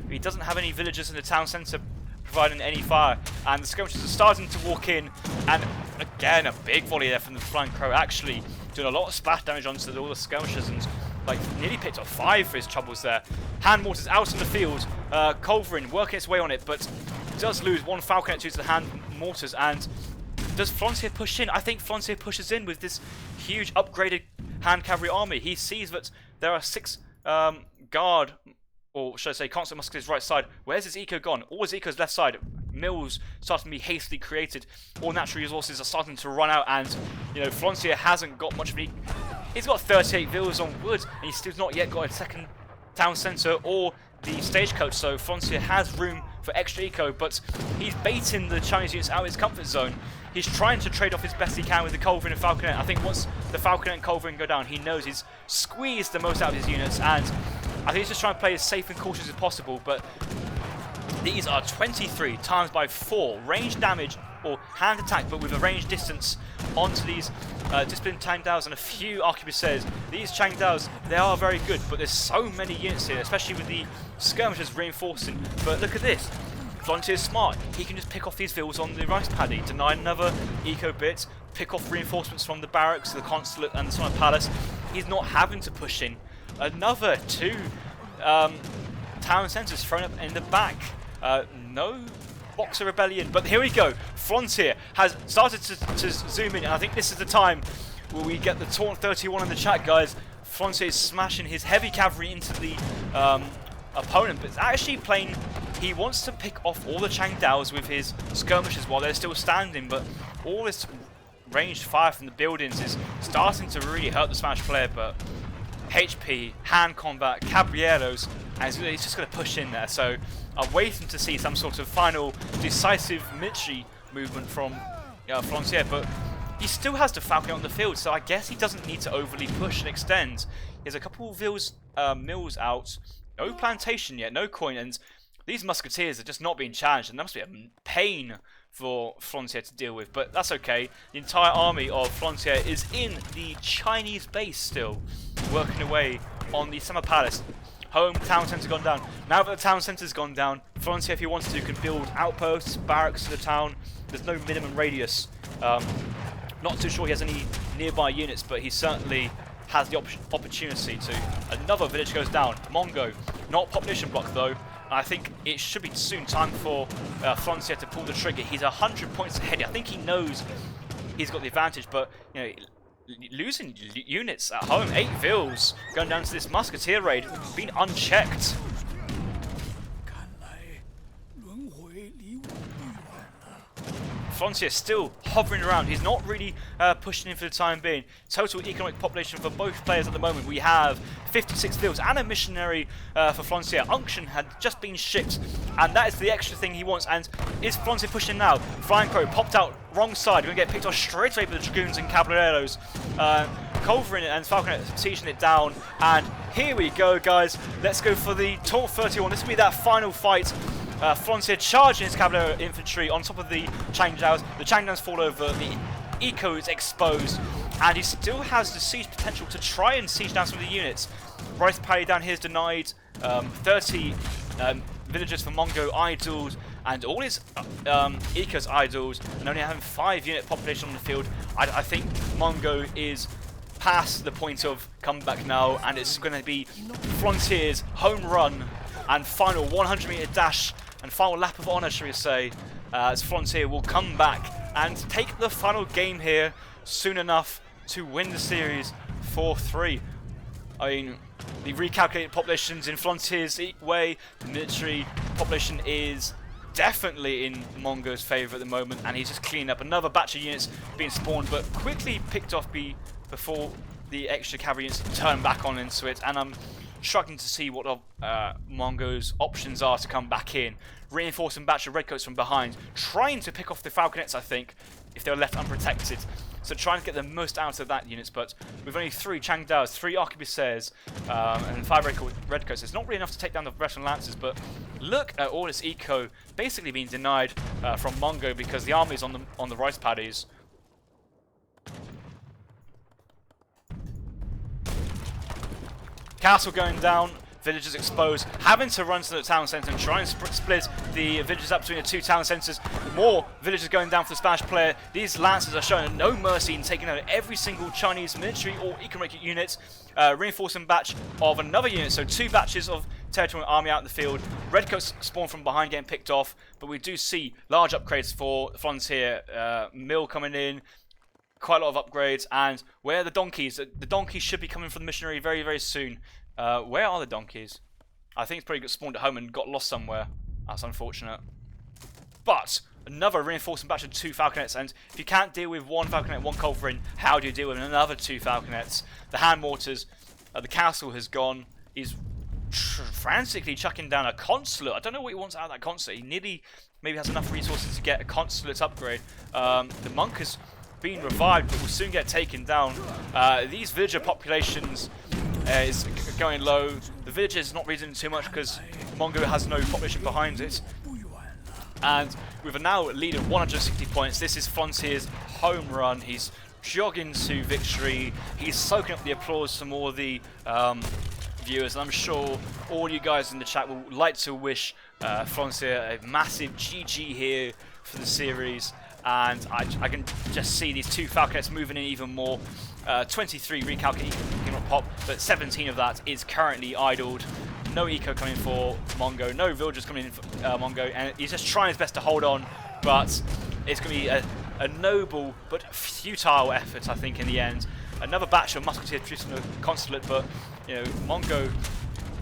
He doesn't have any villagers in the town centre providing any fire, and the skirmishers are starting to walk in, and again a big volley there from the flying crow, actually doing a lot of splash damage onto all the skirmishers, and like nearly picked up 5 for his troubles there. Hand mortars out in the field, culverin working its way on it, but does lose 1 falconet due to the hand mortars. And does Flontier push in? I think Flontier pushes in with this huge upgraded hand cavalry army. He sees that there are 6 guard, or should I say constant musketeers right side. Where's his eco gone? All his eco's left side. Mills starting to be hastily created. All natural resources are starting to run out, and you know, Flontier hasn't got much of any. He's got 38 villas on wood, and he's still not yet got a second town centre or the stagecoach, so Flontier has room for extra eco, but he's baiting the Chinese units out of his comfort zone. He's trying to trade off as best he can with the culverin and falconet. I think once the falconet and culverin go down, he knows he's squeezed the most out of his units, and I think he's just trying to play as safe and cautious as possible. But these are 23 times by 4 range damage or hand attack, but with a range distance onto these disciplined Changdaos and a few arquebusiers. These Changdaos, they are very good, but there's so many units here, especially with the skirmishers reinforcing. But look at this. Flontier's smart. He can just pick off these villas on the rice paddy, deny another eco bit, pick off reinforcements from the barracks, the consulate, and the summer palace. He's not having to push in. Another 2 town centres thrown up in the back. No Boxer Rebellion, but here we go. Flontier has started to zoom in, and I think this is the time where we get the Taunt 31 in the chat, guys. Flontier is smashing his heavy cavalry into the opponent, but it's actually playing. He wants to pick off all the Changdaos with his skirmishers while they're still standing, but all this ranged fire from the buildings is starting to really hurt the Spanish player. But HP, hand combat, caballeros, and he's just going to push in there. So I'm waiting to see some sort of final decisive military movement from Flontier, but he still has the falcon on the field, so I guess he doesn't need to overly push and extend. There's a couple of mills out, no plantation yet, no coin, and these musketeers are just not being challenged, and that must be a pain for Flontier to deal with, but that's okay. The entire army of Flontier is in the Chinese base still, working away on the summer palace. Home town centre gone down. Now that the town centre's gone down, Flontier, if he wants to, can build outposts, barracks to the town. There's no minimum radius. Not too sure he has any nearby units, but he certainly has the opportunity to. Another village goes down. Mongo, not population block though. I think it should be soon time for Flontier to pull the trigger. He's 100 points ahead. I think he knows he's got the advantage, but you know, losing units at home, 8 vills going down to this musketeer raid, being unchecked. Flontier still hovering around. He's not really pushing in for the time being. Total economic population for both players at the moment, we have 56 vills and a missionary for Flontier. Unction had just been shipped, and that is the extra thing he wants. And is Flontier pushing now? Flying Crow popped out wrong side. We're going to get picked off straight away by the Dragoons and Caballeros. Culverin and Falconet sieging it down, and here we go, guys. Let's go for the Taunt 31. This will be that final fight. Flontier charging his Caballero infantry on top of the Changdaos. The Changdaos fall over, the eco is exposed, and he still has the siege potential to try and siege down some of the units. Rice Paddy down here is denied, 30 villagers for Mongo idled, and all his ecos idled, and only having 5 unit population on the field. I think Mongo is past the point of comeback now, and it's going to be Flontier's home run and final 100-meter dash and final lap of honour, shall we say, as Flontier will come back and take the final game here soon enough to win the series 4-3. I mean, the recalculated populations in Flontier's way, the military population is definitely in Mongo's favour at the moment, and he's just cleaning up another batch of units being spawned, but quickly picked off before the extra cavalry units turn back on into it, and I'm struggling to see what Mongo's options are to come back in. Reinforcing batch of redcoats from behind, trying to pick off the falconets, I think, if they were left unprotected. So trying to get the most out of that units, but with only 3 Changdaos, 3 arquebusiers, and 5 redcoats, it's not really enough to take down the Russian lancers, but look at all this eco basically being denied from Mongo because the army is on the rice paddies. Castle going down, villagers exposed, having to run to the town centre and try and split the villagers up between the 2 town centres. More villagers going down for the Spanish player. These lancers are showing no mercy in taking out every single Chinese military or economic unit. Reinforcing batch of another unit, so 2 batches of territorial army out in the field. Redcoats spawn from behind getting picked off, but we do see large upgrades for Flontier. Mill coming in. Quite a lot of upgrades, and where are the donkeys? The donkeys should be coming from the missionary very, very soon. Where are the donkeys? I think it's probably got spawned at home and got lost somewhere. That's unfortunate. But another reinforcing batch of 2 falconets, and if you can't deal with 1 falconet, 1 culverin, how do you deal with another 2 falconets? The hand mortars, the castle has gone. He's frantically chucking down a consulate. I don't know what he wants out of that consulate. He nearly maybe has enough resources to get a consulate upgrade. The monk has being revived, but will soon get taken down. These villager populations is going low. The village is not really doing too much because Mongo has no population behind it. And with a now lead of 160 points, this is Flontier's home run. He's jogging to victory. He's soaking up the applause from all the viewers, and I'm sure all you guys in the chat will like to wish Flontier a massive GG here for the series. And I can just see these 2 falconets moving in even more. 23 recalculating pop, but 17 of that is currently idled. No eco coming for Mongo, no villagers coming in for Mongo, and he's just trying his best to hold on, but it's going to be a noble but futile effort, I think, in the end. Another batch of musketeers producing a consulate, but you know, Mongo,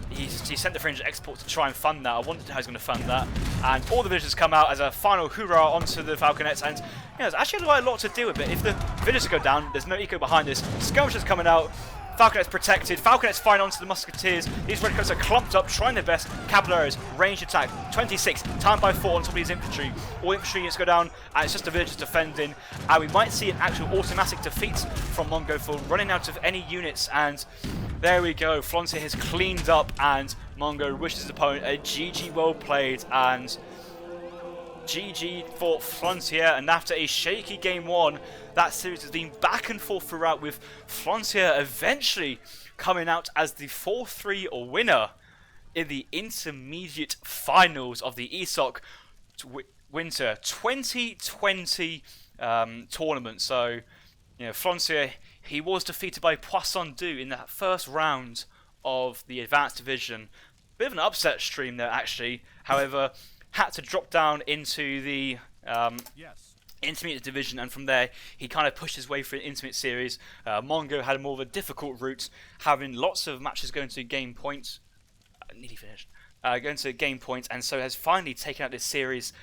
he sent the fringe export to try and fund that. I wondered how he's going to fund that. And all the villagers come out as a final hoorah onto the falconets. And you know, there's actually quite a lot to deal with it. If the villagers go down, there's no eco behind this. Skirmishers coming out. Falconets protected. Falconets firing onto the musketeers. These redcoats are clumped up, trying their best. Cavalries, ranged attack. 26, timed by 4 on top of these infantry. All infantry units go down, and it's just the villagers defending. And we might see an actual automatic defeat from Mongo for running out of any units. And there we go. Flontier has cleaned up, and Mongo wishes his opponent a GG well played. And GG for Flontier, and after a shaky game 1, that series has been back and forth throughout, with Flontier eventually coming out as the 4-3 winner in the intermediate finals of the ESOC Winter 2020 tournament. So, you know, Flontier, he was defeated by Poisson-Deux in that first round of the Advanced Division. Bit of an upset stream there, actually. However, had to drop down into the intermediate division, and from there he kind of pushed his way through an intermediate series. Mongo had more of a difficult route, having lots of matches going to game points. Nearly finished. Going to game points, and so has finally taken out this series.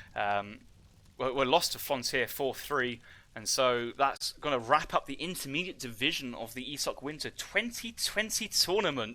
We're lost to Flontier 4-3, and so that's going to wrap up the intermediate division of the ESOC Winter 2020 tournament.